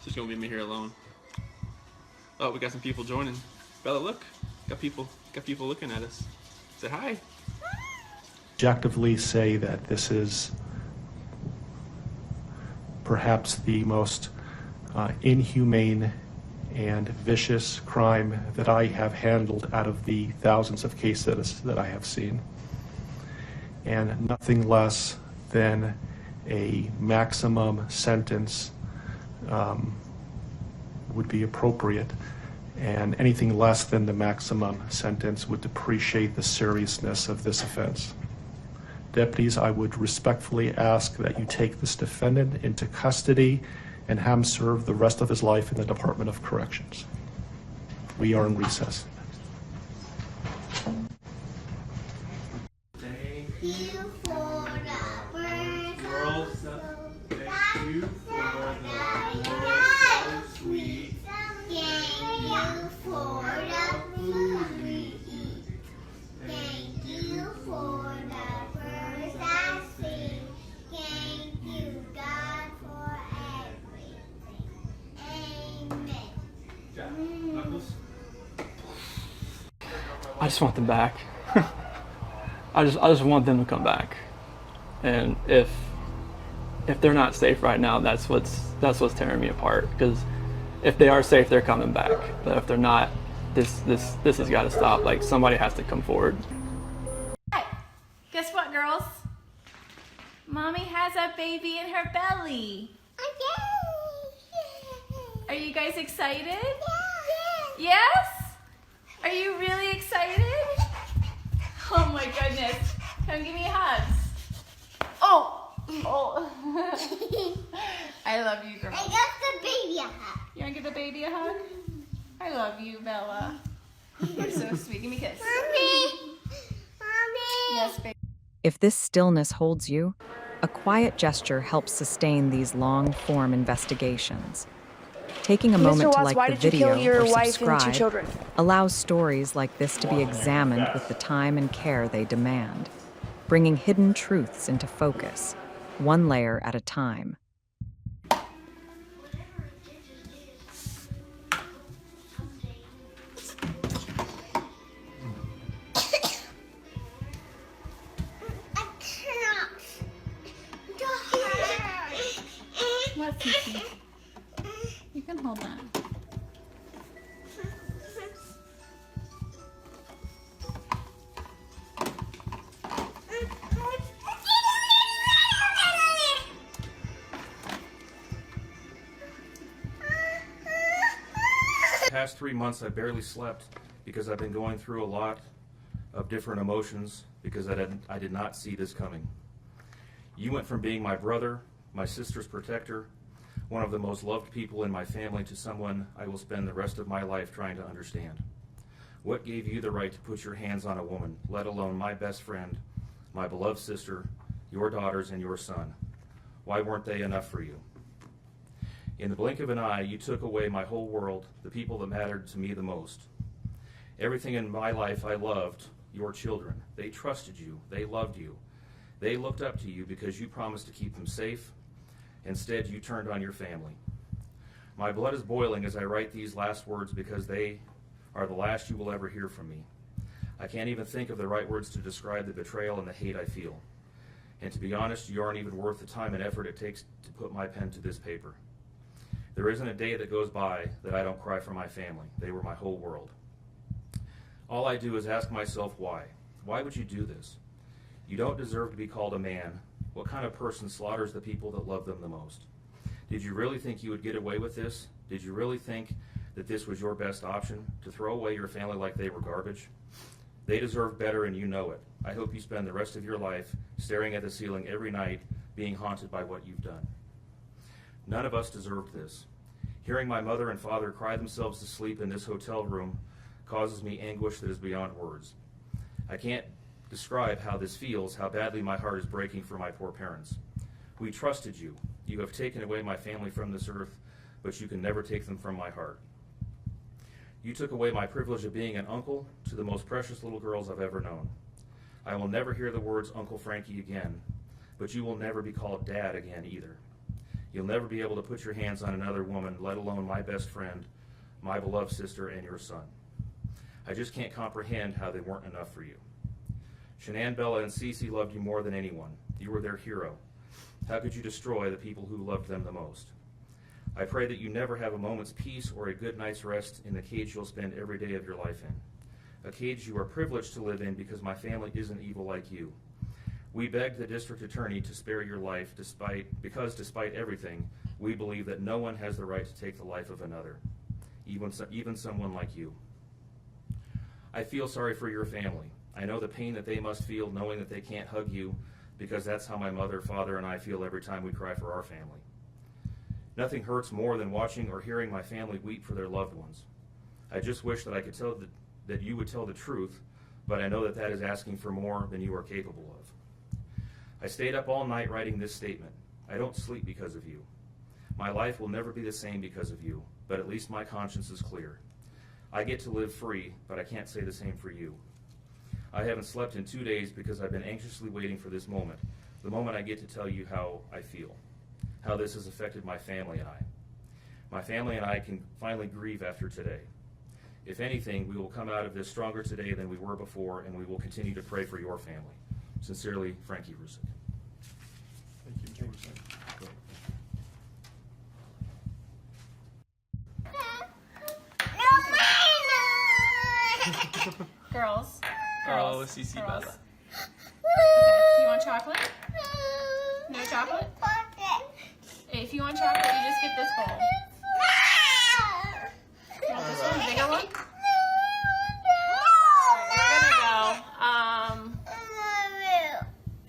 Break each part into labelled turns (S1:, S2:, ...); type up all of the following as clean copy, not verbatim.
S1: Just gonna leave me here alone. Oh, we got some people joining. Bella, look. Got people looking at us. Say hi.
S2: Objectively say that this is perhaps the most inhumane and vicious crime that I have handled out of the thousands of cases that I have seen. And nothing less than a maximum sentence would be appropriate, and anything less than the maximum sentence would depreciate the seriousness of this offense. Deputies, I would respectfully ask that you take this defendant into custody and have him serve the rest of his life in the Department of Corrections. We are in recess.
S3: Thank you for the birds so thank you for the world so sweet. Thank you for the food we eat. Thank you for the birds that sing. Thank you, God, for everything. Amen.
S1: I just want them back. I just want them to come back. And if they're not safe right now, that's what's tearing me apart. Because if they are safe, they're coming back. But if they're not, this has got to stop. Like, somebody has to come forward.
S4: Hey, guess what, girls? Mommy has a baby in her belly. Are you guys excited? Yes? Are you really excited? Oh my goodness. Come give me hugs. Oh. I love you, girls.
S3: I got the baby a hug.
S4: You want to give the baby a hug? I love you, Bella. You're so sweet. Give me a kiss.
S3: Mommy.
S4: Yes, baby.
S5: If this stillness holds you, a quiet gesture helps sustain these long-form investigations. Taking a moment to like the video or subscribe allows stories like this to be examined with the time and care they demand, bringing hidden truths into focus, one layer at a time.
S4: What, Kiki? You can hold that.
S6: The past 3 months I barely slept because I've been going through a lot of different emotions because I did not see this coming. You went from being my brother, my sister's protector, one of the most loved people in my family, to someone I will spend the rest of my life trying to understand. What gave you the right to put your hands on a woman, let alone my best friend, my beloved sister, your daughters, and your son? Why weren't they enough for you? In the blink of an eye, you took away my whole world, the people that mattered to me the most. Everything in my life I loved, your children. They trusted you. They loved you. They looked up to you because you promised to keep them safe. Instead, you turned on your family. My blood is boiling as I write these last words because they are the last you will ever hear from me. I can't even think of the right words to describe the betrayal and the hate I feel. And to be honest, you aren't even worth the time and effort it takes to put my pen to this paper. There isn't a day that goes by that I don't cry for my family. They were my whole world. All I do is ask myself why. Why would you do this? You don't deserve to be called a man. What kind of person slaughters the people that love them the most? Did you really think you would get away with this? Did you really think that this was your best option, to throw away your family like they were garbage? They deserve better, and you know it. I hope you spend the rest of your life staring at the ceiling every night, being haunted by what you've done. None of us deserved this. Hearing my mother and father cry themselves to sleep in this hotel room causes me anguish that is beyond words. I can't describe how this feels, how badly my heart is breaking for my poor parents. We trusted you. You have taken away my family from this earth, but you can never take them from my heart. You took away my privilege of being an uncle to the most precious little girls I've ever known. I will never hear the words Uncle Frankie again, but you will never be called Dad again either. You'll never be able to put your hands on another woman, let alone my best friend, my beloved sister, and your son. I just can't comprehend how they weren't enough for you. Shanann, Bella, and Cece loved you more than anyone. You were their hero. How could you destroy the people who loved them the most? I pray that you never have a moment's peace or a good night's rest in the cage you'll spend every day of your life in. A cage you are privileged to live in because my family isn't evil like you. We begged the district attorney to spare your life because despite everything, we believe that no one has the right to take the life of another, even someone like you. I feel sorry for your family. I know the pain that they must feel knowing that they can't hug you, because that's how my mother, father, and I feel every time we cry for our family. Nothing hurts more than watching or hearing my family weep for their loved ones. I just wish that I could tell that you would tell the truth, but I know that that is asking for more than you are capable of. I stayed up all night writing this statement. I don't sleep because of you. My life will never be the same because of you, but at least my conscience is clear. I get to live free, but I can't say the same for you. I haven't slept in 2 days because I've been anxiously waiting for this moment, the moment I get to tell you how I feel, how this has affected my family and I. My family and I can finally grieve after today. If anything, we will come out of this stronger today than we were before, and we will continue to pray for your family. Sincerely, Frankie Rusick.
S2: Thank you.
S4: Girls.
S1: Oh, CC
S4: Girls.
S1: Bella.
S4: Okay. You want chocolate? No chocolate? If you want chocolate, you just get this bowl. You want this one, the bigger one? We're gonna go.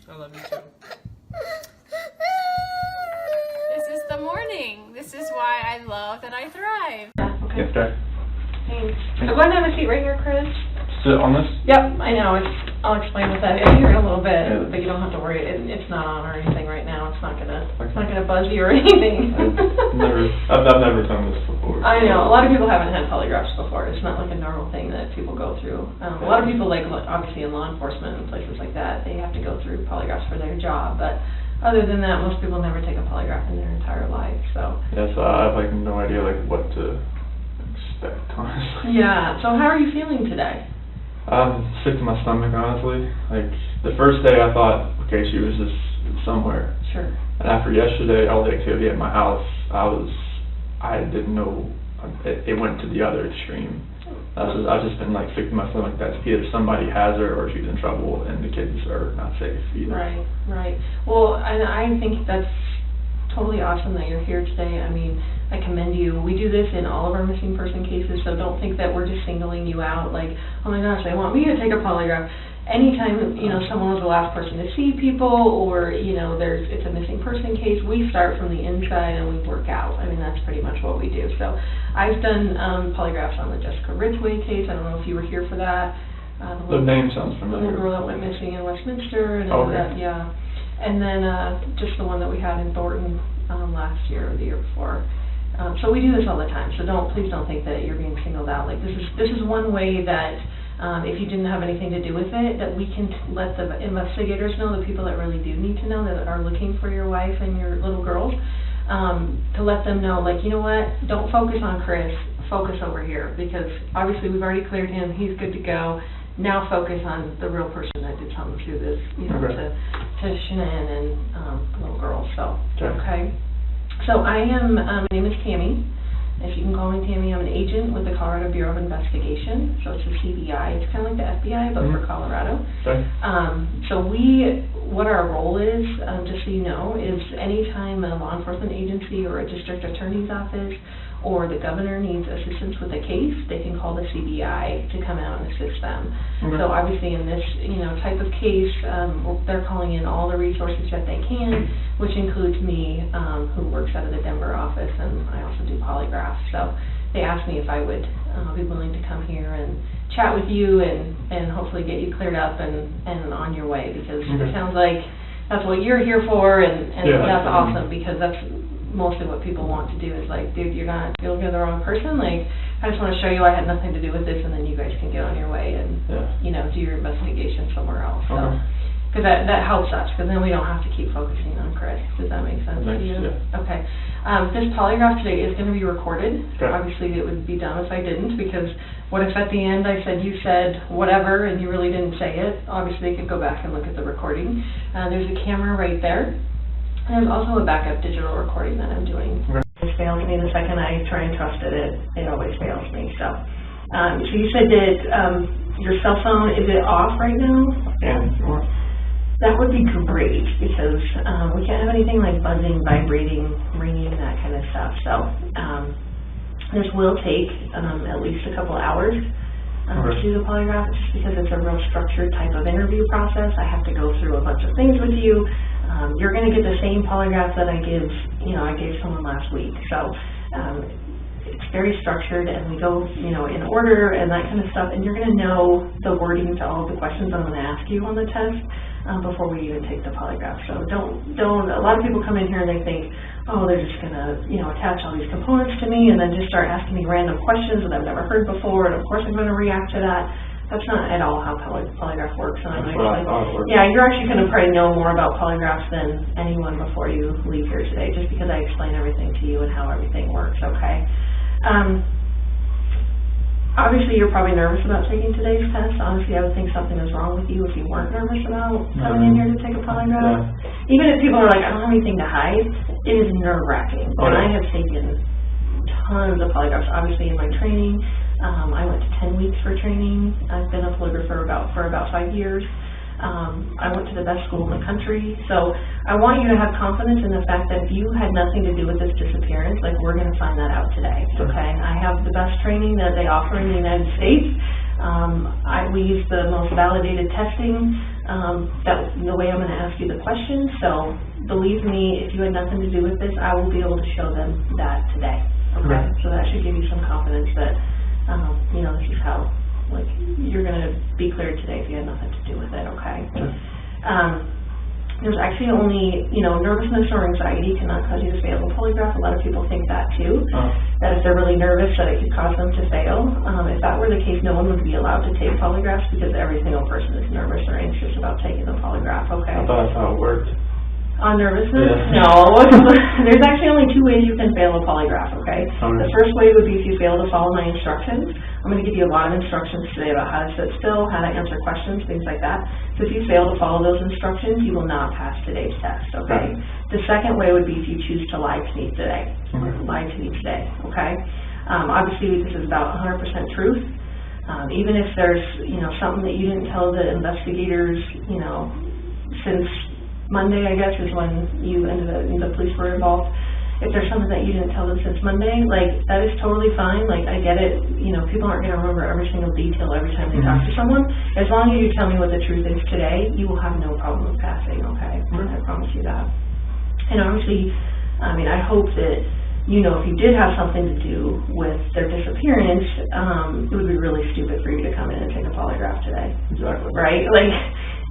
S1: I love you too.
S4: This is the morning. This is why I love that I thrive.
S7: Yes, sir.
S8: Thanks. So go ahead and have a seat right here, Chris.
S7: Sit on this?
S8: Yep, I know. I'll explain what that is here in a little bit, but you don't have to worry. It's not on or anything right now. It's not gonna buzz you or anything.
S7: I've never done this before.
S8: I know. A lot of people haven't had polygraphs before. It's not like a normal thing that people go through. A lot of people, like obviously in law enforcement and places like that, they have to go through polygraphs for their job. But other than that, most people never take a polygraph in their entire life. So.
S7: Yeah, so I have no idea what to expect, honestly.
S8: Yeah. So how are you feeling today?
S7: I'm sick to my stomach, honestly. The first day I thought, okay, she was just somewhere.
S8: Sure.
S7: And after yesterday, all the activity at my house, I didn't know, it went to the other extreme. I've just been sick to my stomach. That's either somebody has her or she's in trouble and the kids are not safe either.
S8: Right. Well, and I think that's totally awesome that you're here today. I mean, I commend you. We do this in all of our missing person cases, so don't think that we're just singling you out like, oh my gosh, they want me to take a polygraph. Anytime, someone was the last person to see people or, it's a missing person case, we start from the inside and we work out. I mean, that's pretty much what we do. So I've done polygraphs on the Jessica Ridgway case. I don't know if you were here for that.
S7: The name sounds
S8: The
S7: familiar.
S8: little girl that went missing in Westminster and
S7: Okay.
S8: that, yeah. And then just the one that we had in Thornton last year or the year before. So we do this all the time. So please don't think that you're being singled out. This is one way that if you didn't have anything to do with it, that we can let the investigators know, the people that really do need to know, that are looking for your wife and your little girls, to let them know, you know what, don't focus on Chris, focus over here, because obviously we've already cleared him, he's good to go. Now focus on the real person that did something to this, to Shanann and the little girl. So, okay. So I am, my name is Tammy. If you can call me Tammy, I'm an agent with the Colorado Bureau of Investigation. So it's a CBI. It's kind of like the FBI, but for Colorado.
S7: Okay.
S8: So what our role is, just so you know, is anytime a law enforcement agency or a district attorney's office or the governor needs assistance with a case, they can call the CBI to come out and assist them.
S7: Okay.
S8: So obviously in this, type of case, they're calling in all the resources that they can, which includes me, who works out of the Denver office, and I also do polygraphs. So they asked me if I would be willing to come here and chat with you and hopefully get you cleared up and on your way, because it sounds like that's what you're here for, and that's awesome, because that's mostly what people want to do is dude, you're looking at the wrong person. I just want to show you I had nothing to do with this, and then you guys can get on your way and do your investigation somewhere else. So Because that helps us, because then we don't have to keep focusing on Chris. Does that make sense to you?
S2: Yeah.
S8: Okay. This polygraph today is going to be recorded.
S2: Okay.
S8: Obviously, it would be dumb if I didn't, because what if at the end I said you said whatever and you really didn't say it? Obviously, they could go back and look at the recording. There's a camera right there. There's also a backup digital recording that I'm doing.
S2: Okay.
S8: It fails me the second I try and trust it always fails me. So you said that your cell phone, is it off right now?
S2: And
S8: That would be great, because we can't have anything like buzzing, vibrating, ringing, that kind of stuff. So this will take at least a couple hours to do the polygraph, just because it's a real structured type of interview process. I have to go through a bunch of things with you. You're going to get the same polygraph that I gave someone last week. So it's very structured, and we go, in order and that kind of stuff. And you're going to know the wording to all of the questions I'm going to ask you on the test before we even take the polygraph. So don't. A lot of people come in here and they think, oh, they're just going to, attach all these components to me and then just start asking me random questions that I've never heard before, and of course I'm going to react to that. That's not at all how polygraph works. And
S2: that's what I thought it worked.
S8: Yeah, you're actually going to probably know more about polygraphs than anyone before you leave here today, just because I explain everything to you and how everything works, okay? Obviously, you're probably nervous about taking today's test. Honestly, I would think something is wrong with you if you weren't nervous about coming in here to take a polygraph. Yeah. Even if people are like, I don't have anything to hide, it is nerve-wracking. And I have taken tons of polygraphs, obviously, in my training. I went to 10 weeks for training. I've been a polygrapher for about 5 years. I went to the best school in the country. So I want you to have confidence in the fact that if you had nothing to do with this disappearance, like, we're going to find that out today, okay? I have the best training that they offer in the United States. We use the most validated testing, the way I'm going to ask you the questions. So believe me, if you had nothing to do with this, I will be able to show them that today, okay? So that should give you some confidence that, this is how, like, you're going to be cleared today if you had nothing to do with it, okay? There's actually only, nervousness or anxiety cannot cause you to fail a polygraph. A lot of people think that too, that if they're really nervous that it could cause them to fail. If that were the case, no one would be allowed to take polygraphs, because every single person is nervous or anxious about taking the polygraph, okay?
S2: I thought that's how it worked.
S8: On nervousness?
S2: Yeah.
S8: No. There's actually only 2 ways you can fail a polygraph, okay? The first way would be if you fail to follow my instructions. I'm going to give you a lot of instructions today about how to sit still, how to answer questions, things like that. So if you fail to follow those instructions, you will not pass today's test, okay? The second way would be if you choose to lie to me today. Lie to me today, okay? Obviously, this is about 100% truth. Even if there's, something that you didn't tell the investigators, since Monday, I guess, is when you ended up, the police were involved. If there's something that you didn't tell them since Monday, like, that is totally fine. Like, I get it. People aren't going to remember every single detail every time they talk to someone. As long as you tell me what the truth is today, you will have no problem with passing, okay? I promise you that. And obviously, I hope that, if you did have something to do with their disappearance, it would be really stupid for you to come in and take a polygraph today.
S2: Exactly.
S8: Right? Like,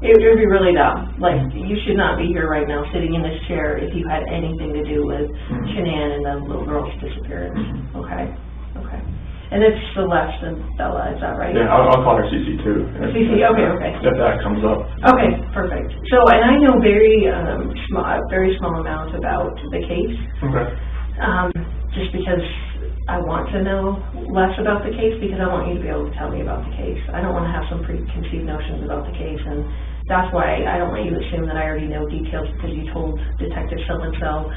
S8: it would be really dumb. Like, you should not be here right now sitting in this chair if you had anything to do with Shanann and the little girl's disappearance. Okay? Okay. And it's Celeste and Bella, is that right?
S2: Yeah, I'll call her CC too.
S8: CC, okay.
S2: If that comes up.
S8: Okay, perfect. So, and I know very small amount about the case.
S2: Okay.
S8: Just because I want to know less about the case, because I want you to be able to tell me about the case. I don't want to have some preconceived notions about the case, and that's why I don't want you to assume that I already know details because you told Detective so-and-so,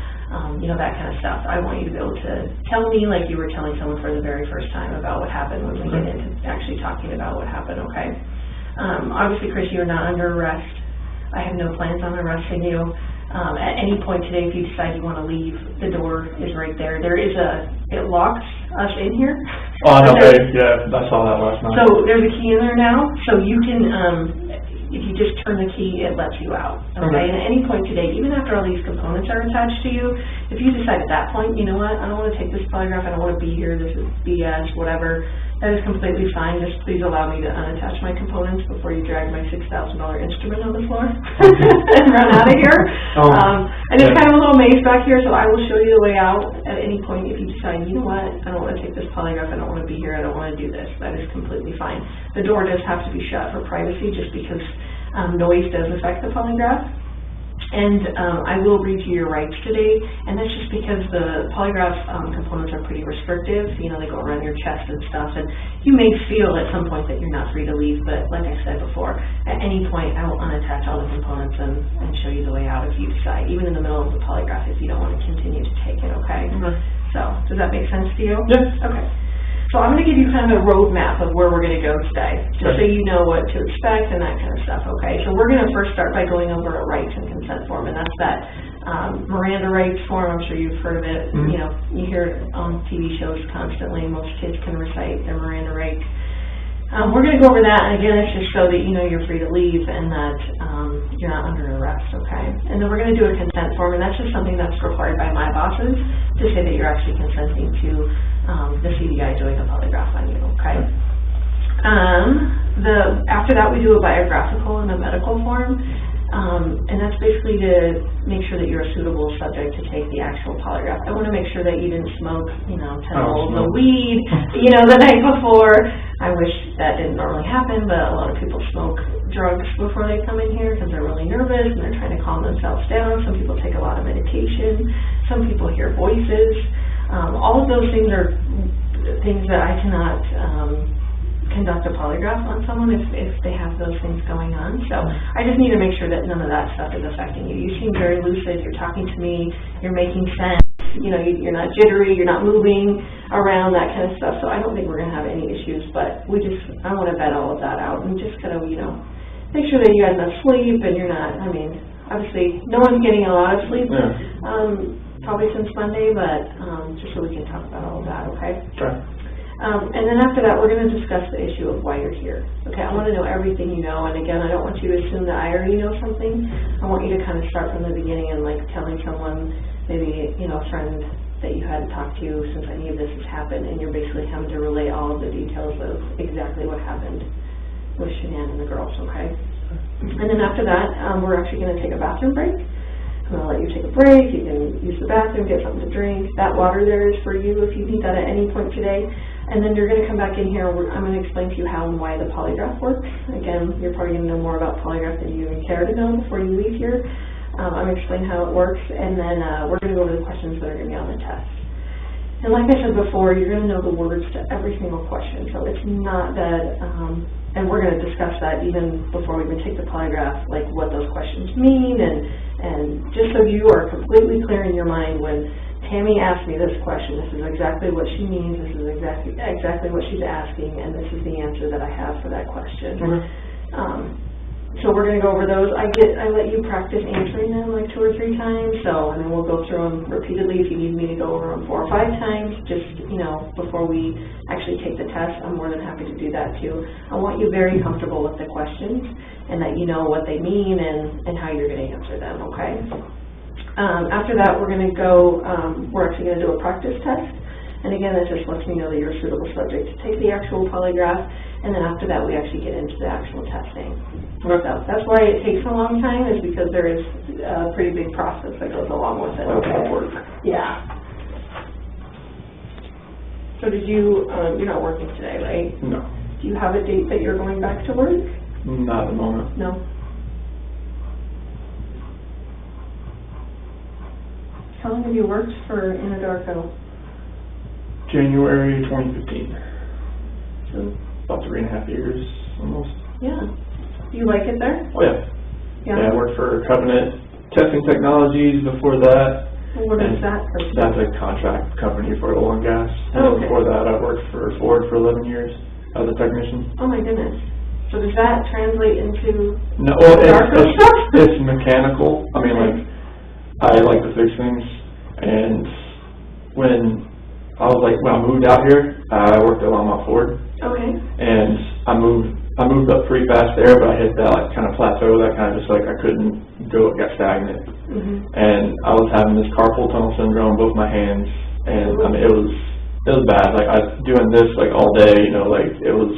S8: that kind of stuff. I want you to be able to tell me like you were telling someone for the very first time about what happened when we get into actually talking about what happened, okay? Obviously, Chris, you are not under arrest. I have no plans on arresting you. At any point today, if you decide you want to leave, the door is right there. It locks us in here.
S2: Oh, okay, yeah, I saw that last night.
S8: So there's a key in there now, so you can, if you just turn the key, it lets you out, okay? And at any point today, even after all these components are attached to you, if you decide at that point, you know what, I don't want to take this polygraph, I don't want to be here, this is BS, whatever, that is completely fine. Just please allow me to unattach my components before you drag my $6,000 instrument on the floor and run out of here. And it's kind of a little maze back here, so I will show you the way out at any point if you decide, you know what, I don't want to take this polygraph, I don't want to be here, I don't want to do this. That is completely fine. The door does have to be shut for privacy just because noise does affect the polygraph. And I will read you your rights today, and that's just because the polygraph components are pretty restrictive. You know, they go around your chest and stuff, and you may feel at some point that you're not free to leave, but like I said before, at any point I will unattach all the components and show you the way out if you decide, even in the middle of the polygraph if you don't want to continue to take it, okay? So, does that make sense to you?
S2: Yes.
S8: Okay. So I'm going to give you kind of a roadmap of where we're going to go today, just so you know what to expect and that kind of stuff, okay? So we're going to first start by going over a rights and consent form, and that's that Miranda rights form. I'm sure you've heard of it. You know, you hear it on TV shows constantly. Most kids can recite their Miranda rights. We're going to go over that, and again, it's just so that you know you're free to leave and that you're not under arrest, okay? And then we're going to do a consent form, and that's just something that's required by my bosses to say that you're actually consenting to the CDI doing a polygraph on you, okay? After that, we do a biographical and a medical form, and that's basically to make sure that you're a suitable subject to take the actual polygraph. I want to make sure that you didn't smoke, you know, 10 bowls of weed, you know, the night before. I wish that didn't normally happen, but a lot of people smoke drugs before they come in here because they're really nervous and they're trying to calm themselves down. Some people take a lot of medication. Some people hear voices. All of those things are things that I cannot conduct a polygraph on someone if they have those things going on. So I just need to make sure that none of that stuff is affecting you. You seem very lucid. You're talking to me. You're making sense. You know, you're not jittery. You're not moving around, that kind of stuff. So I don't think we're going to have any issues. But I want to vet all of that out and just kind of, you know, make sure that you had enough sleep and you're not, I mean, obviously no one's getting a lot of sleep. Probably since Monday, but just so we can talk about all of that, okay?
S2: Sure.
S8: And then after that, we're going to discuss the issue of why you're here. Okay, I want to know everything you know, and again, I don't want you to assume that I already know something. I want you to kind of start from the beginning and like telling someone, maybe, you know, a friend that you hadn't talked to since any of this has happened, and you're basically having to relay all of the details of exactly what happened with Shanann and the girls, okay? And then after that, we're actually going to take a bathroom break. I'm going to let you take a break. You can use the bathroom, get something to drink. That water there is for you if you need that at any point today. And then you're going to come back in here. I'm going to explain to you how and why the polygraph works. Again, you're probably going to know more about polygraph than you even care to know before you leave here. I'm going to explain how it works, and then we're going to go over the questions that are going to be on the test. And like I said before, you're going to know the words to every single question. So it's not that, and we're going to discuss that even before we even take the polygraph, like what those questions mean, and just so you are completely clear in your mind when Tammy asked me this question, this is exactly what she means, this is exactly what she's asking, and this is the answer that I have for that question. So we're going to go over those. I let you practice answering them like 2 or 3 times, and then we'll go through them repeatedly if you need me to go over them 4 or 5 times, just, you know, before we actually take the test. I'm more than happy to do that too. I want you very comfortable with the questions and that you know what they mean and how you're going to answer them, okay? After that, we're going to go, we're actually going to do a practice test. And again, that just lets me know that you're a suitable subject to take the actual polygraph. And then after that, we actually get into the actual testing. So that's why it takes a long time, is because there is a pretty big process that goes along with it. Okay. Yeah. So did you, you're not working today, right?
S7: No.
S8: Do you have a date that you're going back to work?
S7: Not at the moment.
S8: No. How long have you worked for Anadarko?
S7: January 2015.
S8: So,
S7: About 3.5 years, almost.
S8: yeah. Do you like it there?
S7: Oh, yeah. Yeah, I worked for Covenant Testing Technologies before that.
S8: What is that?
S7: That's a contract company for oil and gas.
S8: Oh, okay.
S7: Before that, I worked for Ford for 11 years as a technician.
S8: Oh my goodness. So does that translate into
S7: No, well,
S8: Darko stuff?
S7: it's mechanical. I mean, like, I like to fix things, and when I moved out here, I worked at Longmont Ford.
S8: Okay.
S7: And I moved up pretty fast there, but I hit that like, kind of plateau that kind of just like I couldn't go, it got stagnant. And I was having this carpal tunnel syndrome, both my hands, and I mean it was bad. Like I was doing this like all day, you know, like it was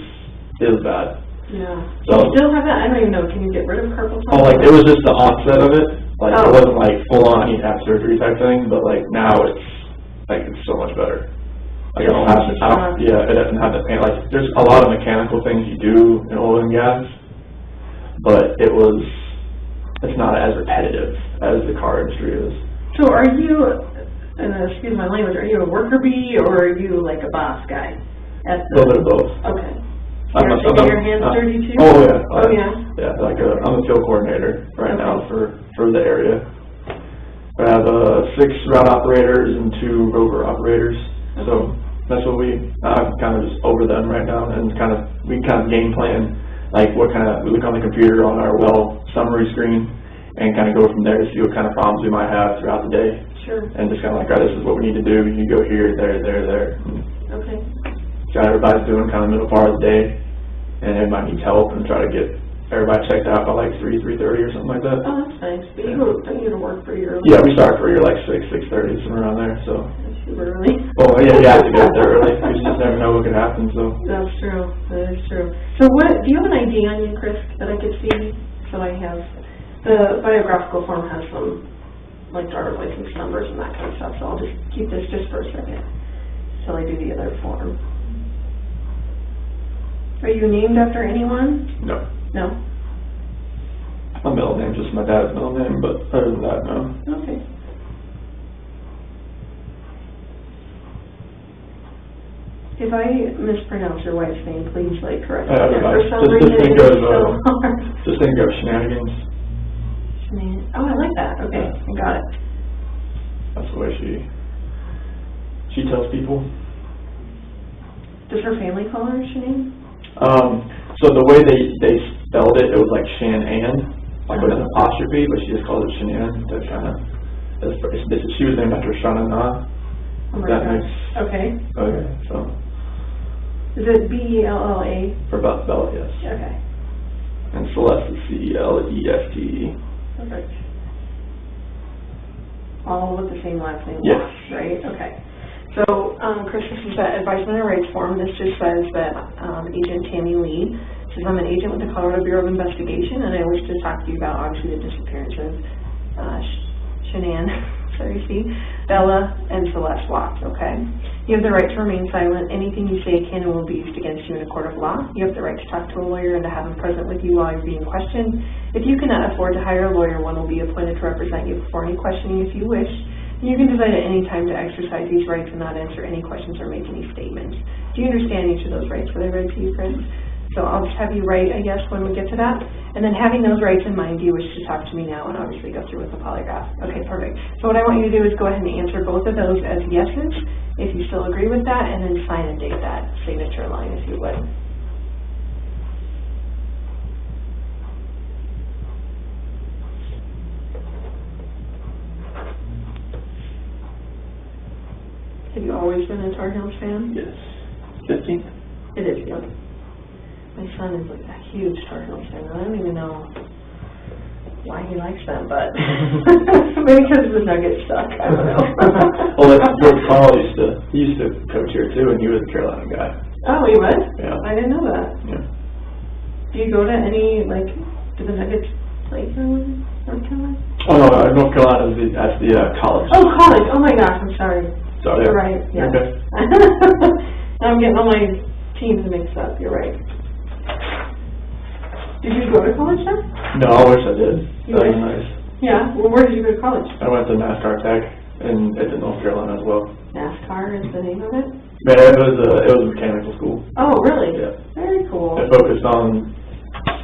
S7: bad.
S8: Yeah.
S7: So,
S8: you still have that? I don't even know. Can you get rid of carpal tunnel?
S7: Oh, like it was just the onset of it. Like it wasn't like full on I need to have surgery type thing, but like now it's so much better. Like I don't have to, it doesn't have the pain. Like there's a lot of mechanical things you do in oil and gas but it's not as repetitive as the car industry is.
S8: So are you, and excuse my language, are you a worker bee or are you like a boss guy?
S7: A little bit of both.
S8: Okay. You're getting your hands dirty too?
S7: Oh yeah.
S8: Oh yeah.
S7: Yeah, I'm a field coordinator right now for the area. I have 6 route operators and 2 rover operators. So that's what I'm kind of just over them right now, and we kind of game plan, like we look on the computer on our well summary screen and kind of go from there to see what kind of problems we might have throughout the day.
S8: Sure. And
S7: just kind of like, all right, this is what we need to do. You go here, there.
S8: Okay.
S7: So everybody's doing kind of middle part of the day, and everybody needs help, and try to get everybody checked out by like 3:30 or something like that.
S8: Oh, that's nice. But don't you go to work pretty early?
S7: Yeah, we start pretty like 6:30, somewhere around there. So.
S8: That's super early.
S7: Oh yeah, you have to get there early. You just never know what could happen. So.
S8: That's true. That is true. So do you have an ID on you, Chris, that I could see? So I have the biographical form has some like driver's license numbers and that kind of stuff. So I'll just keep this just for a second till I do the other form. Are you named after anyone?
S7: No.
S8: No?
S7: My middle name's just my dad's middle name, but other than that, no.
S8: Okay. If I mispronounce your wife's name, please correct me. For some reason,
S7: just think of shenanigans.
S8: Oh, I like that. Okay, I got it.
S7: That's the way she tells people.
S8: Does her family call her Shanann?
S7: So the way they spelled it, it was like Shan-Ann, like with an apostrophe, but she just called it Shanann. That kind of, she was named after Shanana.
S8: Oh my gosh. Okay.
S7: Okay, so.
S8: Is it B-E-L-L-A?
S7: For Bella, yes.
S8: Okay.
S7: And Celeste is C-E-L-E-S-T-E.
S8: Perfect. All with the same last name?
S7: Yes.
S8: Right? Okay. So, Chris, this is that advisement and rights form. This just says that Agent Tammy Lee says, I'm an agent with the Colorado Bureau of Investigation, and I wish to talk to you about, obviously, the disappearance of Shanann, Bella, and Celeste Watts, okay? You have the right to remain silent. Anything you say can and will be used against you in a court of law. You have the right to talk to a lawyer and to have him present with you while you're being questioned. If you cannot afford to hire a lawyer, one will be appointed to represent you before any questioning if you wish. You can decide at any time to exercise these rights and not answer any questions or make any statements. Do you understand each of those rights? Were they read to you, Chris? So I'll just have you write, I guess, when we get to that. And then having those rights in mind, do you wish to talk to me now and obviously go through with the polygraph? Okay, perfect. So what I want you to do is go ahead and answer both of those as yeses, if you still agree with that, and then sign and date that signature line, if you would. Have you always been a Tar Heels fan?
S7: Yes. 15?
S8: It is, yeah. My son is like a huge Tar Heels fan. I don't even know why he likes them, but maybe because the Nuggets suck. I don't know.
S7: Well, George Carl used to coach here too, and he was a Carolina guy.
S8: Oh, he was?
S7: Yeah.
S8: I didn't know that.
S7: Yeah.
S8: Do you go to any, do the Nuggets play for North Carolina?
S7: Oh, no, North Carolina is that's the college.
S8: Oh, college. Oh my gosh, I'm sorry.
S7: Sorry.
S8: You're right. Yeah.
S7: Okay.
S8: I'm getting all my teams mixed up. You're right. Did you go to college then?
S7: No, I wish I did. That was nice.
S8: Yeah. Well, where did you go to college?
S7: I went to NASCAR Tech in North Carolina as well.
S8: NASCAR is the name of it?
S7: Man, it was a mechanical school.
S8: Oh, really?
S7: Yeah.
S8: Very cool.
S7: It focused on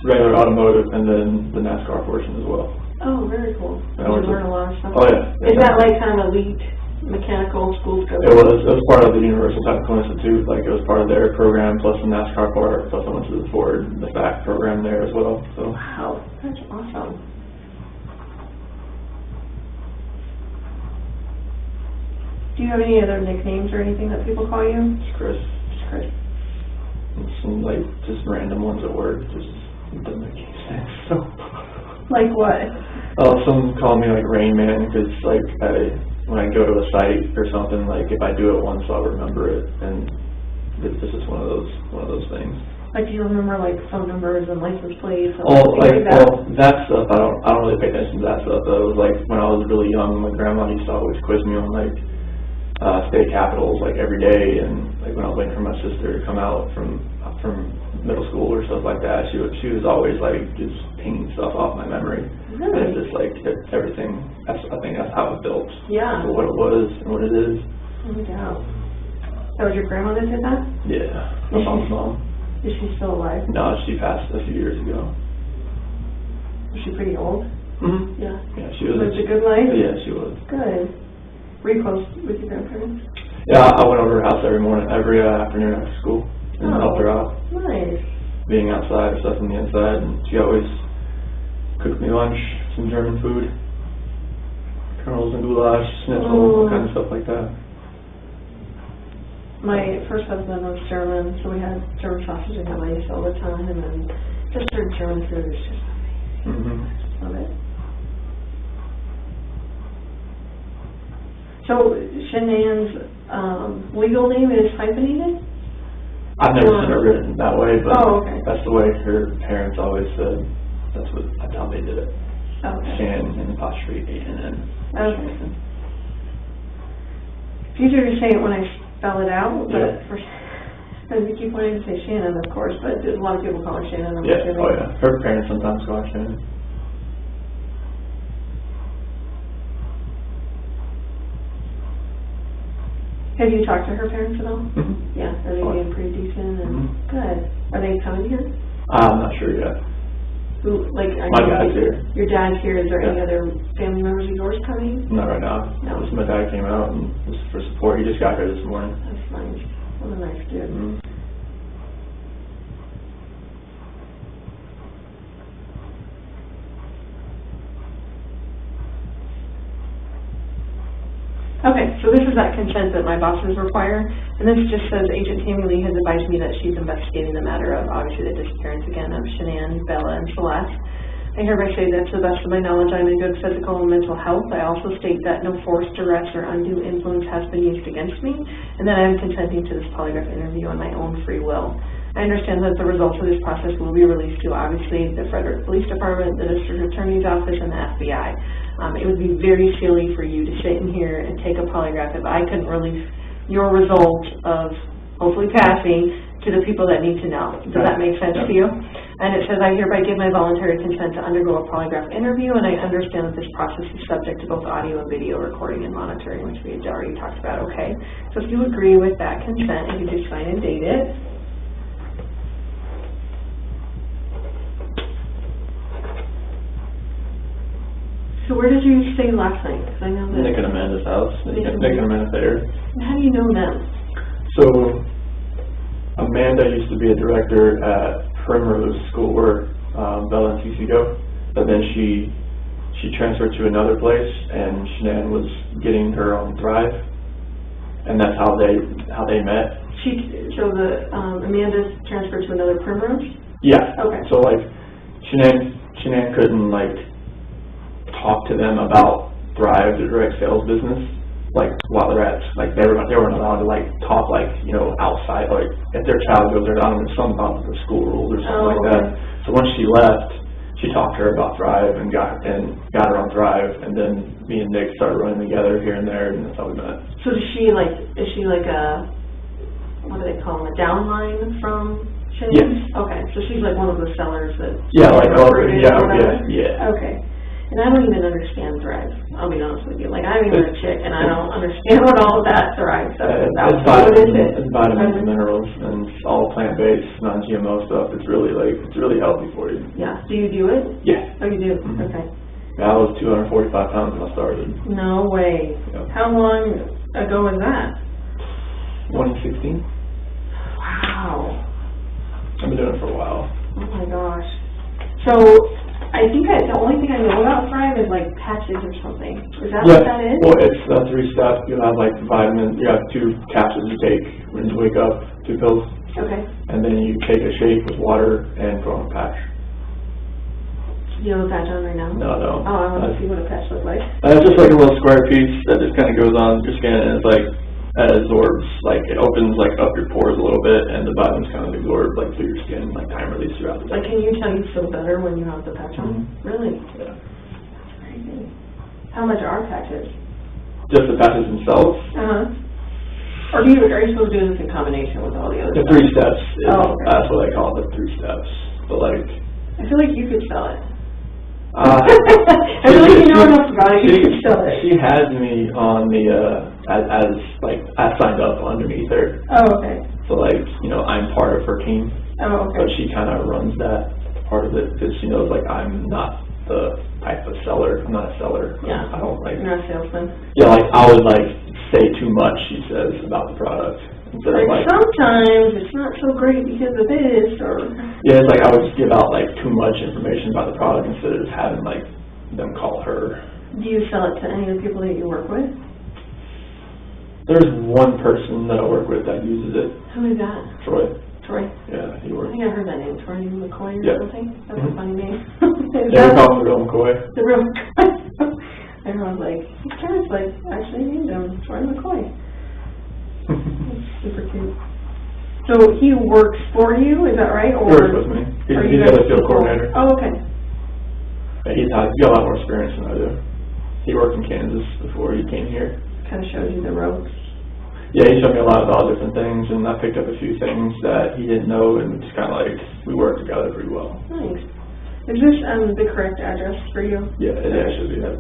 S7: regular automotive and then the NASCAR portion as well.
S8: Oh, very cool. Did you learn a lot of stuff?
S7: Oh, yeah.
S8: Is that like kind of elite mechanical school scope?
S7: It was part of the Universal Technical Institute. Like, it was part of their program, plus the NASCAR part, plus I went to the Ford, the FAC program there as well. So.
S8: Wow, that's awesome. Do you have any other nicknames or anything that people call you?
S7: It's Chris.
S8: Just Chris.
S7: And some, just random ones at work. Just doesn't make any sense. So.
S8: Like what?
S7: Some call me Rain Man because when I go to a site or something, if I do it once, I'll remember it, and this is one of those things.
S8: Do you remember phone numbers and license plates?
S7: That stuff I don't really pay attention to that stuff. Though. It was when I was really young, my grandma used to always quiz me on state capitals every day, and when I was waiting for my sister to come out from middle school or stuff like that, she was always like just pinging stuff off my memory.
S8: Really?
S7: And just like everything. I think that's how it built.
S8: Yeah.
S7: For what it was and what it is.
S8: No doubt. That was your grandma that did that?
S7: Yeah. My mom's mom.
S8: Is she still alive?
S7: No, she passed a few years ago.
S8: Was she pretty old?
S7: Mm-hmm.
S8: Yeah.
S7: Yeah, she was.
S8: Lived a good life?
S7: Yeah, she was.
S8: Good. Were you close with your grandparents?
S7: Yeah, I went over to her house every afternoon after school and helped her out.
S8: Nice.
S7: Being outside or stuff on the inside, and she always cooked me lunch, some German food, kernels and goulash, schnitzel, all kind of stuff like that.
S8: My first husband was German, so we had German sausage and rice all the time, and then just her German food is just
S7: Mm-hmm.
S8: love it. So Shanann's legal name is hyphenated?
S7: I've never seen it written that way, but
S8: okay.
S7: that's the way her parents always said. That's how they did it.
S8: Okay.
S7: Shan and apostrophe A-N-N.
S8: Okay. It's easier to say it when I spell it out, but we keep wanting to say Shannon, of course, but a lot of people call her Shannon.
S7: Yeah, oh yeah. Her parents sometimes call her Shannon.
S8: Have you talked to her parents at all?
S7: Mm-hmm.
S8: Yeah, are they being pretty decent and good? Are they coming here?
S7: I'm not sure yet.
S8: Who, like,
S7: My dad's here.
S8: Your dad's here. Is there any other family members of yours coming?
S7: Not right now.
S8: No.
S7: Just my dad came out and just for support. He just got here this morning.
S8: That's nice. What a nice dude.
S7: Mm-hmm.
S8: Okay, so this is that consent that my bosses require, and this just says Agent Tammy Lee has advised me that she's investigating the matter of, obviously, the disappearance again of Shanann, Bella, and Celeste. I hereby say that to the best of my knowledge I'm in good physical and mental health. I also state that no force, duress, or undue influence has been used against me, and that I am consenting to this polygraph interview on my own free will. I understand that the results of this process will be released to, obviously, the Frederick Police Department, the District Attorney's Office, and the FBI. It would be very silly for you to sit in here and take a polygraph if I couldn't release your result of hopefully passing to the people that need to know. Does that make sense to you? And it says, I hereby give my voluntary consent to undergo a polygraph interview, and I understand that this process is subject to both audio and video recording and monitoring, which we had already talked about, okay? So if you agree with that consent, you can just sign and date it. So where did you stay last night? Because I know that
S7: Nick and Amanda's house. Nick and Amanda Thayer.
S8: How do you know them?
S7: So Amanda used to be a director at Primrose School where Bella and Cece go, but then she transferred to another place, and Shanann was getting her on Thrive, and that's how they met.
S8: So Amanda's transferred to another Primrose?
S7: Yeah.
S8: Okay.
S7: So like Shanann couldn't like talk to them about Thrive, the direct sales business, like while they're at, like they weren't allowed to like talk like, you know, outside, like if their child goes there, I don't know, something about the school rules or something like that. So once she left, she talked to her about Thrive and got her on Thrive, and then me and Nick started running together here and there, and that's how we met.
S8: So is she like a, what do they call them, a downline from Shanann?
S7: Yes.
S8: Okay, so she's like one of the sellers that.
S7: Yeah, like
S8: yeah. Okay. And I don't even understand Thrive, I'll be honest with you. Like, I'm even a chick, and I don't understand what all of that Thrive stuff is about. What is it?
S7: It's vitamins and minerals, and it's all plant-based, non-GMO stuff. It's really healthy for you.
S8: Yeah. Do you do it?
S7: Yeah.
S8: Oh, you do?
S7: Mm-hmm.
S8: Okay.
S7: Yeah, I was 245 pounds when I started.
S8: No way.
S7: Yep.
S8: How long ago was that?
S7: 2016.
S8: Wow.
S7: I've been doing it for a while.
S8: Oh my gosh. So, I think the only thing I know about Thrive is like patches or something. Is that what that is?
S7: Well, it's 3 steps. You have like vitamins. You have 2 capsules you take when you wake up, 2 pills.
S8: Okay.
S7: And then you take a shake with water and put on a patch.
S8: You have a patch on right now?
S7: No, no.
S8: Oh, I want to see what a patch looks like.
S7: It's just like a little square piece that just kind of goes on your skin, and it's like, it absorbs, like it opens like up your pores a little bit, and the vitamins kind of absorb like through your skin, like time release throughout the day.
S8: Like, can you tell you feel better when you have the patch on?
S7: Mm-hmm.
S8: Really?
S7: Yeah.
S8: That's crazy. How much are patches?
S7: Just the patches themselves?
S8: Uh-huh. Or are you supposed to do this in combination with all the other
S7: The
S8: stuff?
S7: 3 steps.
S8: Okay.
S7: That's what I call it, the 3 steps. But like,
S8: I feel like you could sell it. I feel like you know enough about it. You could sell it.
S7: She has me on the as like I signed up underneath her.
S8: Oh, okay.
S7: So like, you know, I'm part of her team.
S8: Oh,
S7: But
S8: okay.
S7: she kind of runs that part of it because she knows like I'm not the type of seller. I'm not a seller.
S8: Yeah.
S7: I don't like.
S8: You're not a salesman.
S7: Yeah, like I would like say too much. She says about the product instead of like.
S8: Sometimes it's not so great because of this, or.
S7: Yeah, it's like I would just give out like too much information about the product instead of just having like them call her.
S8: Do you sell it to any of the people that you work with?
S7: There's one person that I work with that uses it.
S8: Who is that?
S7: Troy.
S8: Troy.
S7: Yeah, he
S8: I
S7: works.
S8: think I heard that name. Troy McCoy or
S7: Yeah.
S8: something. That's
S7: Mhm.
S8: a funny name.
S7: Yeah, we call him Real McCoy.
S8: The real McCoy. Everyone's like, his parents like actually named him Troy McCoy. It's super cute. So he works for you, is that right? Or
S7: He works with me.
S8: are
S7: He's
S8: you
S7: the
S8: guys
S7: other field
S8: equal?
S7: coordinator.
S8: Oh, okay.
S7: Yeah, he's got a lot more experience than I do. He worked in Kansas before he came here.
S8: Kind of shows you the ropes.
S7: Yeah, he showed me a lot about different things, and I picked up a few things that he didn't know, and it's kind of like we worked together pretty well.
S8: Nice. Is this the correct address for you?
S7: Yeah, it actually did.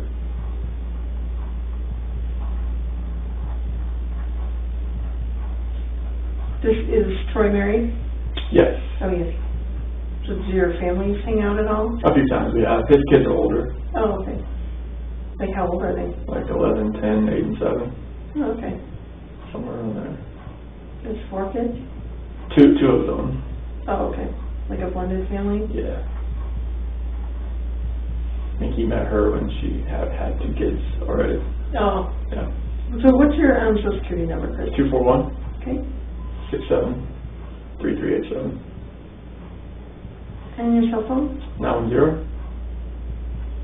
S8: This is Troy married?
S7: Yes.
S8: Oh, yes. So do your families hang out at all?
S7: A few times we have. His kids are older,
S8: Oh, okay. Like how old are they?
S7: like 11, 10, 8, and 7,
S8: Oh, okay.
S7: somewhere around there.
S8: There's 4 kids?
S7: Two of them.
S8: Oh, okay. Like a blended family?
S7: Yeah. I think he met her when she had 2 kids already.
S8: Oh.
S7: Yeah.
S8: So what's your social security number, Chris?
S7: 241
S8: Okay.
S7: 67 3387
S8: And your cell phone?
S7: 910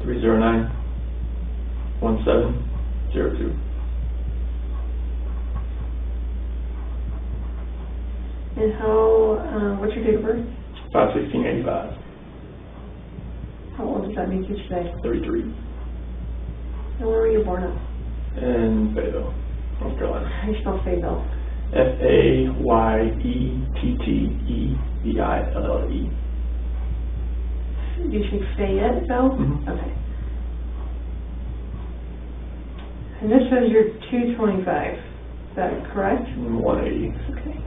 S7: 309 1702.
S8: And how, what's your date of birth?
S7: 5/16/85.
S8: How old does that make you today?
S7: 33.
S8: And where were you born at?
S7: In Fayetteville, North Carolina.
S8: How do you spell Fayetteville?
S7: FAYETTEVILLE.
S8: Do you say Fayetteville?
S7: Mhm.
S8: Okay. And this says you're 225. Is that correct?
S7: 180.
S8: Okay.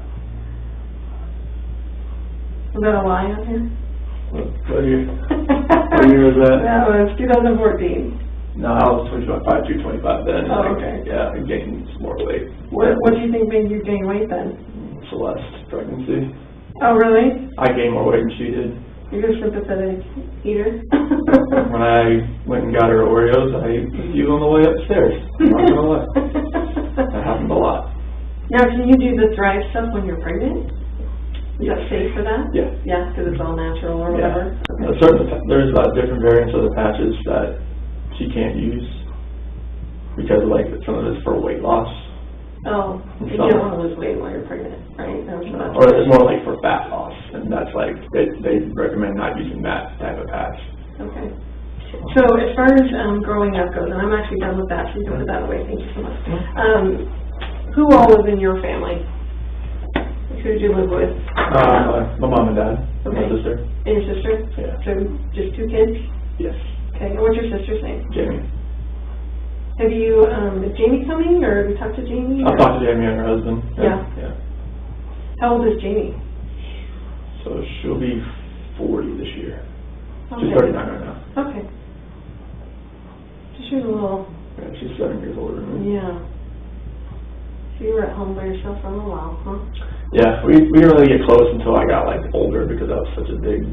S8: Was that a lie on here?
S7: What year? What year was that?
S8: That was 2014.
S7: No, I was 225 then.
S8: Oh,
S7: like,
S8: okay.
S7: Yeah, I gained some more weight.
S8: What do you think made you gain weight then?
S7: Celeste pregnancy.
S8: Oh, really?
S7: I gained more weight than she did.
S8: You're a sympathetic eater.
S7: When I went and got her Oreos, I was you on the way upstairs. I'm not gonna lie. That happened a lot.
S8: Now, can you do the Thrive stuff when you're pregnant? Is that safe for that?
S7: Yeah.
S8: Yeah, because it's all natural or
S7: Yeah.
S8: whatever?
S7: There's different variants of the patches that she can't use because like some of it's for weight loss.
S8: Oh, you don't want to lose weight while you're pregnant, right?
S7: Or it's more like for fat loss, and that's like they recommend not using that type of patch.
S8: Okay. So as far as growing up goes, and I'm actually done with that, so you can put that away. Thank you so much. Who all was in your family? Who did you live with?
S7: My mom and dad, my
S8: Okay.
S7: sister.
S8: And your sister?
S7: Yeah.
S8: So just 2 kids?
S7: Yes.
S8: Okay. And what's your sister's name?
S7: Jamie.
S8: Have you, is Jamie coming, or have you talked to Jamie?
S7: I've talked to Jamie and her husband.
S8: Yeah.
S7: Yeah.
S8: How old is Jamie?
S7: So she'll be 40 this year.
S8: Okay.
S7: She's 39 right now.
S8: Okay. So she's a little,
S7: Yeah, she's 7 years older than me.
S8: yeah. So you were at home by yourself for a little while, huh?
S7: Yeah, we didn't really get close until I got like older because that was such a big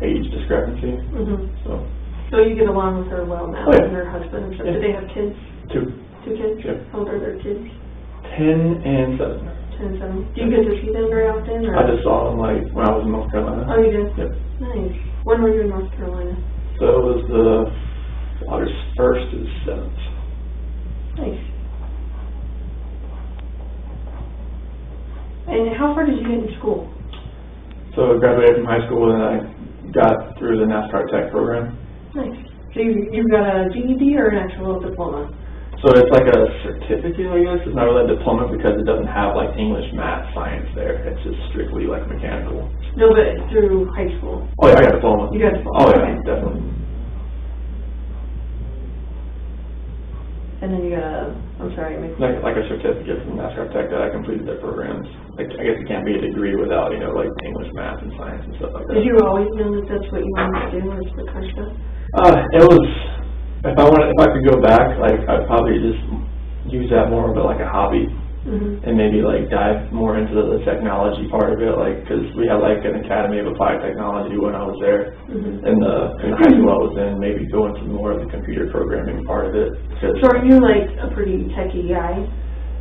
S7: age discrepancy.
S8: Mm-hmm. So you get along with her well now,
S7: Oh, yeah.
S8: and her husband and stuff.
S7: Yeah.
S8: Do they have kids?
S7: 2.
S8: 2 kids?
S7: Yeah.
S8: How old are their kids?
S7: 10 and 7.
S8: 10 and 7. Do you get to see them very often? Or?
S7: I just saw them like when I was in North Carolina.
S8: Oh, you did?
S7: Yep.
S8: Nice. When were you in North Carolina?
S7: So it was the August 1st to the 7th.
S8: Nice. And how far did you get in school?
S7: So I graduated from high school and I got through the NASCAR Tech program.
S8: Nice. So you got a GED or an actual diploma?
S7: So it's like a certificate, I guess. It's not really a diploma because it doesn't have like English, math, science there. It's just strictly like mechanical.
S8: No, but through high school.
S7: Oh yeah, I got a diploma.
S8: You got a diploma?
S7: Oh yeah,
S8: Okay.
S7: definitely.
S8: And then you got a, I'm sorry,
S7: Like a certificate from Master Architect that I completed their programs. Like, I guess it can't be a degree without, you know, like English, math, and science and stuff like that.
S8: Did you always know that that's what you wanted to do, was the car stuff?
S7: It was, if I could go back, like, I'd probably just use that more of like a hobby.
S8: Mm-hmm.
S7: And maybe like dive more into the technology part of it, like, because we had like an Academy of Applied Technology when I was there,
S8: Mm-hmm.
S7: in the high school I was in, maybe go into more of the computer programming part of it.
S8: So are you like a pretty techie guy?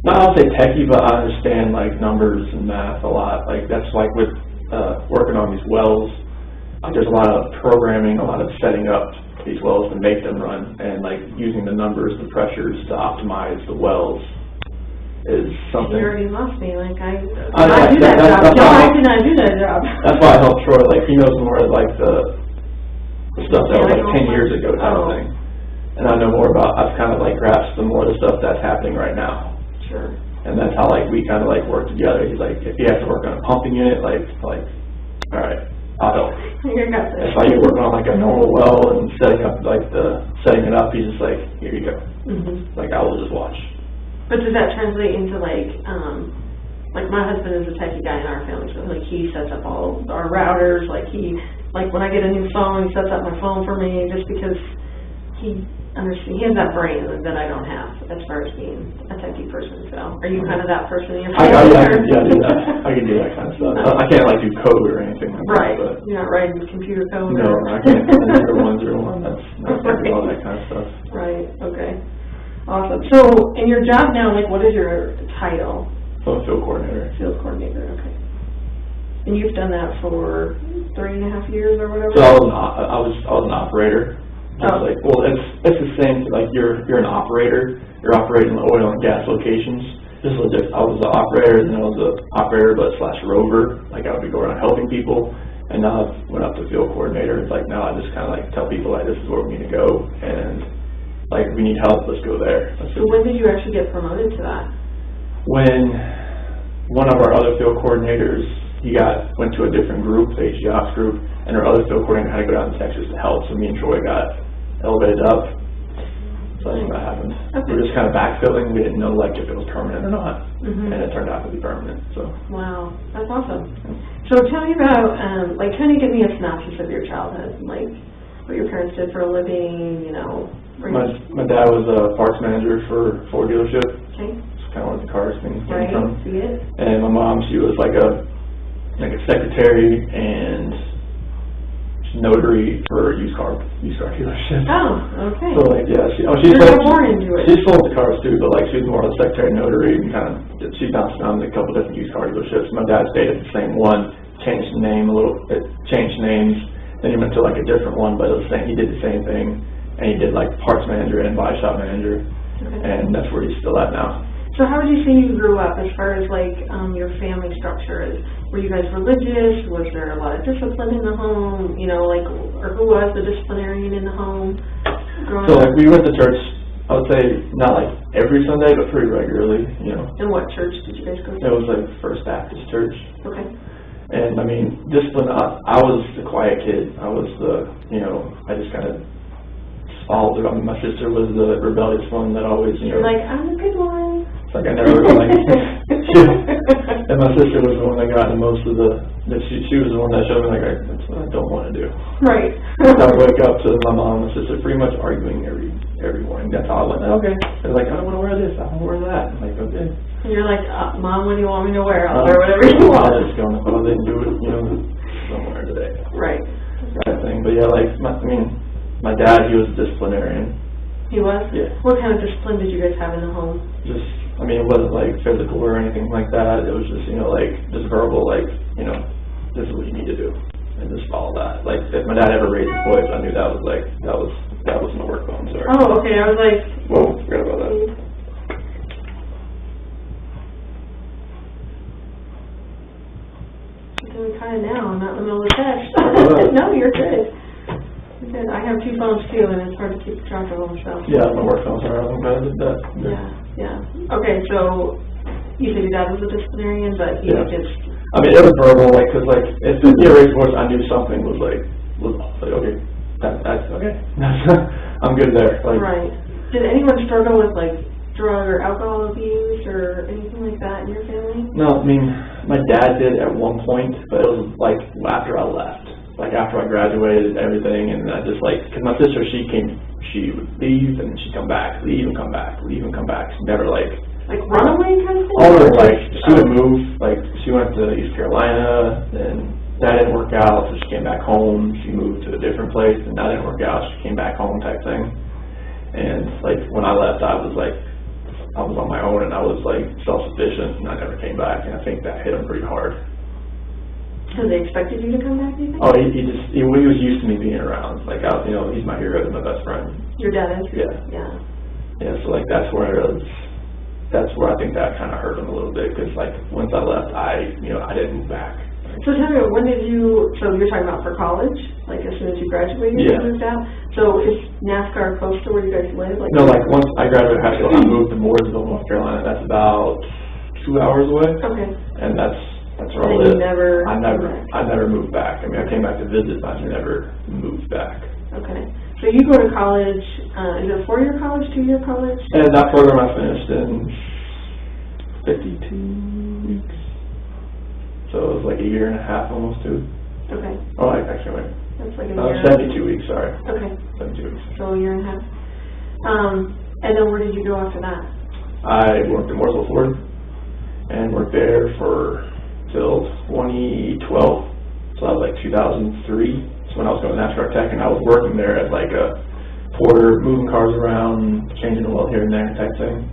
S7: Not I'll say techie, but I understand like numbers and math a lot. Like that's like with working on these wells, there's a lot of programming, a lot of setting up these wells to make them run, and like using the numbers, the pressures to optimize the wells is something.
S8: You already lost me. Like I
S7: yeah,
S8: do that job. No, I did not do that job.
S7: That's why I helped Troy. Like he knows more of like the stuff that was like 10 years ago type of thing, and I know more about. I've kind of like grasped the more of the stuff that's happening right now.
S8: Sure.
S7: And that's how like we kind of like work together. He's like, if he has to work on a pumping unit, like all right, I'll help.
S8: You got this.
S7: If I get working on like a normal well and setting it up, he's just like, here you go.
S8: Mm-hmm.
S7: Like I will just watch.
S8: But does that translate into like my husband is a techie guy in our family, so like he sets up all our routers, like when I get a new phone, he sets up my phone for me just because he has that brain that I don't have as far as being a techie person. So are you kind of that person in your family?
S7: I can do that. I can do that kind of stuff. I can't like do code or anything like
S8: right.
S7: that. But
S8: you're not writing computer code?
S7: No, I can't. 0-1-0-1. That's not right. All that kind of stuff.
S8: Right. Okay. Awesome. So, in your job now, like, what is your title?
S7: So I'm field coordinator.
S8: Field coordinator. Okay. And you've done that for 3.5 years or whatever.
S7: So I was an operator.
S8: Oh.
S7: Like, well, it's the same. Like you're an operator. You're operating the oil and gas locations. This was just I was an operator, and I was an operator but / rover. Like I would be going around helping people. And now I've went up to field coordinator. It's like now I just kind of like tell people like this is where we need to go and. Like, we need help, let's go there.
S8: So when did you actually get promoted to that?
S7: When one of our other field coordinators, he went to a different group, the HG Ops group, and our other field coordinator had to go down to Texas to help, so me and Troy got elevated up. So that's what happened.
S8: Okay.
S7: We were just kind of backfilling. We didn't know, like, if it was permanent or not.
S8: Mm-hmm.
S7: And it turned out to be permanent, so.
S8: Wow, that's awesome. So tell me about, like, kind of give me a synopsis of your childhood, like, what your parents did for a living, you know.
S7: My dad was a parts manager for a Ford dealership.
S8: Okay.
S7: It's kind of where the cars thing came
S8: Right,
S7: from.
S8: see it.
S7: And my mom, she was like a secretary and notary for used car dealership.
S8: Oh, okay.
S7: So like yeah, she
S8: You're
S7: sold,
S8: more into it.
S7: She sold the cars too, but like she was more of a secretary notary and kind of she bounced around a couple different used car dealerships. My dad stayed at the same one, changed the name a little, changed names. Then he went to like a different one, but it was the same. He did the same thing. And he did like parts manager and body shop manager, and that's where he's still at now.
S8: So how would you say you grew up as far as like your family structure? Were you guys religious? Was there a lot of discipline in the home? You know, like, or who was the disciplinarian in the home?
S7: So like we went to church, I would say not like every Sunday, but pretty regularly, you know.
S8: And what church did you guys go to?
S7: It was like First Baptist Church.
S8: Okay.
S7: And I mean, discipline, I was the quiet kid. I was I just kind of followed it. I mean, my sister was the rebellious one that always,
S8: You're like, I'm the good one.
S7: It's like I never like, and my sister was the one that got the most of she was the one that showed me like, that's what I don't want to do.
S8: Right.
S7: I would wake up to my mom and my sister pretty much arguing every morning. That's how I went, okay. They're like, I don't want to wear this, I want to wear that. I'm like, okay.
S8: And you're like, Mom, what do you want me to wear? I'll wear whatever you want.
S7: I was just going, if I didn't do it, somewhere today.
S8: Right.
S7: That thing. But yeah, like, my dad, he was a disciplinarian.
S8: He was?
S7: Yeah.
S8: What kind of discipline did you guys have in the home?
S7: Just, it wasn't like physical or anything like that. It was just, like, just verbal, like, this is what you need to do. And just follow that. Like, if my dad ever raised his voice, I knew that was like, that was my work phone, sorry.
S8: Oh, okay, I was like...
S7: Whoa, forgot about that.
S8: You're doing kind of now, I'm not in the middle of the test. No, you're good. Good. I have 2 phones too, and it's hard to keep track of them, so.
S7: Yeah, my work phone's are. I'm glad I did that.
S8: Yeah. Okay, so you said your dad was a disciplinarian, but he just.
S7: I mean, it was verbal, like, cause like, if the raised voice, I knew something was like okay, that's okay. I'm good there. Like,
S8: right. Did anyone struggle with like drug or alcohol abuse or anything like that in your family?
S7: No, I mean, my dad did at one point, but it was like after I left. Like after I graduated and everything, and I just like, cause my sister, she would leave and she'd come back, leave and come back, leave and come back. She never like
S8: runaway kind of thing?
S7: Oh, like she would move, like she went to East Carolina, and that didn't work out, so she came back home. She moved to a different place, and that didn't work out. She came back home type thing. And like when I left, I was on my own, and I was like self-sufficient, and I never came back. And I think that hit him pretty hard.
S8: So they expected you to come back, do you think?
S7: Oh, he was used to me being around. Like, he's my hero, he's my best friend.
S8: Your dad is?
S7: Yeah. Yeah, so like that's where I think that kind of hurt him a little bit, because like once I left, I didn't move back.
S8: So tell me, when did you, so you're talking about for college, like as soon as you graduated, you moved out? So is NASCAR close to where you guys live? Like,
S7: no, like once I graduated high school, I moved to Mooresville, North Carolina. That's about 2 hours away. Okay. And that's where I live. I never moved back. I mean, I came back to visit, but I never moved back.
S8: Okay. So you go to college, is it a 4-year college, 2-year college?
S7: And that program I finished in 52 weeks. So it was like a year and a half, almost 2. Okay. Oh, actually, wait. That's like a year. 72 weeks, sorry. Okay. 72 weeks.
S8: So a year and a half. And then where did you go after that?
S7: I worked at Mooresville Ford and worked there till 2012. So that was like 2003. So when I was going to NASCAR Tech, and I was working there as like a porter, moving cars around, changing the oil here and there type thing.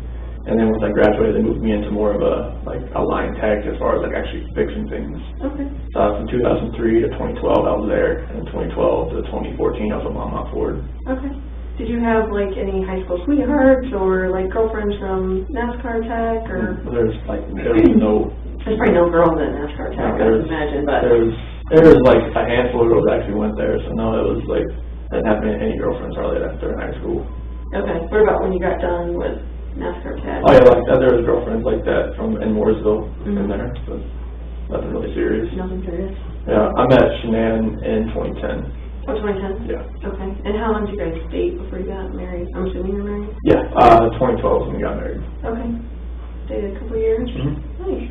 S7: And then once I graduated, they moved me into more of a line tech as far as like actually fixing things. Okay. So from 2003 to 2012, I was there, and 2012 to 2014, I was at Mont Ford.
S8: Okay. Did you have like any high school sweethearts or like girlfriends from NASCAR Tech or?
S7: There was no.
S8: There's probably no girls at NASCAR Tech, I would imagine, but.
S7: There was like a handful of girls that actually went there, so no, it was like, I didn't have any girlfriends really after high school.
S8: Okay. What about when you got done with NASCAR Tech?
S7: Oh yeah, like there was girlfriends like that in Mooresville in there, so nothing really serious.
S8: Nothing serious?
S7: Yeah, I met Shanann in 2010.
S8: Oh, 2010? Yeah. Okay. And how long did you guys date before you got married? I'm assuming you were married?
S7: Yeah, 2012 when we got married.
S8: Okay. Dated a couple years?
S7: Mm-hmm.
S8: Nice.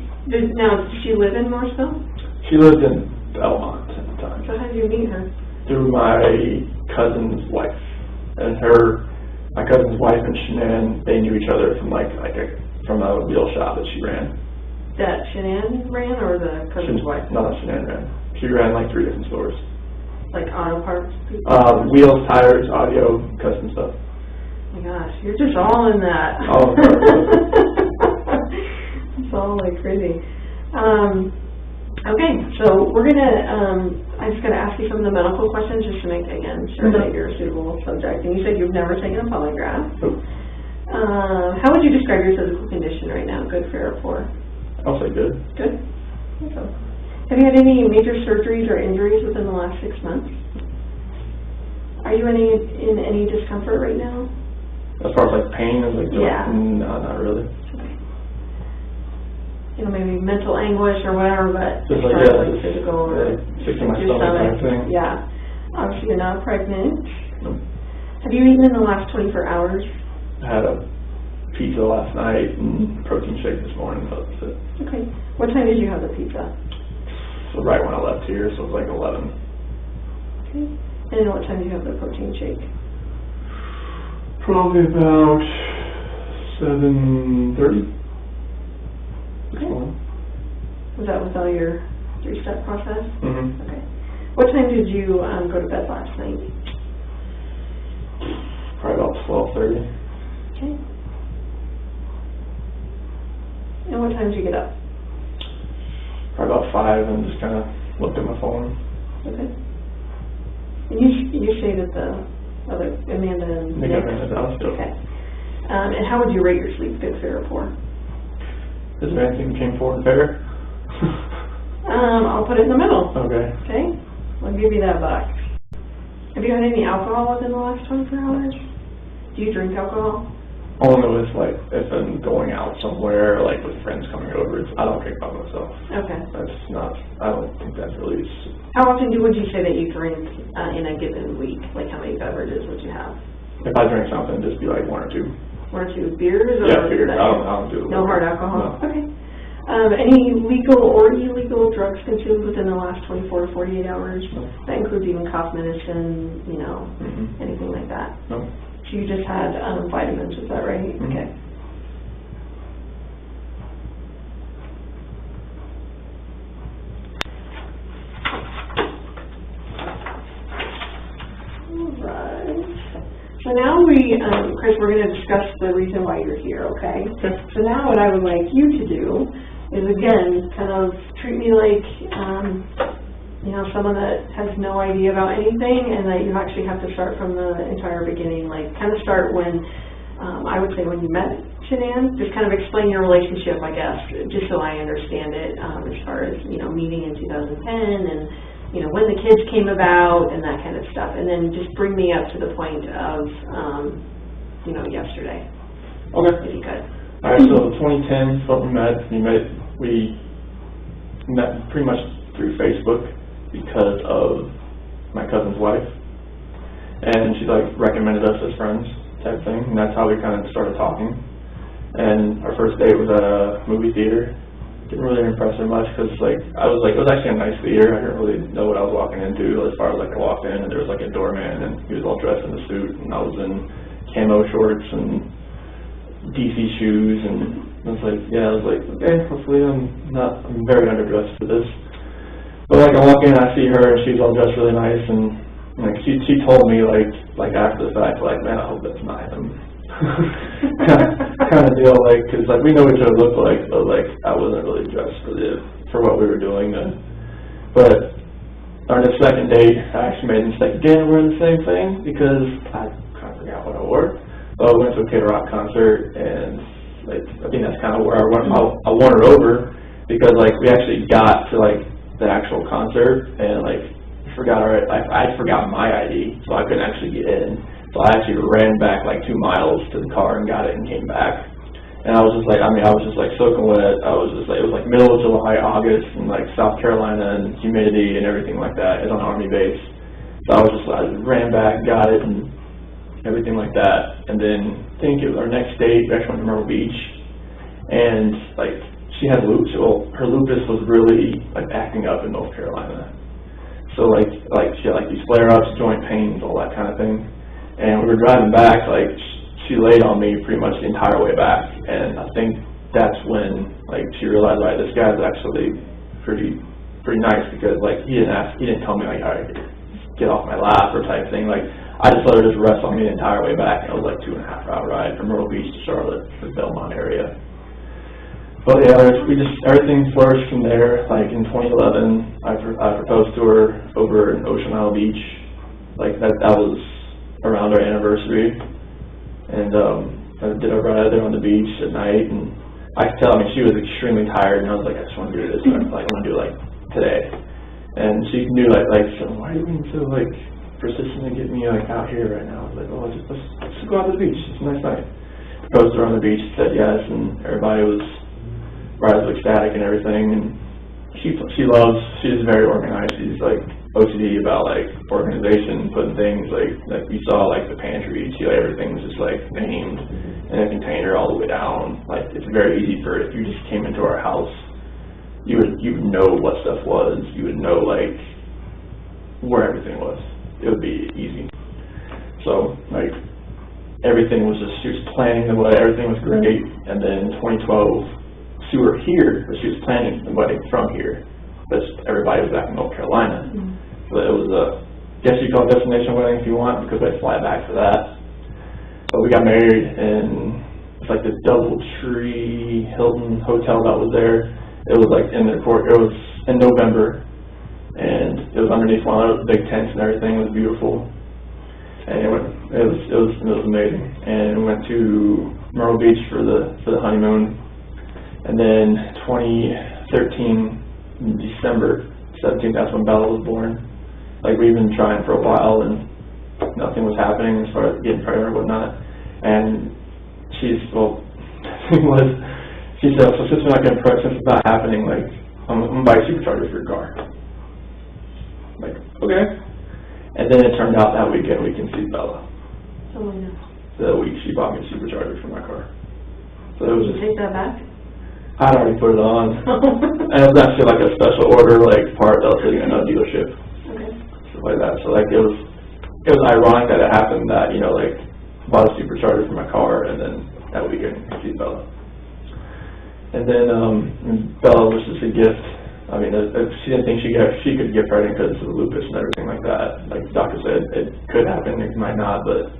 S8: Now, did she live in Mooresville?
S7: She lived in Belmont at the time.
S8: So how did you meet her?
S7: Through my cousin's wife. And my cousin's wife and Shanann, they knew each other from from a wheel shop that she ran.
S8: That Shanann ran, or the cousin's wife?
S7: No, Shanann ran. She ran like 3 different stores.
S8: Like auto parts?
S7: Wheels, tires, audio, custom stuff.
S8: Oh my gosh, you're just all in that.
S7: All in that.
S8: It's all like crazy. Okay, so we're gonna, I'm just gonna ask you some of the medical questions just to make, again, sure that you're a suitable subject. And you said you've never taken a polygraph.
S7: Nope.
S8: How would you describe your physical condition right now? Good, fair, or poor?
S7: I'll say good.
S8: Good? Okay. Have you had any major surgeries or injuries within the last 6 months? Are you in any discomfort right now?
S7: As far as like pain and like
S8: yeah.
S7: No, not really.
S8: Okay. You know, maybe mental anguish or whatever, but
S7: just
S8: as far as like physical or
S7: fixing my stomach thing.
S8: Yeah. Obviously you're not pregnant.
S7: Nope.
S8: Have you eaten in the last 24 hours?
S7: I had a pizza last night and protein shake this morning, but that's it.
S8: Okay. What time did you have the pizza?
S7: So right when I left here, so it was like 11.
S8: Okay. And then what time did you have the protein shake?
S7: Probably about 7:30.
S8: Okay. Was that with all your 3-step process?
S7: Mm-hmm.
S8: Okay. What time did you go to bed last night?
S7: Probably about 12:30.
S8: Okay. And what time did you get up?
S7: Probably about 5 and just kind of looked at my phone.
S8: Okay. And you say that the other Amanda and Nick? Okay. And how would you rate your sleep? Good, fair, or poor?
S7: Is there anything between 4 and fair?
S8: I'll put it in the middle.
S7: Okay.
S8: Okay. I'll give you that box. Have you had any alcohol within the last 24 hours? Do you drink alcohol?
S7: All I know is like if I'm going out somewhere, like with friends coming over, I don't drink by myself.
S8: Okay.
S7: That's not. I don't think that's really.
S8: How often would you say that you drink in a given week? Like how many beverages would you have?
S7: If I drink something, just be like 1 or 2.
S8: 1 or 2 beers? Or
S7: yeah, beers. I don't do it.
S8: No hard alcohol.
S7: No.
S8: Okay. Any legal or illegal drugs consumed within the last 24 to 48 hours?
S7: No.
S8: That includes even cough medicine, anything like that.
S7: No.
S8: So you just had vitamins, is that right? Okay. Alright. So now Chris, we're going to discuss the reason why you're here, okay? So now what I would like you to do is, again, kind of treat me like someone that has no idea about anything, and that you actually have to start from the entire beginning, like kind of start when, I would say when you met Shanann, just kind of explain your relationship, I guess, just so I understand it, as far as, meeting in 2010 and, when the kids came about and that kind of stuff, and then just bring me up to the point of, yesterday.
S7: Okay.
S8: If you could.
S7: All right, so 2010 is when we met pretty much through Facebook because of my cousin's wife, and she recommended us as friends type thing, and that's how we kind of started talking. And our first date was at a movie theater. Didn't really impress her much because it was actually a nice theater. I didn't really know what I was walking into as far as I walked in, and there was a doorman, and he was all dressed in a suit, and I was in camo shorts and DC shoes, and I was okay, hopefully I'm very underdressed for this. But I walk in, I see her, and she's all dressed really nice, and she told me after the fact, man, I hope that's not him. kind of deal, because we know what each other look like, but I wasn't really dressed for what we were doing then. But on the second date, I actually made a mistake again. We're in the same thing because I kind of forgot what I wore. But we went to a Kid Rock concert, and I think that's kind of where I won her over, because we actually got to the actual concert, and I forgot my ID, so I couldn't actually get in. So I actually ran back 2 miles to the car and got it and came back. And I was just I was just soaking wet. I was just it was middle of July, August, and South Carolina, and humidity and everything like that. It's on Army base. So I ran back, got it, and everything like that. And then I think it was our next date, we actually went to Myrtle Beach, and she had lupus. Well, her lupus was really acting up in North Carolina. So she had these flare-ups, joint pains, all that kind of thing. And we were driving back, she laid on me pretty much the entire way back. And I think that's when she realized, this guy's actually pretty nice, because he didn't tell me all right, get off my lap or type thing. I just let her just rest on me the entire way back, and it was 2.5 hour ride from Myrtle Beach to Charlotte, the Belmont area. But yeah, everything flourished from there. In 2011, I proposed to her over in Ocean Isle Beach. That was around our anniversary, and I did a ride there on the beach at night, and I could tell, she was extremely tired, and I was I just want to do this, I want to do today. And she knew, so why are you being so persistent to get me out here right now? I was let's go out to the beach. It's a nice night. Proposed to her on the beach, said yes, and everybody was ecstatic and everything. And she's very organized. She's OCD about organization, putting things you saw the pantry. Everything's just named in a container all the way down. It's very easy for, if you just came into our house, you would know what stuff was. You would know where everything was. It would be easy. So everything was just, she was planning the wedding. Everything was great. And then 2012, we were here, but she was planning the wedding from here. But everybody was back in North Carolina. So it was guess you call it destination wedding if you want, because I fly back for that. But we got married in the DoubleTree Hilton Hotel that was there. It was in the court. It was in November, and it was underneath one of those big tents and everything. It was beautiful, and it was amazing. And we went to Myrtle Beach for the honeymoon, and then 2013 December 17th, that's when Bella was born. We've been trying for a while, and nothing was happening as far as getting pregnant or whatnot. And she said, so since we're not getting pregnant, since it's not happening, like, I'm going to buy a supercharger for your car. I'm like, okay. And then it turned out that weekend we conceived Bella.
S8: Oh, no.
S7: The week she bought me a supercharger for my car. So it was
S8: Did you take that back?
S7: I'd already put it on. And it was actually like a special order, like, part that was sitting in another dealership.
S8: Okay.
S7: Stuff like that. So, like, it was ironic that it happened that, you know, like, bought a supercharger for my car, and then that weekend conceived Bella. And then Bella was just a gift. I mean, she didn't think she could get pregnant because of the lupus and everything like that. Like the doctor said, it could happen, it might not, but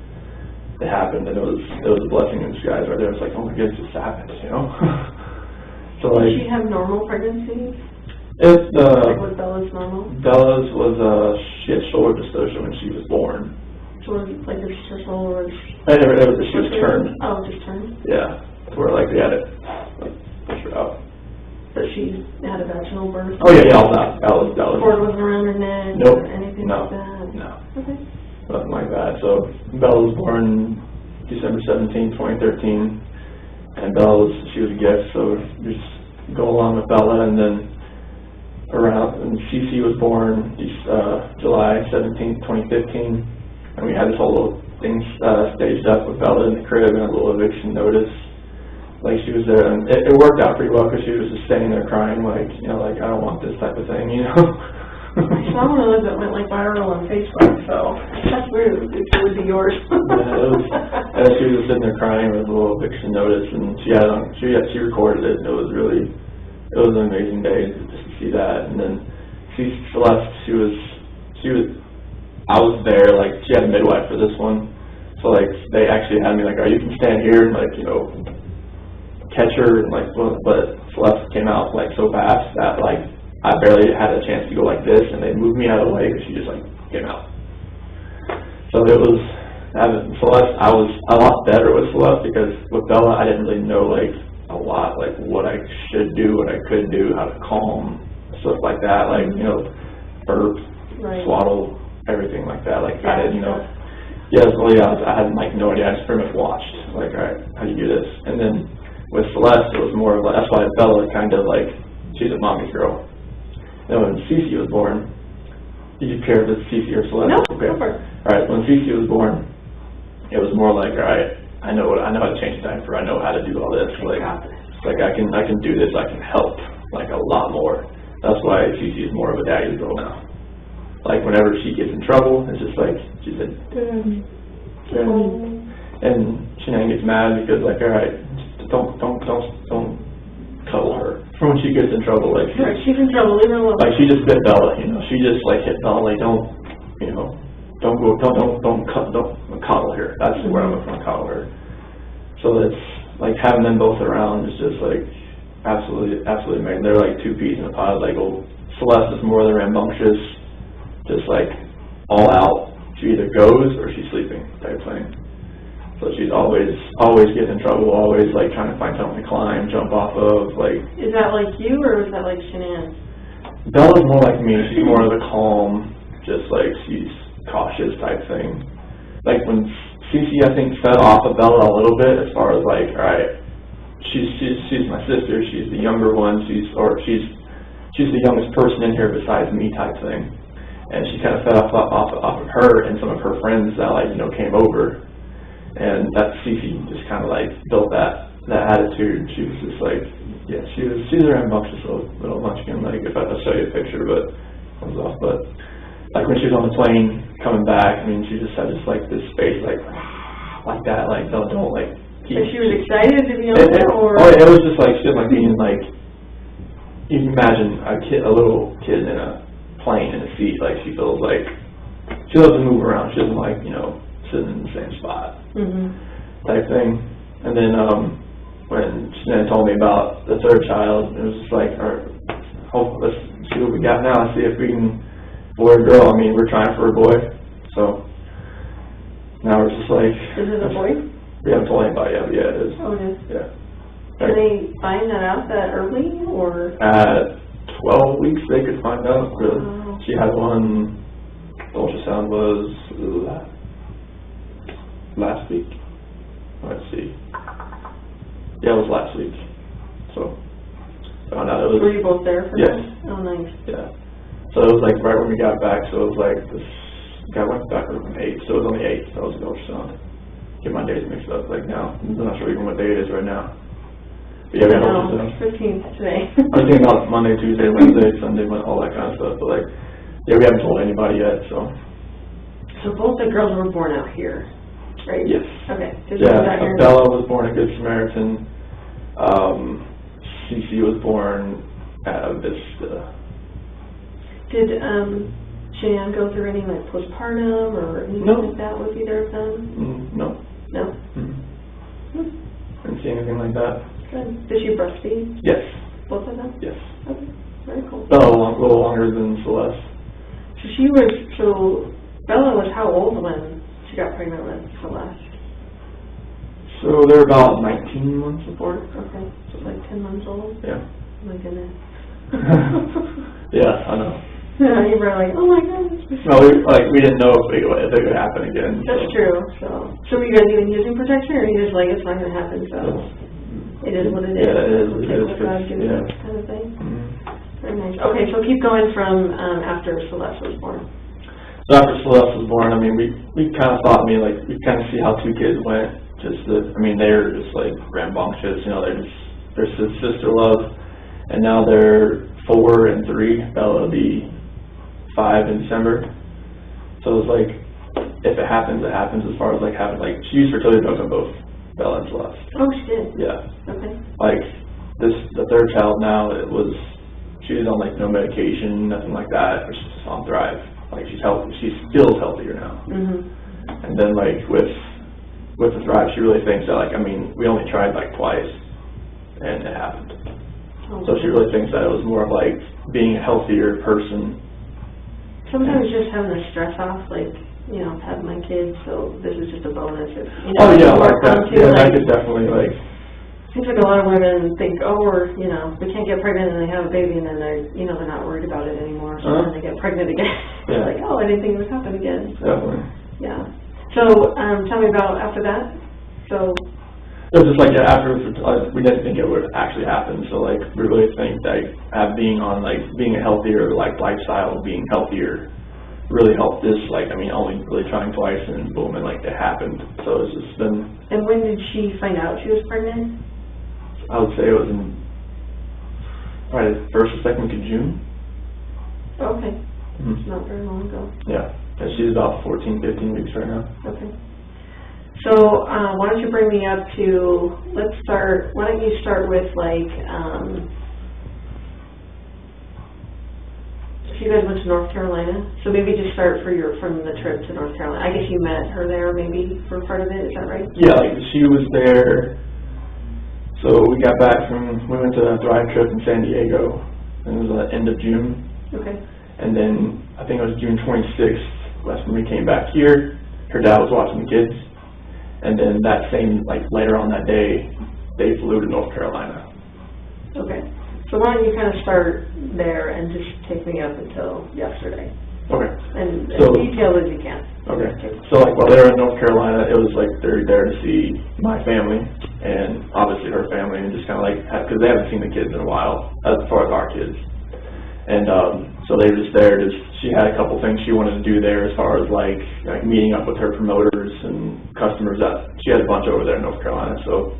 S7: it happened, and it was a blessing in disguise right there. It's like, oh my goodness, it just happened, you know? So, like,
S8: did she have normal pregnancies?
S7: It's
S8: Like, was Bella's normal?
S7: Bella's was she had shoulder dystocia when she was born.
S8: So was it like her shoulder was?
S7: She was turned.
S8: Oh, just turned.
S7: Yeah, where like they had it like pushed her out.
S8: But she had a vaginal birth.
S7: Oh yeah, all that. That was.
S8: Cord wasn't around her neck.
S7: Nope.
S8: Or anything
S7: No.
S8: like that.
S7: No.
S8: Okay.
S7: Nothing like that. So Bella was born December 17, 2013, and she was a gift. So just go along with Bella, and then and Cece was born July 17, 2015. And we had this whole little thing staged up with Bella in the crib and a little eviction notice. Like, she was there, and it worked out pretty well because she was just standing there crying, like, you know, like, I don't want this type of thing, you know?
S8: I saw one of those that went, like, viral on Facebook, so that's weird. It would be yours.
S7: Yeah, it was, and she was just sitting there crying with a little eviction notice, and she recorded it, and it was an amazing day just to see that. And then Celeste, I was there, like, she had a midwife for this one, so, like, they actually had me, like, you can stand here and, like, you know, catch her, and, like, but Celeste came out, like, so fast that, like, I barely had a chance to go like this, and they moved me out of the way because she just, like, came out. So it was, Celeste, I was a lot better with Celeste because with Bella, I didn't really know, like, a lot, like, what I should do, what I could do, how to calm, stuff like that, like, you know, burp, swaddle, everything like that. Like, I didn't, you know, I had, like, no idea. I just pretty much watched, like, all right, how do you do this? And then with Celeste, it was more of, that's why Bella kind of, like, she's a mommy's girl. And when Cece was born, did you care if it's Cece or Celeste?
S8: No,
S7: okay.
S8: Go for it.
S7: All right, when Cece was born, it was more like, all right, I know how to change the diaper. I know how to do all this. Like I can do this. I can help, like, a lot more. That's why Cece is more of a daddy's girl now. Like, whenever she gets in trouble, it's just like, she said, and Shanann gets mad because, like, all right, don't cuddle her. For when she gets in trouble, like,
S8: she's in trouble, leave her alone.
S7: Like, she just bit Bella, you know, she just, like, hit Bella, like, don't coddle her. That's where I'm going to coddle her. So it's, like, having them both around is just, like, absolutely amazing. They're like two peas in a pod. Like, Celeste is more the rambunctious, just, like, all out. She either goes or she's sleeping type thing. So she's always getting in trouble, always, like, trying to find something to climb, jump off of, like.
S8: Is that like you, or is that like Shanann?
S7: Bella's more like me. She's more of a calm, just, like, she's cautious type thing. Like, when Cece, I think, fed off of Bella a little bit as far as, like, all right, she's my sister, she's the younger one, she's the youngest person in here besides me type thing. And she kind of fed off of her and some of her friends that, like, you know, came over. And that Cece just kind of, like, built that attitude. She was just like, yeah, she's a rambunctious little munchkin. Like, if I show you a picture, but it comes off. But, like, when she was on the plane coming back, I mean, she just had this, like, this face, like that, like, don't like.
S8: So she was excited to be on there, or?
S7: Oh, it was just like, she was like being, like, you can imagine a little kid in a plane in a seat. Like, she feels like she loves to move around. She doesn't like, you know, sitting in the same spot type thing. And then when Shanann told me about the third child, it was just like, all right, let's see what we got now, see if we can, boy or girl. I mean, we're trying for a boy, so now we're just like.
S8: Is it a boy?
S7: We haven't told anybody yet, but yeah, it is.
S8: Oh, it is?
S7: Yeah.
S8: Can they find that out that early, or?
S7: At 12 weeks, they could find out. Really.
S8: Oh.
S7: She had one. The ultrasound was last week. Let's see. Yeah, it was last week. So found out it was.
S8: Were you both there for
S7: Yes.
S8: that? Oh, nice.
S7: Yeah. So it was like right when we got back. So it was like this guy went back on the 8th. So it was on the 8th. That was an ultrasound. Get my days mixed up. Like now, I'm not sure even what day it is right now. But yeah, we had ultrasound.
S8: 15th today.
S7: I was thinking about Monday, Tuesday, Wednesday, Sunday, all that kind of stuff. But like, yeah, we haven't told anybody yet. So.
S8: So both the girls were born out here, right?
S7: Yes.
S8: Okay. Did you know that
S7: Yeah.
S8: here?
S7: Bella was born at Good Samaritan. Cece was born at Vista.
S8: Did Cheyenne go through any like postpartum or anything
S7: No.
S8: like that with either of them?
S7: No.
S8: No.
S7: Didn't see anything like that.
S8: Good. Did she breastfeed?
S7: Yes.
S8: Both of them?
S7: Yes.
S8: Okay. Very cool.
S7: Bella a little longer than Celeste.
S8: So Bella was how old when she got pregnant with Celeste?
S7: So they're about 19 months apart.
S8: Okay. So like 10 months old?
S7: Yeah.
S8: Oh my goodness.
S7: Yeah, I know.
S8: Yeah, you were like, oh my goodness.
S7: No, we didn't know if it would happen again.
S8: That's true. So were you guys even using protection, or are you just like, it's not going to happen, so it is what it is?
S7: Yeah, it is.
S8: We'll take what God gives us, kind of thing. Very nice. Okay, so keep going from after Celeste was born.
S7: So after Celeste was born, I mean, we kind of thought, we kind of see how 2 kids went. They're just like rambunctious, they're sister love, and now they're 4 and 3. Bella will be 5 in December. So it's like, if it happens, it happens. As far as like having she used fertility drugs on both Bella and Celeste.
S8: Oh, she did.
S7: Yeah.
S8: Okay.
S7: Like the 3rd child now, she was on like no medication, nothing like that. She's just on Thrive. Like she's healthy. She feels healthier now. And then like with the Thrive, she really thinks that we only tried like twice, and it happened. So she really thinks that it was more of like being a healthier person.
S8: Sometimes just having the stress off, have my kids, so this is just a bonus.
S7: Oh yeah, like that. Yeah, that could definitely
S8: Seems like a lot of women think, we can't get pregnant and they have a baby, and then they're not worried about it anymore. So then they get pregnant again.
S7: Yeah.
S8: Like, I didn't think it would happen again. So,
S7: definitely.
S8: yeah. So tell me about after that. So.
S7: It was just like after we didn't think it would actually happen. So we really think that being a healthier lifestyle, being healthier, really helped this. Only really trying twice, and boom, and it happened. So it's just been.
S8: And when did she find out she was pregnant?
S7: I would say it was in probably the 1st or 2nd week of June.
S8: Okay. It's not very long ago.
S7: Yeah. And she's about 14, 15 weeks right now.
S8: Okay. So why don't you bring me up to, why don't you start with so you guys went to North Carolina, so maybe just start from the trip to North Carolina. I guess you met her there maybe for part of it, is that right?
S7: Yeah, she was there, so we got back we went to a Thrive trip in San Diego, and it was the end of June. Okay. And then I think it was June 26th, that's when we came back here. Her dad was watching the kids. And then that same, later on that day, they flew to North Carolina.
S8: Okay. So why don't you kind of start there and just take me up until yesterday?
S7: Okay.
S8: And as detailed as you can.
S7: Okay. So while they were in North Carolina, it was they're there to see my family and obviously her family, and just kind of because they haven't seen the kids in a while, as far as our kids. And so they were just there. She had a couple things she wanted to do there, as far as meeting up with her promoters and customers. She had a bunch over there in North Carolina, so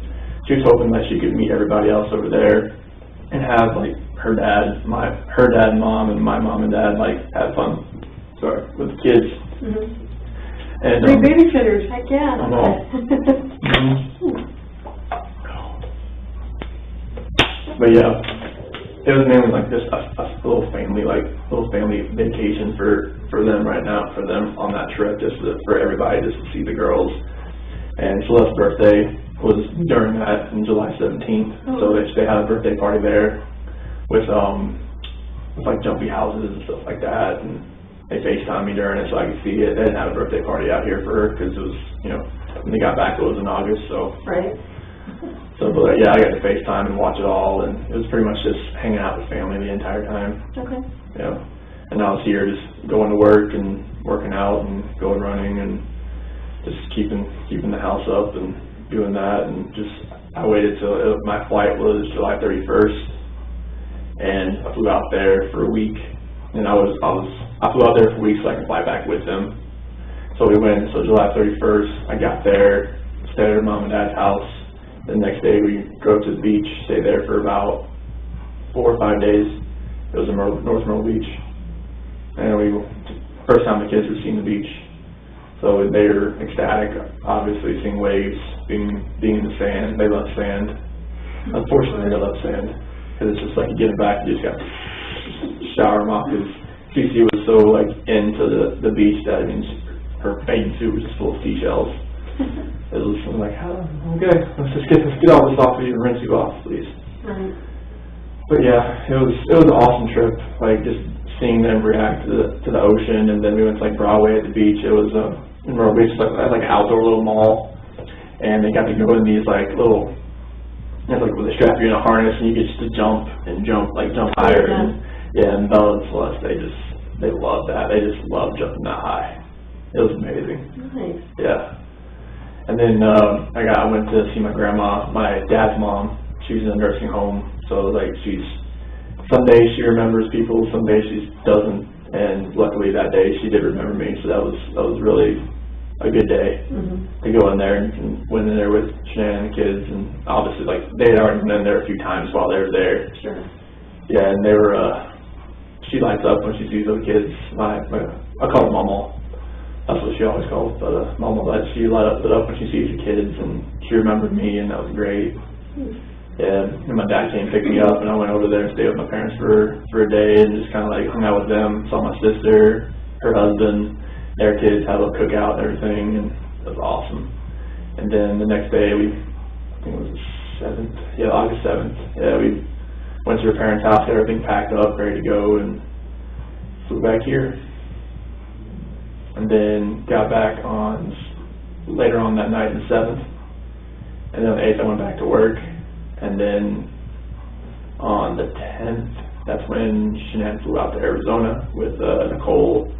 S7: she was hoping that she could meet everybody else over there and have her dad, and mom, and my mom and dad have fun. With the kids. And
S8: 3 babysitters, heck yeah.
S7: I know. But yeah. It was mainly just a little family vacation for them right now, for them on that trip, for everybody, just to see the girls. And Celeste's birthday was during that, on July 17th. So they had a birthday party there with jumpy houses and stuff like that, and they FaceTimed me during it so I could see it. They didn't have a birthday party out here for her because it was, when they got back it was in August, so. Right. So, but yeah, I got to FaceTime and watch it all, and it was pretty much just hanging out with family the entire time. Okay. Yeah. And I was here just going to work and working out and going running and just keeping the house up and doing that, and just I waited till my flight was July 31st, and I flew out there for a week, and I flew out there for a week so I could fly back with them. So we went. So July 31st, I got there, stayed at her mom and dad's house. The next day we drove to the beach, stayed there for about 4 or 5 days. It was in North Myrtle Beach, and first time the kids were seeing the beach. So they were ecstatic, obviously, seeing waves, being in the sand. They love sand. Unfortunately, they love sand, because it's just like you get it back, you just got to shower them off, because CC was so like into the beach that, I mean, her bathing suit was just full of seashells. It was like, okay, let's get all this off of you and rinse you off, please.
S8: Right.
S7: But yeah, it was an awesome trip, like just seeing them react to the ocean. And then we went to like Broadway at the beach. It was in Myrtle Beach, like an outdoor little mall, and they got to go in these like little, like where they strap you in a harness and you get just to jump higher. And Bella and Celeste, they love that. They just love jumping that high. It was amazing.
S8: Nice.
S7: Yeah. And then I went to see my grandma, my dad's mom. She's in a nursing home, so like some days she remembers people, some days she doesn't. And luckily that day she did remember me, so that was really a good day to go in there, and went in there with Shannon and the kids, and obviously like they had already been there a few times while they were there.
S8: Sure.
S7: Yeah, and they were. She lights up when she sees those kids. I call her Mama. That's what she always calls, but Mama. She lit up when she sees the kids, and she remembered me, and that was great. Yeah, and my dad came and picked me up, and I went over there and stayed with my parents for a day, and just kind of like hung out with them. Saw my sister, her husband, their kids, had a little cookout and everything, and it was awesome. And then the next day, I think it was the 7th, August 7th, we went to her parents' house, had everything packed up, ready to go, and flew back here. And then got back later on that night, the 7th, and then on the 8th I went back to work. And then on the 10th, that's when Shanann flew out to Arizona with Nicole,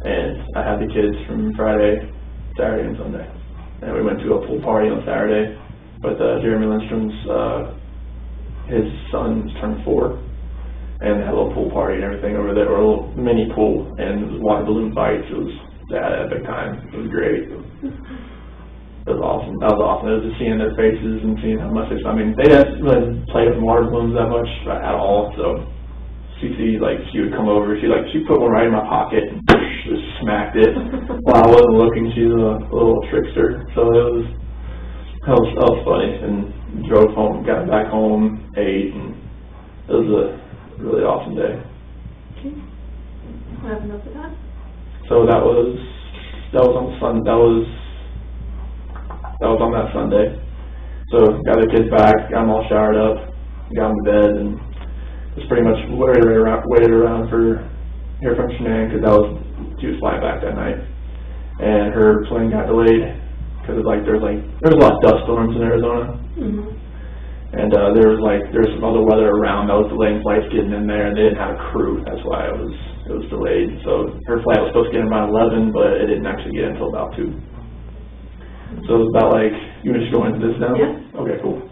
S7: and I had the kids from Friday, Saturday, and Sunday. And we went to a pool party on Saturday with Jeremy Lindstrom's, his son's turned 4, and they had a little pool party and everything over there, or a little mini pool, and it was water balloon fights. It was a big time. It was great. It was awesome. That was awesome. It was just seeing their faces and seeing how much they didn't really play with water balloons that much at all. So CC, she would come over. She put one right in my pocket and just smacked it while I wasn't looking. She's a little trickster. So that was funny. And drove home, got back home, ate, and it was a really awesome day.
S8: Okay. Wrap up with that.
S7: So that was on Sunday. That was on that Sunday. So got the kids back, got them all showered up, got them to bed, and just pretty much waited around for hear from Shanann, because she was flying back that night, and her plane got delayed because there's a lot of dust storms in Arizona, and there was some other weather around that was delaying flights getting in there, and they didn't have a crew. That's why it was delayed. So her flight was supposed to get in about 11, but it didn't actually get in until about 2. So it was about you want to just go into this now?
S8: Yeah.
S7: Okay, cool.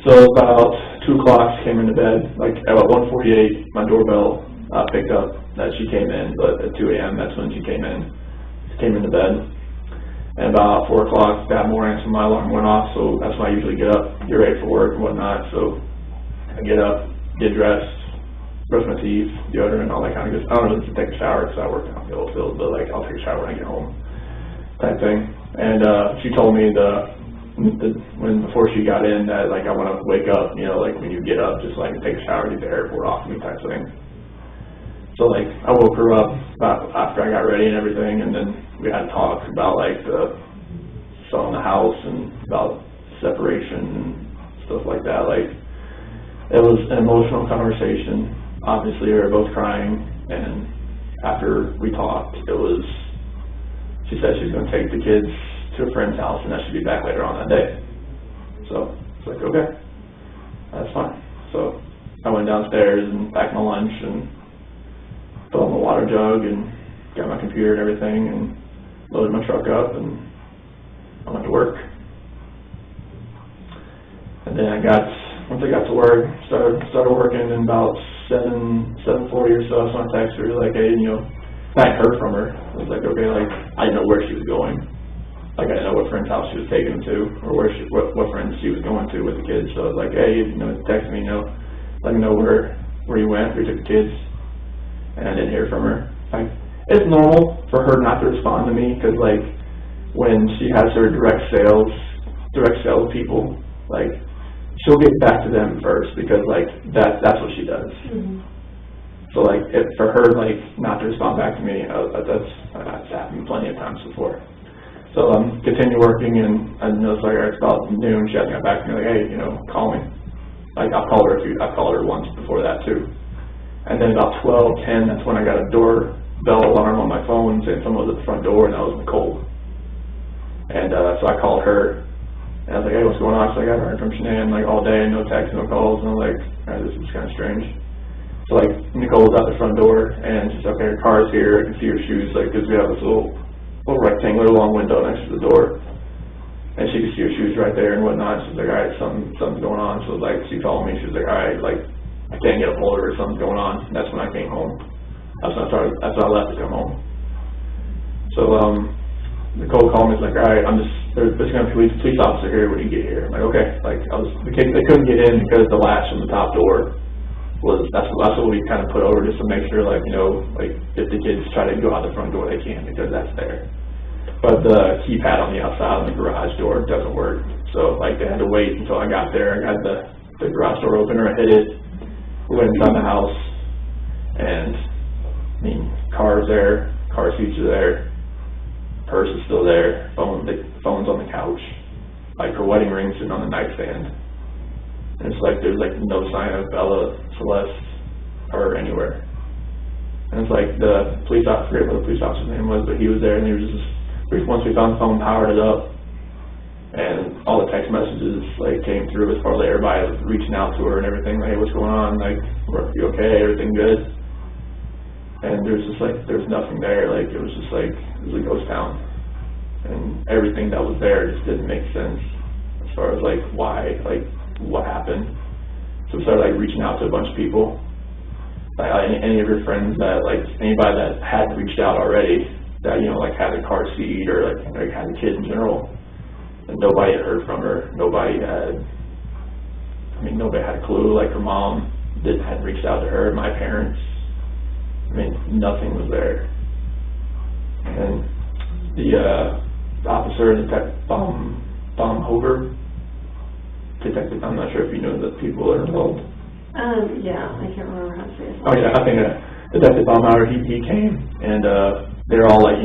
S7: So about 2 o'clock, she came into bed. About 1:48, my doorbell picked up that she came in, but at 2 a.m., that's when she came in. She came into bed. And about 4 o'clock, that morning, so my alarm went off, so that's when I usually get up, get ready for work and whatnot. So I get up, get dressed, brush my teeth, deodorant, all that kind of good stuff. I don't know if to take a shower because I work in the oil field, but I'll take a shower when I get home, type thing. And she told me before she got in that I want to wake up, when you get up, just take a shower, get the airport off me, type thing. So I woke her up about after I got ready and everything, and then we had to talk about selling the house and about separation and stuff like that. It was an emotional conversation. Obviously, we were both crying, and after we talked, she said she was going to take the kids to a friend's house, and that she'd be back later on that day. So it's okay, that's fine. So I went downstairs and packed my lunch and filled my water jug and got my computer and everything and loaded my truck up and I went to work. And then once I got to work, started working, and about 7:40 or so, I sent a text her, like, hey, I hadn't heard from her. I was like, okay, like, I didn't know where she was going. Like, I didn't know what friend's house she was taking them to, or what friends she was going to with the kids. So I was like, hey, text me, let me know where you went, where you took the kids. And I didn't hear from her. Like, it's normal for her not to respond to me, because, like, when she has her direct sales people, like, she'll get back to them first, because, like, that's what she does. Mm-hmm. So, like, for her, like, not to respond back to me, that's happened plenty of times before. So continue working, and I know it's like it's about noon. She hasn't got back to me, like, hey, call me. Like, I've called her once before that too. And then about 12:10, that's when I got a doorbell alarm on my phone saying someone was at the front door, and that was Nicole. And so I called her, and I was like, hey, what's going on? She's like, I haven't heard from Shanann, like, all day, no texts, no calls. And I'm like, all right, this is kind of strange. So, like, Nicole was at the front door, and she's like, okay, her car's here, I can see her shoes, like, because we have this little rectangular long window next to the door, and she could see her shoes right there and whatnot. She's like, all right, something's going on. So, like, she called me, she was like, all right, like, I can't get a hold of her, something's going on. And that's when I came home. That's when I left to come home. So Nicole called me, she's like, all right, there's going to be a police officer here when you get here. I'm like, okay. Like, they couldn't get in because the latch from the top door that's what we kind of put over, just to make sure, like, like, if the kids try to go out the front door, they can, because that's there. But the keypad on the outside on the garage door doesn't work. So, like, they had to wait until I got there. I got the garage door opener, I hit it, went inside the house, and, I mean, car's there, car seats are there, purse is still there, phone's on the couch, like, her wedding ring sitting on the nightstand. And it's like, there's, like, no sign of Bella, Celeste, or anywhere. And it's like, the police officer, I forget what the police officer's name was, but he was there, and he was just, once we found the phone, powered it up, and all the text messages, like, came through as far as, like, everybody was reaching out to her and everything, like, hey, what's going on, like, are you okay, everything good? And there's just, like, there's nothing there, like, it was just, like, it was a ghost town. And everything that was there just didn't make sense, as far as, like, why, like, what happened. So we started, like, reaching out to a bunch of people, like, any of your friends that, like, anybody that had reached out already, that, like, had a car seat, or, like, had a kid in general, and nobody had heard from her. Nobody had a clue. Like, her mom hadn't reached out to her, my parents, I mean, nothing was there. And the officer, Baumhofer, detective, I'm not sure if you know the people that are involved.
S8: Yeah, I can't remember how to say it.
S7: Oh yeah, I think Detective Baumhofer, he came, and they're all, like,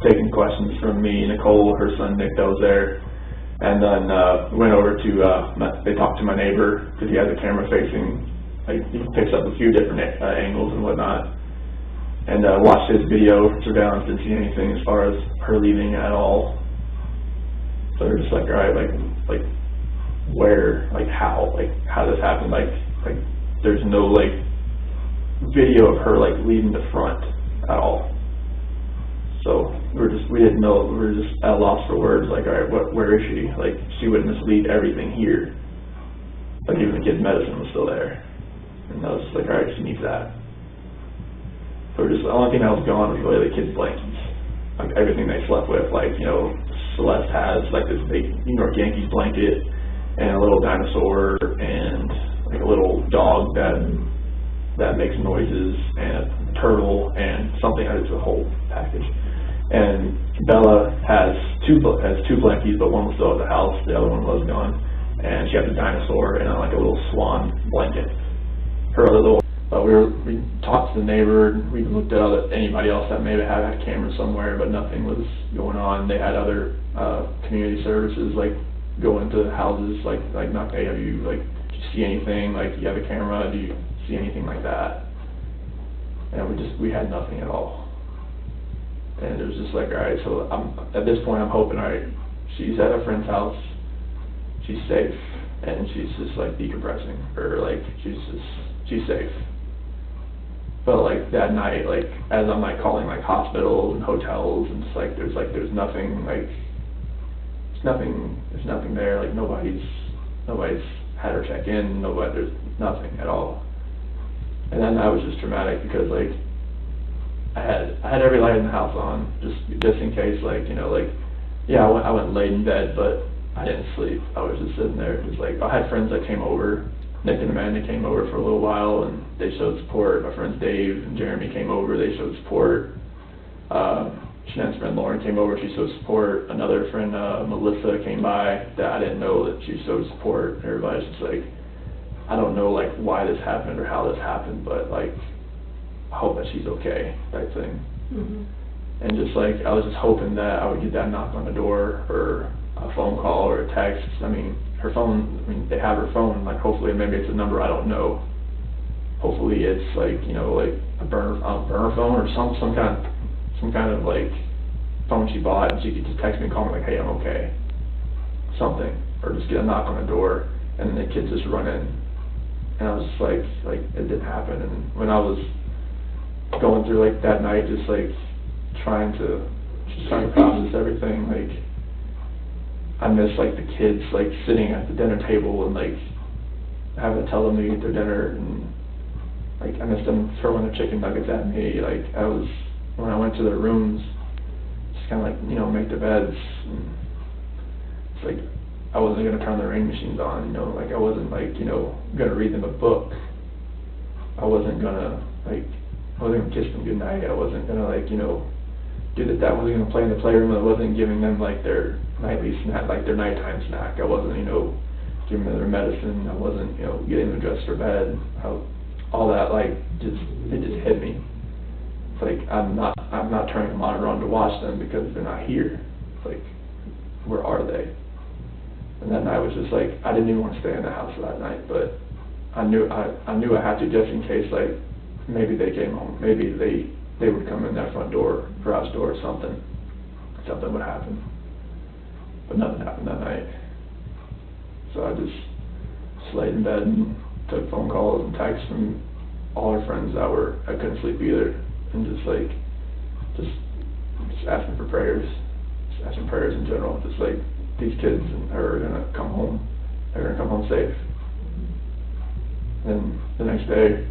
S7: taking questions from me, Nicole, her son Nick, that was there, and then went over to, they talked to my neighbor, because he has a camera facing, like, he picks up a few different angles and whatnot, and watched his video surveillance, didn't see anything as far as her leaving at all. So they're just like, all right, like where, like, how this happened, like there's no, like, video of her, like, leaving the front at all. So we didn't know, we were just at a loss for words, like, all right, where is she? Like, she wouldn't just leave everything here. Like, even the kid's medicine was still there. And I was just like, all right, she needs that. So the only thing that was gone was really the kids' blankets. Like, everything they slept with, like, Celeste has, like, this big New York Yankees blanket, and a little dinosaur, and, like, a little dog that makes noises, and a turtle, and something. It's a whole package. And Bella has two blankets, but one was still at the house, the other one was gone. And she has a dinosaur and, like, a little swan blanket. Her other little. We talked to the neighbor, and we looked at anybody else that maybe had a camera somewhere, but nothing was going on. They had other community services, like, go into houses, like not, hey, have you, like, do you see anything, like, do you have a camera, do you see anything like that? And we had nothing at all. And it was just like, all right, so at this point I'm hoping, all right, she's at a friend's house, she's safe, and she's just, like, decompressing, or, like, she's safe. But, like, that night, like, as I'm, like, calling, like, hospitals and hotels, and just, like, there's nothing, like, there's nothing there. Like nobody's had her check in. There's nothing at all. And then that was just traumatic because like I had every light in the house on just in case, like, you know, like, yeah, I went laid in bed, but I didn't sleep. I was just sitting there. Just like I had friends that came over. Nick and Amanda came over for a little while, and they showed support. My friends Dave and Jeremy came over. They showed support. Shanann's friend Lauren came over. She showed support. Another friend, Melissa, came by that I didn't know that she showed support. Everybody's just like, I don't know like why this happened or how this happened, but like I hope that she's okay, type thing.
S8: Mm-hmm.
S7: And just like I was just hoping that I would get that knock on the door or a phone call or a text. I mean, her phone, I mean, they have her phone, like hopefully maybe it's a number I don't know. Hopefully it's like, you know, like a burner phone or some kind of like phone she bought, and she could just text me and call me like, hey, I'm okay. Something. Or just get a knock on the door and then the kids just run in. And I was just like it didn't happen. And when I was going through like that night, just trying to process everything, like I miss like the kids like sitting at the dinner table and like having to tell them to eat their dinner, and like I miss them throwing their chicken nuggets at me. Like when I went to their rooms, just kind of like, you know, make their beds, and it's like I wasn't gonna turn the rain machines on, you know, like I wasn't like, you know, gonna read them a book. I wasn't gonna kiss them goodnight. I wasn't gonna like, you know, do that. I wasn't gonna play in the playroom. I wasn't giving them like their nightly snack, like their nighttime snack. I wasn't, you know, giving them their medicine. I wasn't, you know, getting them dressed for bed. All that it just hit me. It's like I'm not turning the monitor on to watch them because they're not here. It's like, where are they? And that night was just like I didn't even want to stay in the house that night, but I knew I had to, just in case like maybe they came home, maybe they would come in that front door, garage door, or something would happen. But nothing happened that night. So I just laid in bed and took phone calls and texts from all our friends that I couldn't sleep either, and just asking for prayers, just asking prayers in general, just like these kids and her are gonna come home. They're gonna come home safe. And the next day,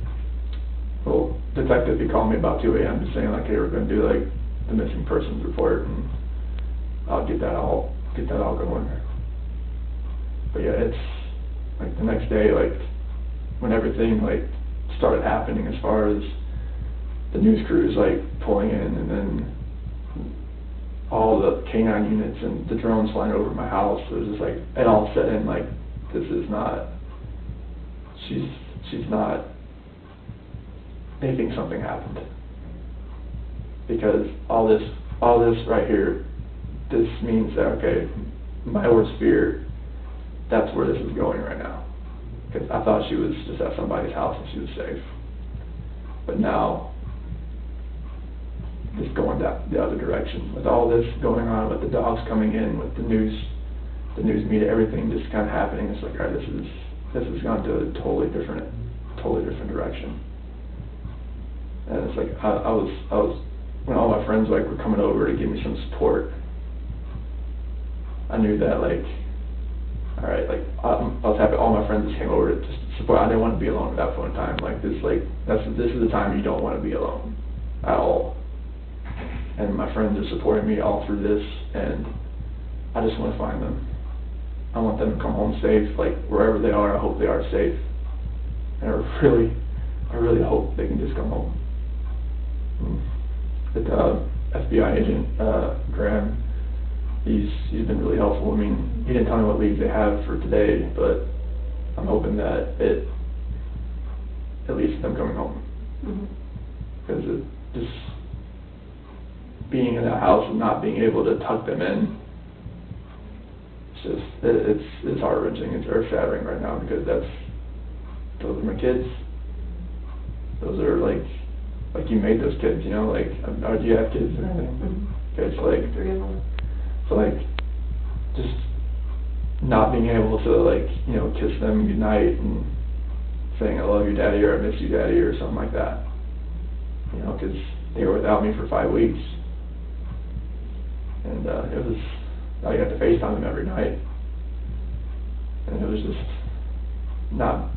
S7: well, detective, he called me about 2 a.m. just saying like, hey, we're gonna do like the missing persons report, and I'll get that all going. But yeah, it's like the next day, like when everything like started happening as far as the news crews like pulling in, and then all the K9 units and the drones flying over my house, it was just like it all set in like this is not, she's not, they think something happened, because all this right here, this means that okay, my worst fear, that's where this is going right now, because I thought she was just at somebody's house and she was safe, but now it's going the other direction with all this going on, with the dogs coming in, with the news media, everything just kind of happening. It's like, all right, this has gone to a totally different direction. And it's like I was when all my friends like were coming over to give me some support, I knew that like, all right, like I was happy all my friends just came over to just support. I didn't want to be alone at that point in time. Like this is the time you don't want to be alone at all. And my friends are supporting me all through this, and I just want to find them. I want them to come home safe, like wherever they are. I hope they are safe, and I really hope they can just come home. The FBI agent Graham, he's been really helpful. I mean, he didn't tell me what leads they have for today, but I'm hoping that it leads to them coming home, because it just being in that house and not being able to tuck them in, it's heart-wrenching, it's earth-shattering right now, because those are my kids. Those are like you made those kids, you know, like, do you have kids or anything? Okay, so like
S8: 3 of them.
S7: So like, just not being able to like, you know, kiss them goodnight and saying I love you, daddy, or I miss you, daddy, or something like that, you know, because they were without me for 5 weeks. And it I got to FaceTime them every night. And it was just not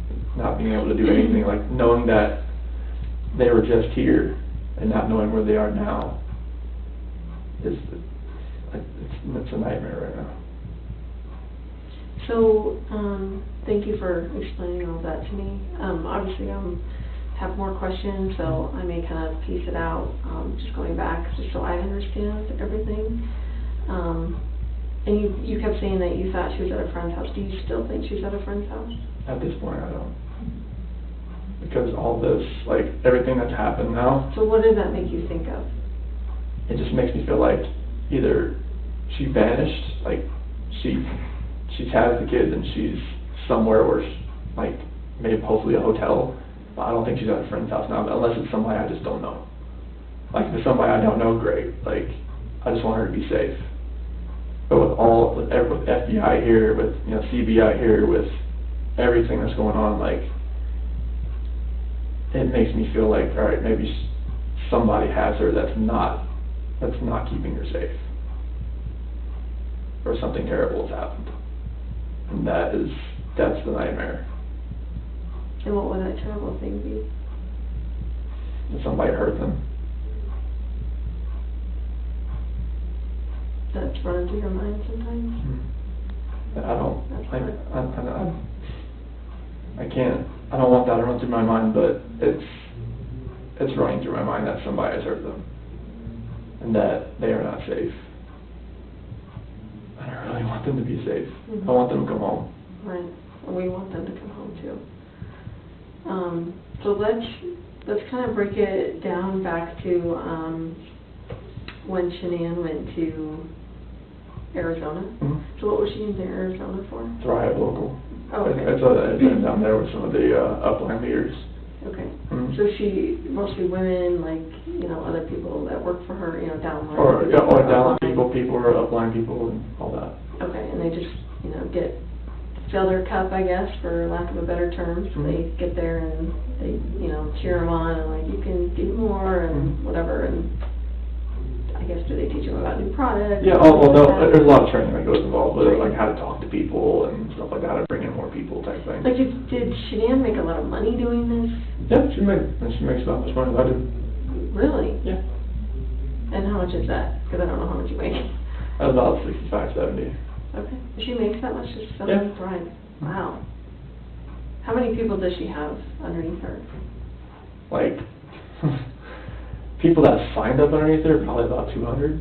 S7: being able to do anything, like knowing that they were just here and not knowing where they are now it's a nightmare right now.
S8: So, thank you for explaining all that to me. Obviously, have more questions, so I may kind of piece it out, just going back, just so I understand everything. And you kept saying that you thought she was at a friend's house. Do you still think she's at a friend's house?
S7: At this point, I don't. Because all this, like, everything that's happened now.
S8: So what does that make you think of?
S7: It just makes me feel like either she vanished, like, she has the kids and she's somewhere where, like, maybe hopefully a hotel. But I don't think she's at a friend's house now, unless it's somebody I just don't know. Like, if it's somebody I don't know, great. Like, I just want her to be safe. But with FBI here, with CBI here, with everything that's going on, like, it makes me feel like, all right, maybe somebody has her that's not keeping her safe, or something terrible has happened, and that's the nightmare.
S8: And what would that terrible thing be?
S7: That somebody hurt them.
S8: That's running through your mind sometimes?
S7: I don't want that to run through my mind, but it's running through my mind that somebody has hurt them, and that they are not safe. And I really want them to be safe. I want them to come home.
S8: Right. And we want them to come home too. So let's kind of break it down back to when Shanann went to Arizona. So what was she in Arizona for?
S7: Thrive Local.
S8: Oh, okay.
S7: I've been down there with some of the upline leaders.
S8: Okay. So she, mostly women, like, other people that work for her, downline.
S7: Or downline people or upline people and all that.
S8: Okay, and they just, fill their cup, I guess, for lack of a better term. So they get there and they, cheer them on and, like, you can do more and whatever. And I guess, do they teach them about new products?
S7: Yeah, there's a lot of training that goes involved with it, like how to talk to people and stuff like that, how to bring in more people type thing.
S8: Like, did Shanann make a lot of money doing this?
S7: Yeah, she makes about as much money as I do.
S8: Really?
S7: Yeah.
S8: And how much is that? Because I don't know how much you make.
S7: About 65, 70.
S8: Okay. She makes that much just selling Thrive? Wow. How many people does she have underneath her?
S7: Like, people that signed up underneath her, probably about 200.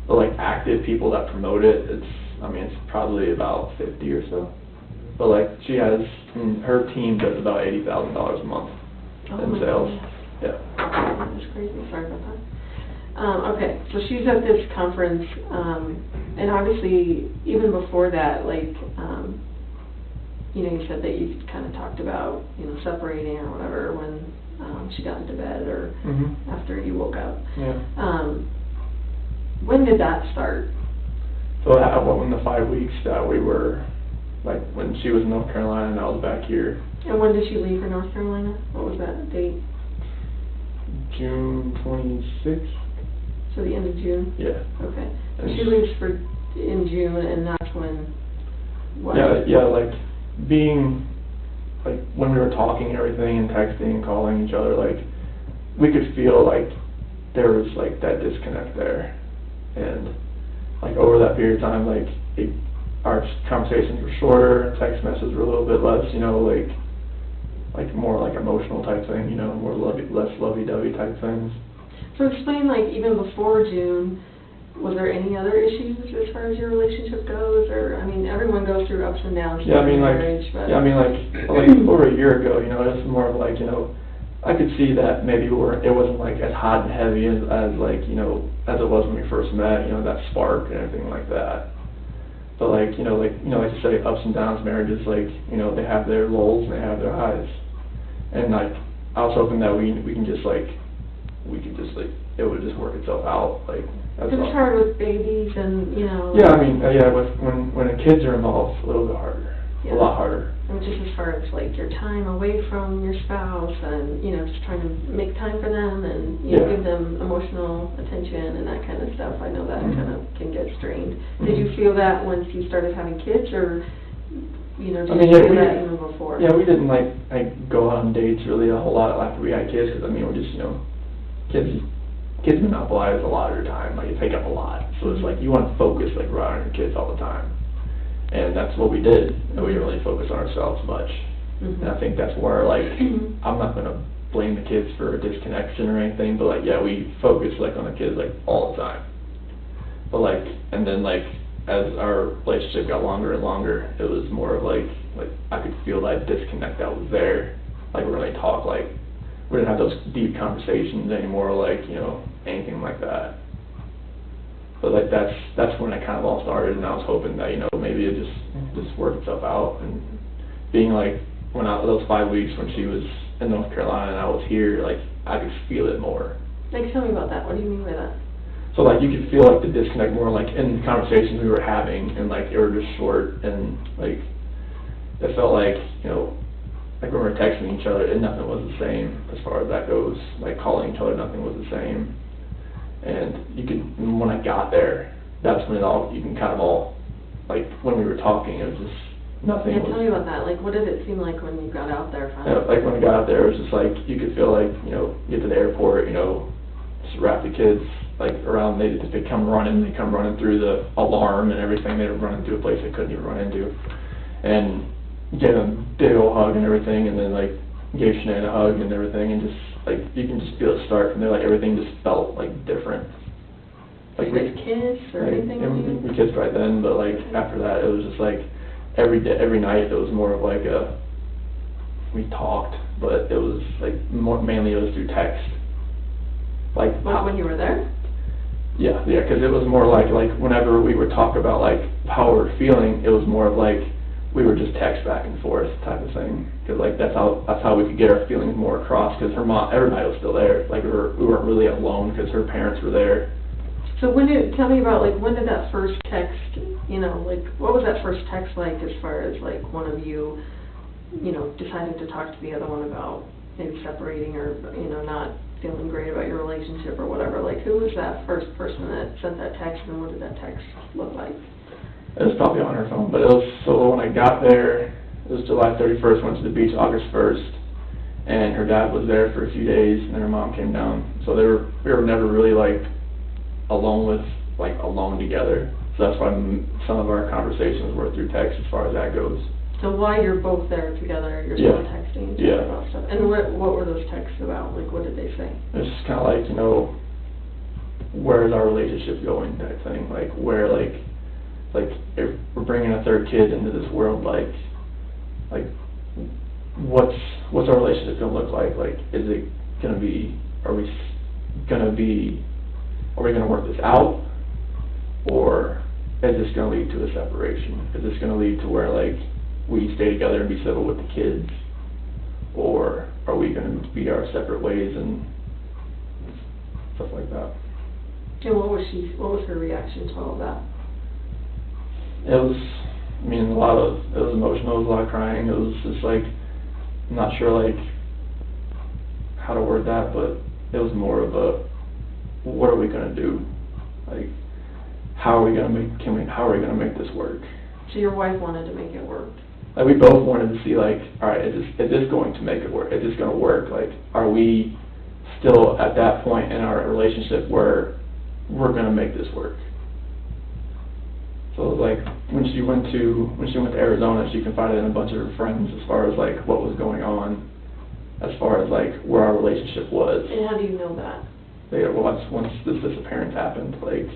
S7: But like active people that promote it, it's probably about 50 or so. But like she has, her team does about $80,000 a month in sales. Yeah.
S8: That's crazy. Sorry about that. Okay, so she's at this conference, and obviously even before that, like, you said that you kind of talked about, separating or whatever when she got into bed or after you woke up.
S7: Yeah.
S8: When did that start?
S7: So that happened in the 5 weeks that we were, like, when she was in North Carolina and I was back here.
S8: And when did she leave for North Carolina? What was that date?
S7: June 26th.
S8: So the end of June?
S7: Yeah.
S8: Okay. So she leaves in June, and that's when, what?
S7: Yeah, like, being, like, when we were talking and everything and texting and calling each other, like, we could feel like there was, like, that disconnect there. And, like, over that period of time, like, our conversations were shorter, text messages were a little bit less, like more like emotional type thing, more less lovey-dovey type things.
S8: So explain, like, even before June, was there any other issues as far as your relationship goes? Or, I mean, everyone goes through ups and downs in marriage, but...
S7: like over a year ago, it was more of like, I could see that maybe it wasn't like as hot and heavy as like, as it was when we first met, that spark and everything like that. But like, like you say, ups and downs, marriages, like, they have their lulls and they have their highs. And like, I was hoping that we could just it would just work itself out, like.
S8: It's hard with babies and,
S7: Yeah, when the kids are involved, it's a little bit harder.
S8: Yeah.
S7: a lot harder.
S8: And just as far as like your time away from your spouse and, you know, just trying to make time for them and, you know,
S7: Yeah.
S8: give them emotional attention and that kind of stuff, I know that
S7: Mhm.
S8: kind of can get strained.
S7: Mhm.
S8: Did you feel that once you started having kids, or, you know,
S7: I
S8: did
S7: mean,
S8: you
S7: yeah,
S8: feel
S7: we-
S8: that even before?
S7: Yeah, we didn't like go on dates really a whole lot after we had kids, because I mean, we're just, you know, kids monopolize a lot of your time, like, you take up a lot, so it's like, you want to focus, like, right on your kids all the time, and that's what we did, and we didn't really focus on ourselves much, and I think that's where, like, I'm not gonna blame the kids for a disconnection or anything, but like, yeah, we focused, like, on the kids, like, all the time, but like, and then, like, as our relationship got longer and longer, it was more of like I could feel that disconnect that was there, like, we really talk, like, we didn't have those deep conversations anymore, like, you know, anything like that. But like, that's when it kind of all started, and I was hoping that, you know, maybe it just worked itself out, and being like, when those 5 weeks when she was in North Carolina and I was here, like, I could feel it more.
S8: Like, tell me about that. What do you mean by that?
S7: So like, you could feel like the disconnect more, like, in the conversations we were having, and like, they were just short, and like, it felt like, you know, like when we were texting each other, and nothing was the same as far as that goes. Like, calling each other, nothing was the same. And you could, when I got there, that's when you can kind of all, like, when we were talking, it was just, nothing
S8: Yeah,
S7: was.
S8: tell me about that. Like, what did it seem like when you got out there finally?
S7: Yeah, like, when I got out there, it was just like, you could feel like, you know, get to the airport, you know, just wrap the kids, like, around, they come running through the alarm and everything, they were running through a place they couldn't even run into. And gave them a big old hug and everything, and then, like, gave Shanann a hug and everything, and just, like, you can just feel it start from there, like, everything just felt, like, different. Like,
S8: Did you kiss or anything?
S7: we kissed right then, but, like, after that, it was just, like, every night, it was more of, like, we talked, but it was, like, mainly it was through text. Like,
S8: When you were there?
S7: Yeah, because it was more like whenever we would talk about, like, how we were feeling, it was more of, like, we were just text back and forth type of thing, because, like, that's how we could get our feelings more across, because her mom, everybody was still there, like, we weren't really alone, because her parents were there.
S8: So tell me about, like, when did that first text, you know, like, what was that first text like as far as, like, one of you, you know, deciding to talk to the other one about maybe separating or, you know, not feeling great about your relationship or whatever? Like, who was that first person that sent that text, and what did that text look like?
S7: It was probably on her phone, but it was, so when I got there, it was July 31st, went to the beach August 1st, and her dad was there for a few days, and then her mom came down. So we were never really, like, alone together. So that's why some of our conversations were through text as far as that goes.
S8: So while you're both there together, you're
S7: Yeah.
S8: still texting
S7: Yeah.
S8: about stuff. And what were those texts about? Like, what did they say?
S7: It's just kind of like, you know, where is our relationship going type thing. Like, where, like if we're bringing a third kid into this world, like what's our relationship gonna look like? Like, is it gonna be, are we gonna work this out, or is this gonna lead to a separation? Is this gonna lead to where, like, we stay together and be civil with the kids, or are we gonna be our separate ways and stuff like that?
S8: And what was her reaction to all of that?
S7: It was, I mean, it was emotional, it was a lot of crying, it was just like, I'm not sure, like, how to word that, but it was more of a, what are we gonna do? Like, how are we gonna make this work?
S8: So your wife wanted to make it work?
S7: Like, we both wanted to see, like, alright, is this going to make it work? Is this gonna work? Like, are we still at that point in our relationship where we're gonna make this work? So, like, when she went to Arizona, she confided in a bunch of her friends as far as, like, what was going on, as far as, like, where our relationship was.
S8: And how do you know that?
S7: Once this disappearance happened, like,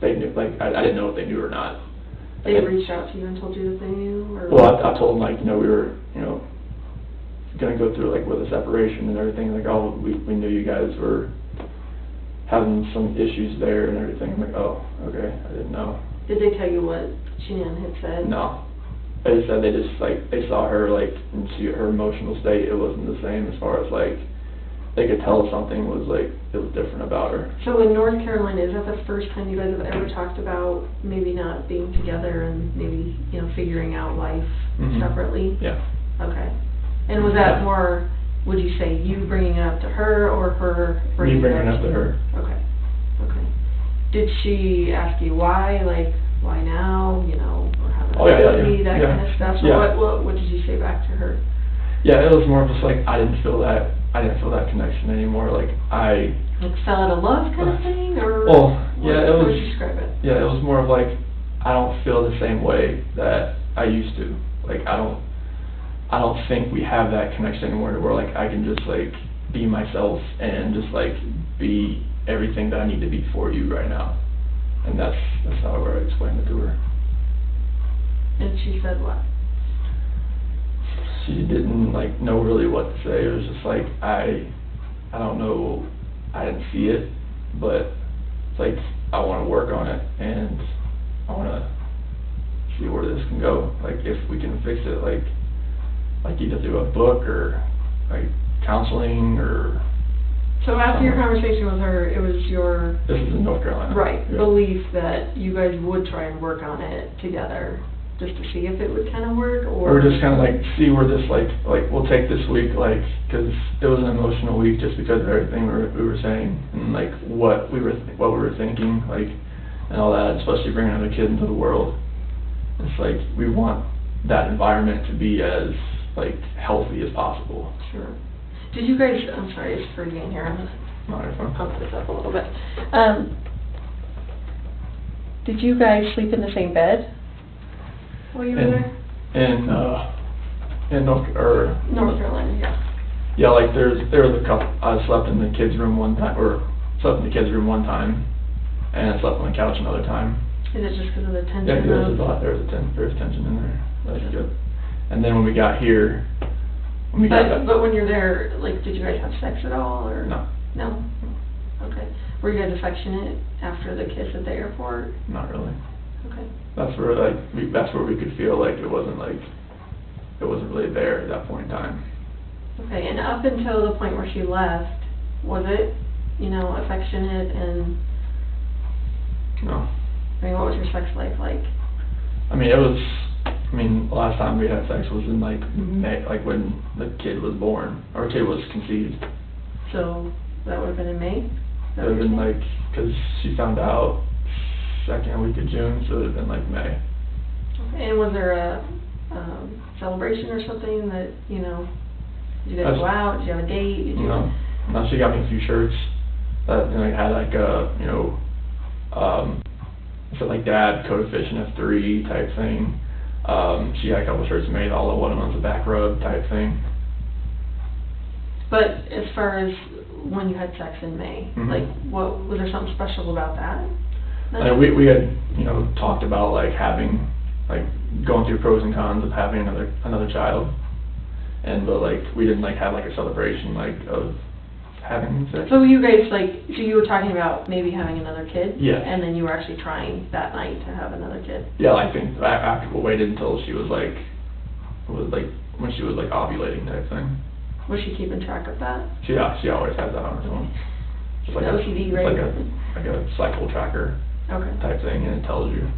S7: they knew, like, I didn't know if they knew or not.
S8: They reached out to you and told you that they knew, or?
S7: Well, I told them, like, you know, we were, you know, gonna go through, like, with a separation and everything, like, oh, we knew you guys were having some issues there and everything. I'm like, oh, okay, I didn't know.
S8: Did they tell you what Shanann had said?
S7: No. They just said they saw her, like, and her emotional state, it wasn't the same as far as, like, they could tell something was like, it was different about her.
S8: So in North Carolina, is that the first time you guys have ever talked about maybe not being together and maybe, you know, figuring out life separately?
S7: Yeah.
S8: Okay. And was that more, would you say you bringing it up to her or her
S7: Me
S8: bringing
S7: bringing it up to her.
S8: Okay. Okay. Did she ask you why, like, why now, you know, or how
S7: Oh, yeah,
S8: that kind of stuff? So
S7: Yeah.
S8: what did you say back to her?
S7: Yeah, it was more just like, I didn't feel that connection anymore. Like,
S8: Like fell out of love kind of thing, or?
S7: Well, yeah,
S8: how
S7: it was.
S8: would you describe it?
S7: Yeah, it was more of like, I don't feel the same way that I used to. Like, I don't think we have that connection anymore where like I can just like be myself and just like be everything that I need to be for you right now. And that's how I explained it to her.
S8: And she said what?
S7: She didn't like know really what to say. It was just like, I don't know, I didn't see it, but it's like, I want to work on it and I want to see where this can go. Like, if we can fix it, like either through a book or like counseling or.
S8: So after your conversation with her, it was your.
S7: This is in North Carolina.
S8: Right,
S7: Yeah.
S8: belief that you guys would try and work on it together, just to see if it would kind of work, or?
S7: Or just kind of like see where this like we'll take this week, like, because it was an emotional week just because of everything we were saying and like what we were thinking, like, and all that, especially bringing another kid into the world. It's like we want that environment to be as like healthy as possible.
S8: Sure. Did you guys? I'm sorry, it's pretty in here. I'm gonna
S7: Not your phone.
S8: pump this up a little bit. Did you guys sleep in the same bed while you were there?
S7: In North
S8: Carolina, yeah.
S7: Yeah, like there was a couple. I slept in the kids' room one time, and I slept on the couch another time.
S8: Is it just because of the tension?
S7: Yeah, there's tension in there. That's good. And then when we got here,
S8: But when you're there, like, did you guys have sex at all, or?
S7: No.
S8: No? Okay. Were you guys affectionate after the kiss at the airport?
S7: Not really.
S8: Okay.
S7: That's where we could feel like it wasn't really there at that point in time.
S8: Okay, and up until the point where she left, was it, you know, affectionate and?
S7: No.
S8: I mean, what was your sex life like?
S7: The last time we had sex was in like May, like when the kid was born, or kid was conceived.
S8: So that would have been in May?
S7: It would have been like, because she found out second week of June, so it would have been like May.
S8: Okay. And was there a celebration or something that, you know, did you guys go out? Did you have a date?
S7: No, she got me a few shirts that had like so like Dad, Code of Fish and F3 type thing. She had a couple shirts made, all of one of them was a back rub type thing.
S8: But as far as when you had sex in May, like, what was there something special about that?
S7: We had talked about like having, like, going through pros and cons of having another child, but like we didn't like have like a celebration like of having sex.
S8: So you guys so you were talking about maybe having another kid?
S7: Yes.
S8: And then you were actually trying that night to have another kid?
S7: Yeah, I think after we waited until she was when she was like ovulating type thing.
S8: Was she keeping track of that?
S7: She always has that on her phone. Just like
S8: OCD, right?
S7: Like a cycle tracker type thing, and it tells you.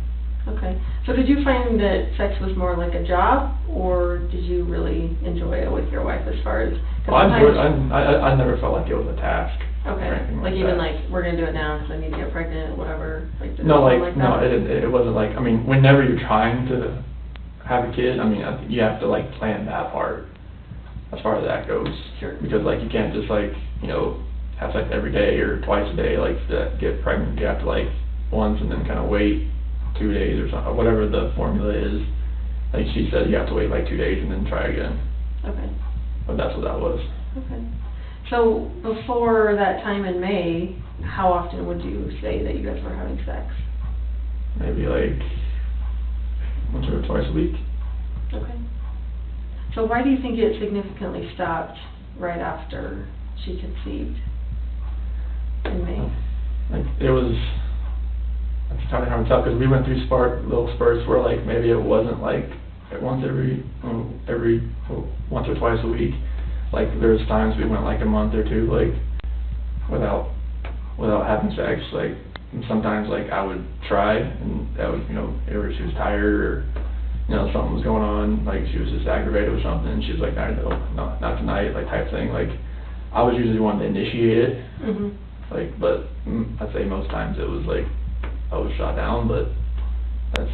S8: Okay. So did you find that sex was more like a job, or did you really enjoy it with your wife as far as?
S7: I never felt like it was a task.
S8: Okay.
S7: Or anything
S8: like
S7: that.
S8: even like, we're gonna do it now because I need to get pregnant, whatever. Like, did
S7: No,
S8: it
S7: like
S8: that?
S7: no, it wasn't like. Whenever you're trying to have a kid, I think you have to like plan that part as far as that goes.
S8: Sure.
S7: Because like you can't just like have sex every day or twice a day like to get pregnant. You have to like once and then kind of wait 2 days or something, whatever the formula is. Like she said, you have to wait like 2 days and then try again.
S8: Okay.
S7: But that's what that was.
S8: Okay. So before that time in May, how often would you say that you guys were having sex?
S7: Maybe like once or twice a week.
S8: Okay. So why do you think it significantly stopped right after she conceived in May?
S7: Like it was. It's kind of hard to tell because we went through little spurts where like maybe it wasn't like once or twice a week, Like there's times we went like a month or two like without having sex. Like and sometimes like I would try and that would either she was tired or something was going on, like she was just aggravated with something and she's like, no, not tonight, like type thing. Like I was usually the one to initiate it. Like but I'd say most times it was like I was shot down, but that's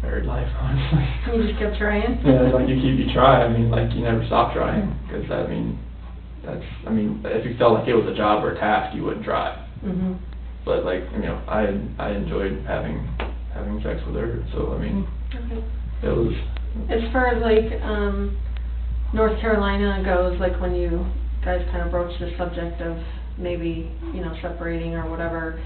S7: married life, honestly.
S8: You just kept trying?
S7: Yeah, like you try. I mean, like you never stop trying, because if you felt like it was a job or a task, you wouldn't try. But like I enjoyed having sex with her, so it was.
S8: As far as like North Carolina goes, like when you guys kind of broached the subject of maybe separating or whatever,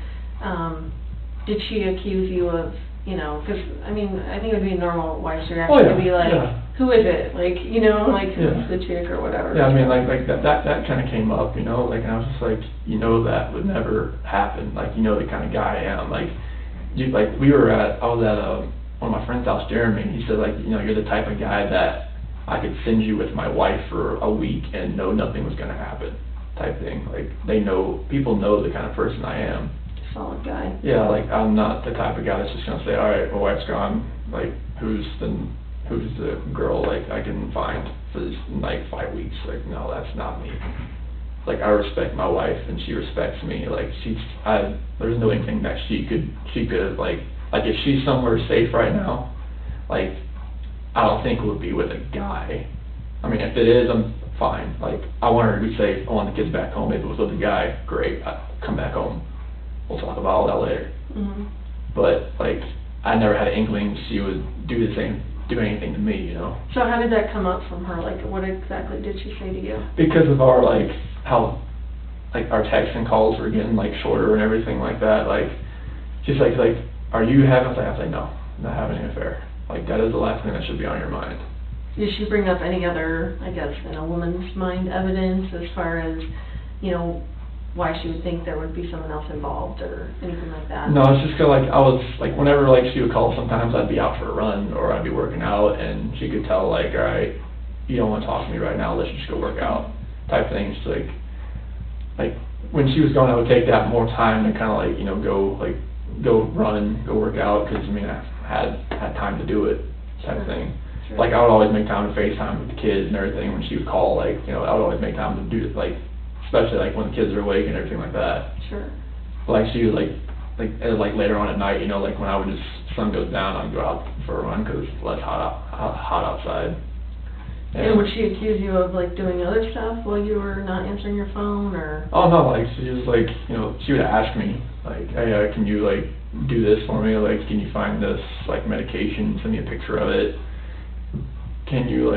S8: did she accuse you of? Because, I think it would be a normal wife's reaction to be like, who is it? Like, who's the chick or whatever.
S7: Yeah, like that kind of came up, and I was just like, that would never happen. Like, the kind of guy I am. Like, I was at one of my friend's house, Jeremy, and he said, like, you're the type of guy that I could send you with my wife for a week and know nothing was going to happen, type thing. Like, people know the kind of person I am.
S8: Solid guy.
S7: Yeah, like I'm not the type of guy that's just gonna say, all right, my wife's gone. Like, who's the girl like I can find for this 5 weeks? Like, no, that's not me. Like, I respect my wife and she respects me. Like, there's no anything that she could like if she's somewhere safe right now, like I don't think it would be with a guy. If it is, I'm fine. Like, I want her to be safe. I want the kids back home. If it was with a guy, great. I'd come back home. We'll talk about all that later. But like, I never had an inkling she would do anything to me,
S8: So how did that come up from her? Like, what exactly did she say to you?
S7: Because of our how our texts and calls were getting shorter and everything like that. Like, she's like, are you having? I was like, no, I'm not having an affair. Like, that is the last thing that should be on your mind.
S8: Did she bring up any other, I guess, in a woman's mind, evidence as far as, why she would think there would be someone else involved or anything like that?
S7: No, it's just I was whenever she would call, sometimes I'd be out for a run or I'd be working out and she could tell all right, you don't want to talk to me right now, let's just go work out, type things. Like when she was gone, I would take that more time to kind of go run, go work out, because I had time to do it, type thing. Sure. Like, I would always make time to FaceTime with the kids and everything when she would call. I would always make time to do it, especially when the kids are awake and everything like that.
S8: Sure.
S7: She would later on at night, when I would sun goes down, I'd go out for a run because it's less hot outside.
S8: And would she accuse you of doing other stuff while you were not answering your phone, or?
S7: Oh no, she was she would ask me hey, can you do this for me? Can you find this medication? Send me a picture of it. Can you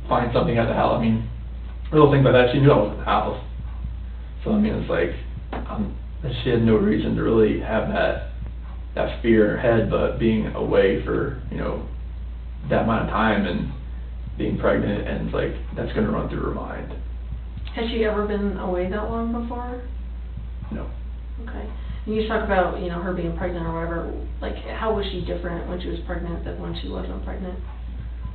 S7: find something at the house? Little things like that. She knew I was at the house, so it's she had no reason to really have that fear in her head. But being away for that amount of time and being pregnant, and that's going to run through her mind.
S8: Has she ever been away that long before?
S7: No.
S8: Okay. And you talk about her being pregnant or whatever. How was she different when she was pregnant than when she wasn't pregnant?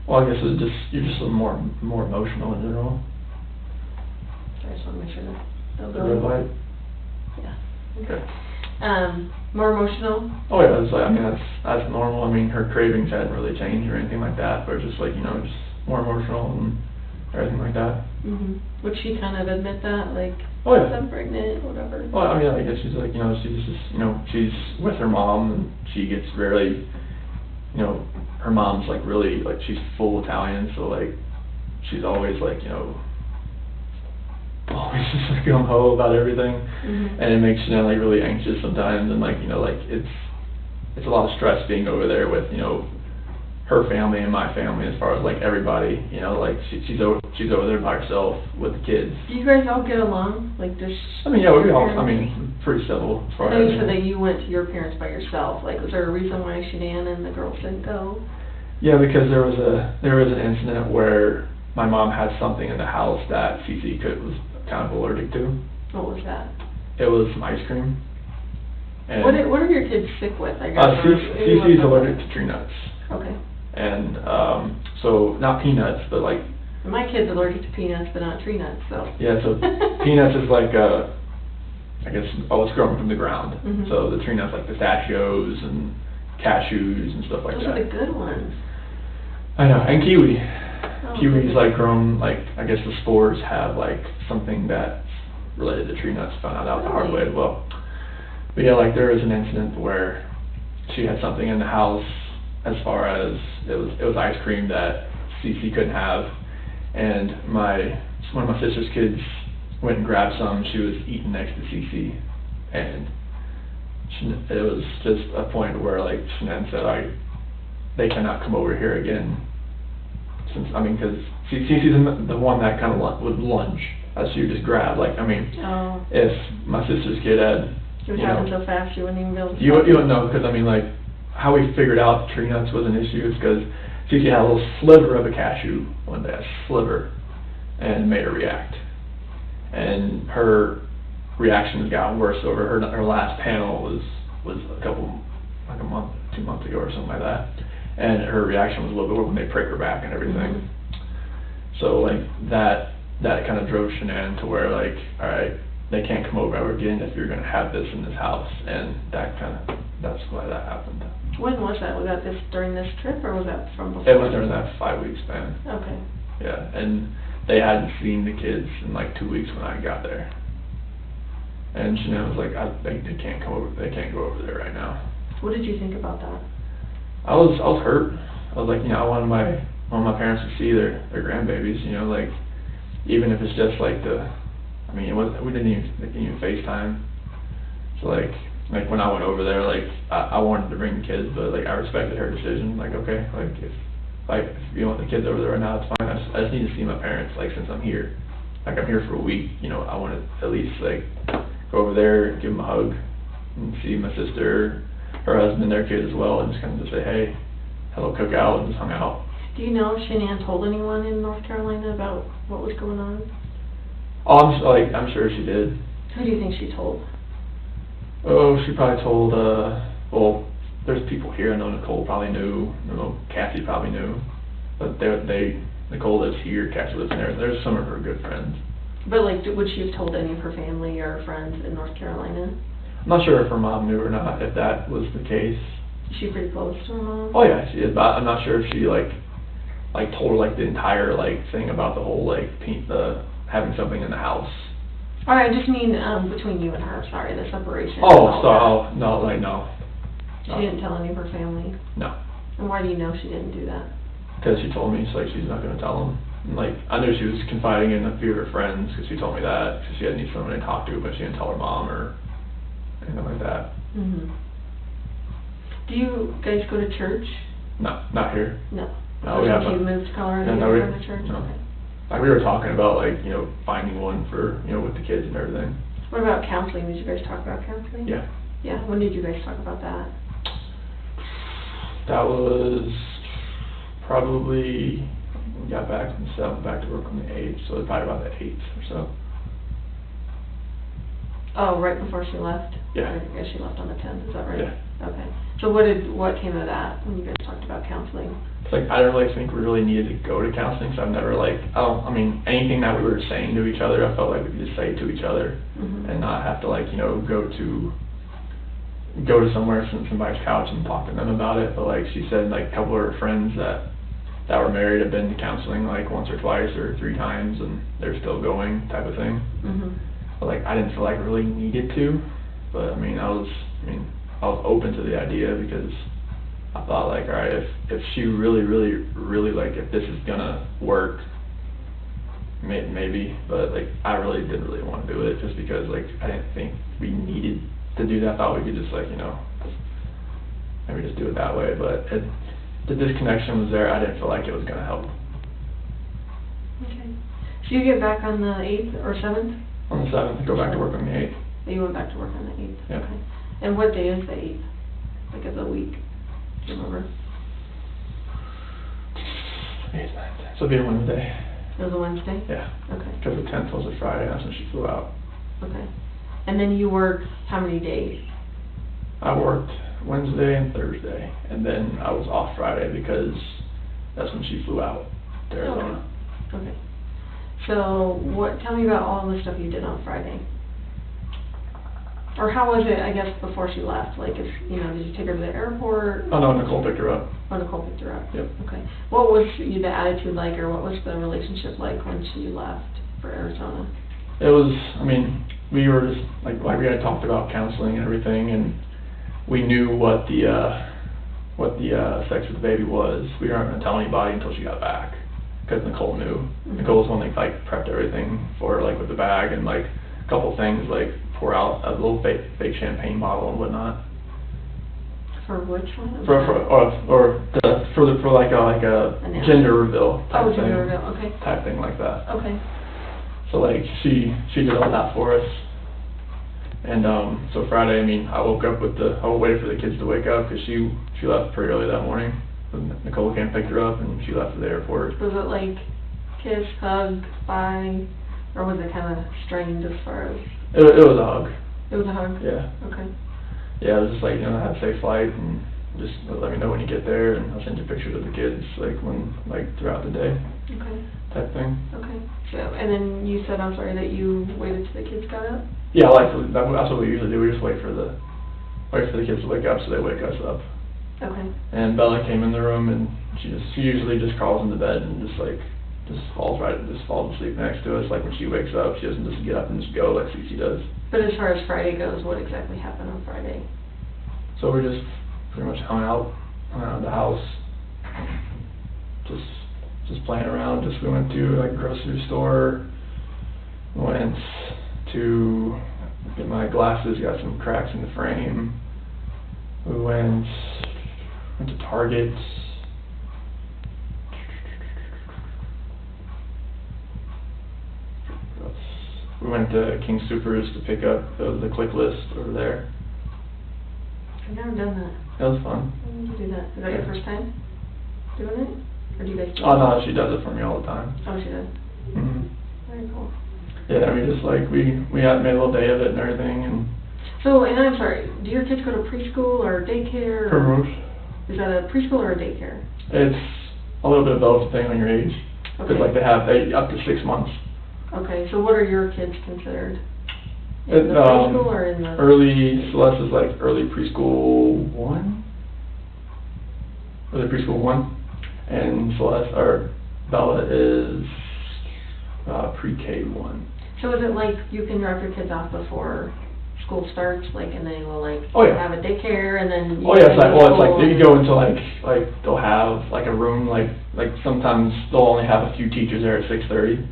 S7: Well, I guess you're just a little more emotional in general.
S8: I just want to make sure that
S7: The red light?
S8: Yeah.
S7: Okay.
S8: More emotional?
S7: Oh yeah, that's normal. Her cravings hadn't really changed or anything like that, but just just more emotional and everything like that.
S8: Would she kind of admit that,
S7: oh yeah,
S8: I'm pregnant, whatever?
S7: Well, I guess she's she's with her mom and she gets really, her mom's really she's full Italian, so she's always always just gung ho about everything, and it makes really anxious sometimes, and it's a lot of stress being over there with her family and my family as far as everybody, she's over there by herself with the kids.
S8: Do you guys all get along? Does
S7: yeah, we all pretty civil as far as.
S8: I know you said that you went to your parents by yourself. Was there a reason why Shanann and the girls didn't go? Yeah, because there was an incident where my mom had something in the house that Cece was kind of allergic to. What was that?
S7: It was some ice cream. And
S8: what are your kids sick with? I guess.
S7: Cece's allergic to tree nuts.
S8: Okay.
S7: And so not peanuts, but
S8: And my kid's allergic to peanuts, but not tree nuts, so.
S7: Yeah, so peanuts is like, I guess, it's growing from the ground.
S8: Mhm.
S7: So the tree nuts like pistachios and cashews and stuff like
S8: Those
S7: that.
S8: are the good ones.
S7: I know, and kiwi.
S8: Oh,
S7: Kiwi's
S8: goodness.
S7: like grown, like, I guess the spores have like something that's related to tree nuts, found out the hard way as well. But yeah, like there was an incident where she had something in the house as far as it was ice cream that Cece couldn't have, and one of my sister's kids went and grabbed some. She was eating next to Cece, and it was just a point where like Shanann said, they cannot come over here again. Because Cece's the one that kind of would lunge as she would just grab. Like, I mean, if my sister's kid had,
S8: She was having so fast you wouldn't even be able to.
S7: You wouldn't know, because I mean, like, how we figured out tree nuts was an issue is because Cece had a little sliver of a cashew one day, a sliver, and made her react. And her reaction has gotten worse over her last panel was a month, 2 months ago or something like that. And her reaction was a little bit when they prick her back and everything.
S8: Mm-hmm.
S7: So like that kind of drove Shanann to where like, all right, they can't come over ever again if you're going to have this in this house, and that's why that happened.
S8: When was that? Was that during this trip, or was that from before?
S7: It was during that 5-week span.
S8: Okay.
S7: Yeah, and they hadn't seen the kids in like 2 weeks when I got there. And Shanann was like, they can't come over. They can't go over there right now.
S8: What did you think about that?
S7: I was hurt. I was like, I wanted my parents to see their grandbabies. Like, even if it's just like we didn't even FaceTime. So like when I went over there, like I wanted to bring the kids, but like I respected her decision. Like, okay, like if you want the kids over there right now, it's fine. I just need to see my parents. Like, since I'm here, like I'm here for a week, I want to at least like go over there, give them a hug, and see my sister, her husband, their kid as well, and just kind of say, hey, hello, cookout, and just hung out.
S8: Do you know if Shanann told anyone in North Carolina about what was going on?
S7: Oh, I'm sure she did.
S8: Who do you think she told?
S7: Oh, she probably told, well, there's people here. I know Nicole probably knew. I know Kathy probably knew. But Nicole lives here, Kathy lives there. There's some of her good friends.
S8: But like, would she have told any of her family or friends in North Carolina?
S7: I'm not sure if her mom knew or not, if that was the case.
S8: Is she pretty close to her mom?
S7: Oh yeah, she is, but I'm not sure if she like told her like the entire like thing about the whole like having something in the house.
S8: Alright, I just mean between you and her, sorry, the separation.
S7: No.
S8: She didn't tell any of her family?
S7: No.
S8: And why do you know she didn't do that?
S7: Because she told me, she's not going to tell them. And, like, I knew she was confiding in a few of her friends, because she told me that, because she had needed someone to talk to, but she didn't tell her mom or anything like that.
S8: Mm-hmm. Do you guys go to church?
S7: No, not here.
S8: No.
S7: No, we haven't.
S8: Since you moved to Colorado,
S7: Yeah,
S8: you go to church?
S7: No.
S8: Okay.
S7: Like, we were talking about, like, finding one for, with the kids and everything.
S8: What about counseling? Did you guys talk about counseling?
S7: Yeah.
S8: Yeah, when did you guys talk about that?
S7: That was probably, we got back from the 7th, back to work on the 8th, so it was probably about the 8th or so.
S8: Oh, right before she left?
S7: Yeah.
S8: I guess she left on the 10th, is that right?
S7: Yeah.
S8: Okay. So what came of that when you guys talked about counseling?
S7: It's like, I don't really think we really needed to go to counseling, so I've never anything that we were saying to each other, I felt like we could just say to each other,
S8: Mm-hmm.
S7: and not have to go to somewhere, somebody's couch and talk to them about it. But like she said, like a couple of her friends that were married have been to counseling like once or twice or 3 times, and they're still going, type of thing.
S8: Mm-hmm.
S7: But like I didn't feel like I really needed to, but I was open to the idea, because I thought like, all right, if she really like, if this is gonna work, maybe, but like I really didn't really want to do it, just because like I didn't think we needed to do that. I thought we could just like, maybe just do it that way, but the disconnection was there. I didn't feel like it was gonna help.
S8: Okay. So you get back on the 8th or 7th?
S7: On the 7th, go back to work on the 8th.
S8: Oh, you went back to work on the 8th?
S7: Yeah.
S8: Okay. And what day is the 8th? Like of the week? Do you remember?
S7: 8th, 9th. So it'll be a Wednesday.
S8: It was a Wednesday?
S7: Yeah.
S8: Okay.
S7: Because the 10th was a Friday, that's when she flew out.
S8: Okay. And then you worked how many days?
S7: I worked Wednesday and Thursday, and then I was off Friday because that's when she flew out to Arizona.
S8: Okay. So tell me about all the stuff you did on Friday. Or how was it, I guess, before she left? Like, did you take her to the airport?
S7: Oh no, Nicole picked her up.
S8: Oh, Nicole picked her up.
S7: Yep.
S8: Okay. What was the attitude like, or what was the relationship like when she left for Arizona?
S7: It was, I mean, we were just, like we had talked about counseling and everything, and we knew what the sex with the baby was. We weren't going to tell anybody until she got back, because Nicole knew.
S8: Mm-hmm.
S7: Nicole was the one that, like, prepped everything for her, like, with the bag, and, like, a couple things, like, pour out a little fake champagne bottle and whatnot.
S8: For which one?
S7: For like a gender reveal type thing.
S8: Gender reveal, okay.
S7: Type thing like that.
S8: Okay.
S7: So like she did all that for us. And so Friday, I mean, I waited for the kids to wake up because she left pretty early that morning. Nicole came and picked her up, and she left for the airport.
S8: Was it like kiss, hug, bye, or was it kind of strained as far as?
S7: It was a hug.
S8: It was a hug?
S7: Yeah.
S8: Okay.
S7: Yeah, it was just like, have a safe flight, and just let me know when you get there, and I'll send you pictures of the kids, throughout the day.
S8: Okay.
S7: Type thing.
S8: Okay. So, and then you said, I'm sorry, that you waited till the kids got up?
S7: Yeah, that's what we usually do. We just wait for the kids to wake up, so they wake us up.
S8: Okay.
S7: And Bella came in the room, and she usually just crawls into bed and just falls asleep next to us. Like when she wakes up, she doesn't just get up and just go like Cece does.
S8: But as far as Friday goes, what exactly happened on Friday?
S7: So we just pretty much hung out around the house, just playing around. We went to like a grocery store, went to get my glasses, got some cracks in the frame. We went to Target. We went to King Soopers to pick up the click list over there.
S8: I've never done that.
S7: That was fun.
S8: When did you do that? Is that your first time doing it? Or do you guys do
S7: Oh
S8: it?
S7: no, she does it for me all the time.
S8: Oh, she does?
S7: Mm-hmm.
S8: Very cool.
S7: Yeah, we just we had made a little day of it and everything, and.
S8: So, and I'm sorry, do your kids go to preschool or daycare?
S7: Primrose.
S8: Is that a preschool or a daycare?
S7: It's a little bit of both depending on your age. Because
S8: Okay.
S7: they have up to 6 months.
S8: Okay, so what are your kids considered? In the
S7: preschool
S8: preschool or in the?
S7: Celeste is like early preschool 1. Early preschool 1. And Bella is pre-K 1.
S8: So is it like you can drop your kids off before school starts, and they will
S7: Oh, yeah.
S8: have a daycare and then?
S7: Oh yeah, they could go into like they'll have like a room like sometimes they'll only have a few teachers there at 6:30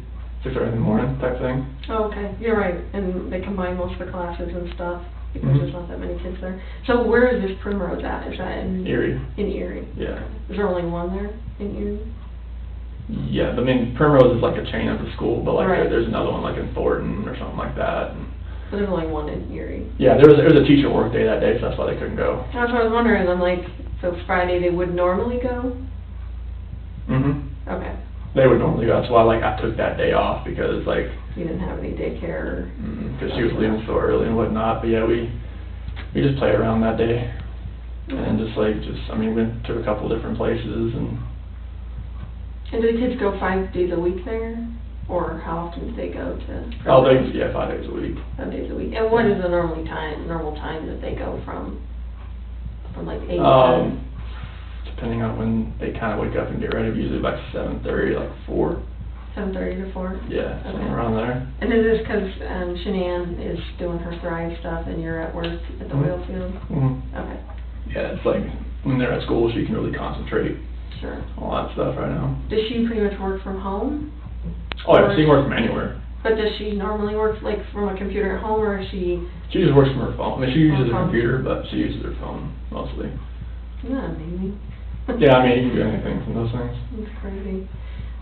S7: in the morning type thing.
S8: Oh, okay, you're right, and they combine most of the classes and stuff because
S7: Mhm.
S8: there's not that many kids there. So where is this Primrose at? Is that in
S7: Erie.
S8: In Erie.
S7: Yeah.
S8: Is there only one there in Erie?
S7: Yeah, I mean Primrose is like a chain of the school, but
S8: Right.
S7: there's another one like in Thornton or something like that. And
S8: But there's only one in Erie.
S7: yeah, there was a teacher work day that day, so that's why they couldn't go.
S8: That's what I was wondering. I'm like, so Friday they would normally go?
S7: Mhm.
S8: Okay.
S7: They would normally go. That's why I took that day off because
S8: You didn't have any daycare.
S7: because she was leaving so early and whatnot. But yeah, we just played around that day and we went to a couple different places and.
S8: And do the kids go 5 days a week there? Or how often do they go to?
S7: 5 days a week.
S8: 5 days a week. And what is the normal time that they go from like 8 to 10?
S7: Depending on when they kind of wake up and get ready, usually by 7:30, 4.
S8: 7:30 to 4?
S7: Yeah,
S8: Okay.
S7: somewhere around there.
S8: And is this because Shanann is doing her Thrive stuff and you're at work at the
S7: Mhm.
S8: oil field?
S7: Mm-hmm.
S8: Okay,
S7: Yeah, it's like when they're at school, she can really concentrate
S8: sure.
S7: on all that stuff right now.
S8: Does she pretty much work from home?
S7: Oh yeah, she can work from anywhere.
S8: But does she normally work from a computer at home, or is she?
S7: She just works from her phone. I mean, she uses
S8: Her
S7: a
S8: phone.
S7: computer, but she uses her phone mostly.
S8: Yeah, maybe.
S7: Yeah, I mean, you can do anything from those things.
S8: That's crazy.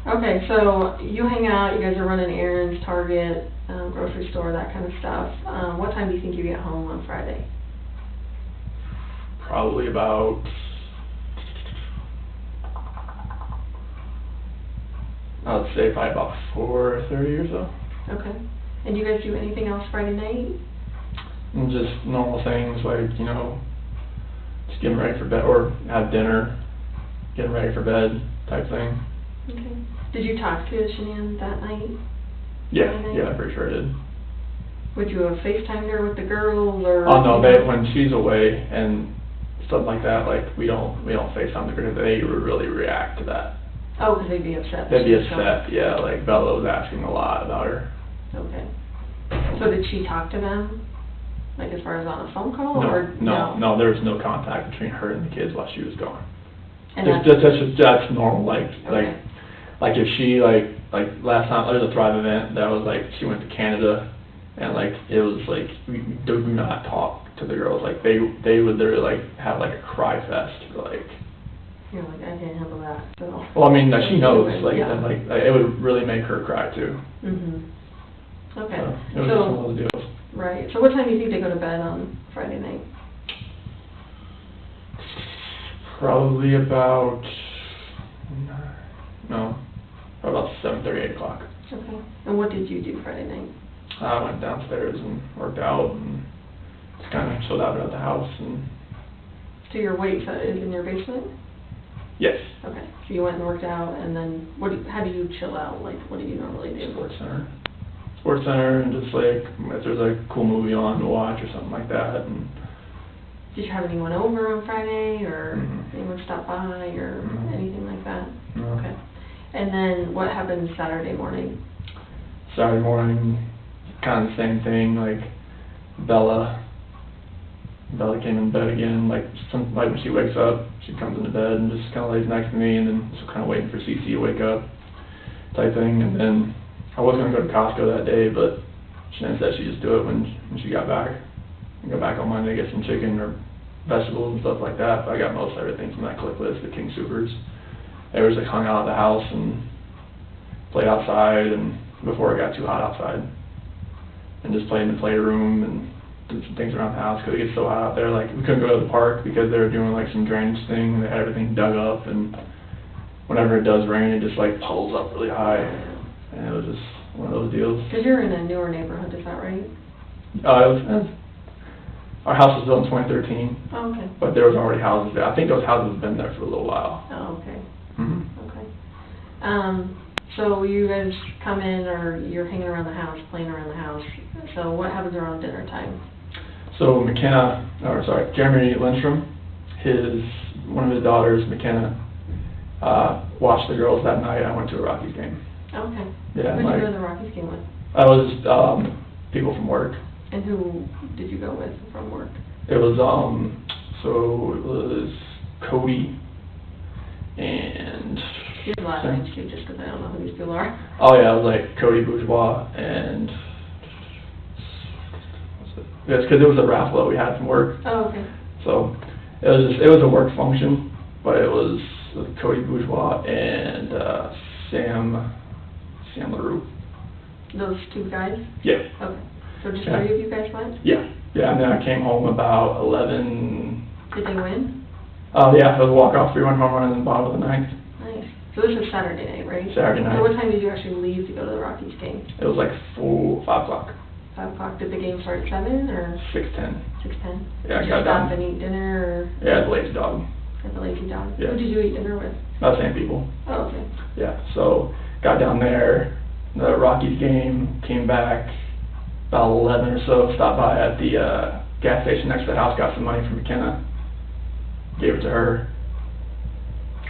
S8: Okay, so you hang out, you guys are running errands, Target, grocery store, that kind of stuff. What time do you think you get home on Friday?
S7: Probably about I would say probably about 4:30 or so.
S8: Okay. And do you guys do anything else Friday night?
S7: And just normal things like, just getting ready for bed or have dinner, getting ready for bed type thing.
S8: Okay. Did you talk to Shanann that night?
S7: Yeah, yeah, I'm pretty sure I did.
S8: Would you have FaceTimed her with the girls, or?
S7: Oh no, when she's away and stuff like that, like we don't FaceTime the girls. They would really react to that.
S8: Oh, because they'd be upset.
S7: They'd be upset, yeah. Like Bella was asking a lot about her.
S8: Okay. So did she talk to them, like as far as on a phone call, or
S7: no? There was no contact between her and the kids while she was gone.
S8: And
S7: that's normal. Like
S8: okay.
S7: like if she like last time there was a Thrive event that was like she went to Canada, and like it was like we do not talk to the girls. Like they would literally like have like a cry fest. Like
S8: you're like, I can't handle that. So.
S7: Well, I mean she knows like
S8: yeah.
S7: and, like it would really make her cry too.
S8: Mhm. Okay.
S7: So it was just one of those deals.
S8: Right. So what time do you think they go to bed on Friday night?
S7: Probably about 7:30, 8 o'clock.
S8: Okay. And what did you do Friday night?
S7: I went downstairs and worked out and just kind of chilled out at the house. And
S8: so your weight is in your basement?
S7: yes.
S8: Okay. So you went and worked out, and then how do you chill out? Like, what do you normally do?
S7: Sports Center, and just like if there's a cool movie on to watch or something like that. And
S8: did you have anyone over on Friday, or anyone stop by, or anything like that?
S7: No.
S8: Okay. And then what happened Saturday morning?
S7: Saturday morning, kind of the same thing. Like Bella came in bed again. Like when she wakes up, she comes into bed and just kind of lays next to me, and then just kind of waiting for Cece to wake up, type thing. And then I was gonna go to Costco that day, but Shannon said she'd just do it when she got back. I go back on Monday, get some chicken or vegetables and stuff like that. But I got most everything from that click list, the King Supers. They were just like hung out at the house and played outside, and before it got too hot outside, and just played in the playroom and did some things around the house because it gets so hot out there. Like we couldn't go to the park because they were doing like some drainage thing, and they had everything dug up, and whenever it does rain, it just like puddles up really high, and it was just one of those deals.
S8: Because you're in a newer neighborhood, is that right?
S7: Our house was built in 2013.
S8: Oh, okay.
S7: But there was already houses there. I think those houses have been there for a little while.
S8: Oh, okay. Okay. So you guys come in, or you're hanging around the house, playing around the house. So what happens around dinner time?
S7: So Jeremy Lindstrom, one of his daughters, McKenna, watched the girls that night. I went to a Rockies game.
S8: Okay.
S7: Yeah.
S8: Who did you go to the Rockies game with?
S7: I was people from work.
S8: And who did you go with from work?
S7: It was Cody and.
S8: Your last names too, just because I don't know who these people are.
S7: Oh yeah, it was like Cody Bourgeois and. Yes, because it was a raffle that we had from work.
S8: Oh, okay.
S7: So it was a work function, but it was Cody Bourgeois and Sam LaRue.
S8: Those two guys?
S7: Yeah.
S8: Okay. So just three of you guys went?
S7: Yeah. Yeah, and then I came home about 11.
S8: Did they win?
S7: Yeah, it was a walk-off 3-1 home run in the bottom of the ninth.
S8: Nice. So this is Saturday night, right?
S7: Saturday night.
S8: So what time did you actually leave to go to the Rockies game?
S7: It was like 5 o'clock.
S8: 5 o'clock. Did the game start at 7 or?
S7: 6:10.
S8: 6:10.
S7: Yeah,
S8: did
S7: I got
S8: you
S7: done.
S8: stop and eat dinner, or?
S7: Yeah, the Lazy Dog.
S8: At the Lazy Dog.
S7: Yeah.
S8: Who did you eat dinner with?
S7: About the same people.
S8: Oh, okay.
S7: Yeah, so got down there, the Rockies game, came back about 11 or so, stopped by at the gas station next to the house, got some money from McKenna, gave it to her.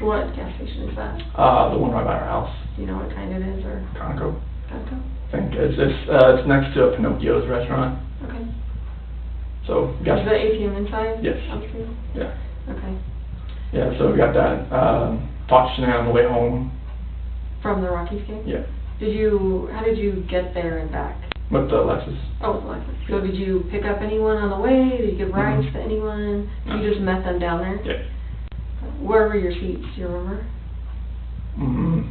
S8: What gas station is that?
S7: The one right by our house.
S8: Do you know what kind it is, or?
S7: Conoco.
S8: Conoco?
S7: I think it's next to a Pinocchio's restaurant.
S8: Okay.
S7: So
S8: Is the ATM inside?
S7: Yes.
S8: Upstairs?
S7: Yeah.
S8: Okay.
S7: Yeah, so we got that. Talked to Shanann on the way home.
S8: From the Rockies game?
S7: Yeah.
S8: How did you get there and back?
S7: With the Lexus.
S8: Oh, with Lexus. So did you pick up anyone on the way? Did you give rides to anyone?
S7: No.
S8: You just met them down there?
S7: Yeah.
S8: Where were your seats? Do you remember?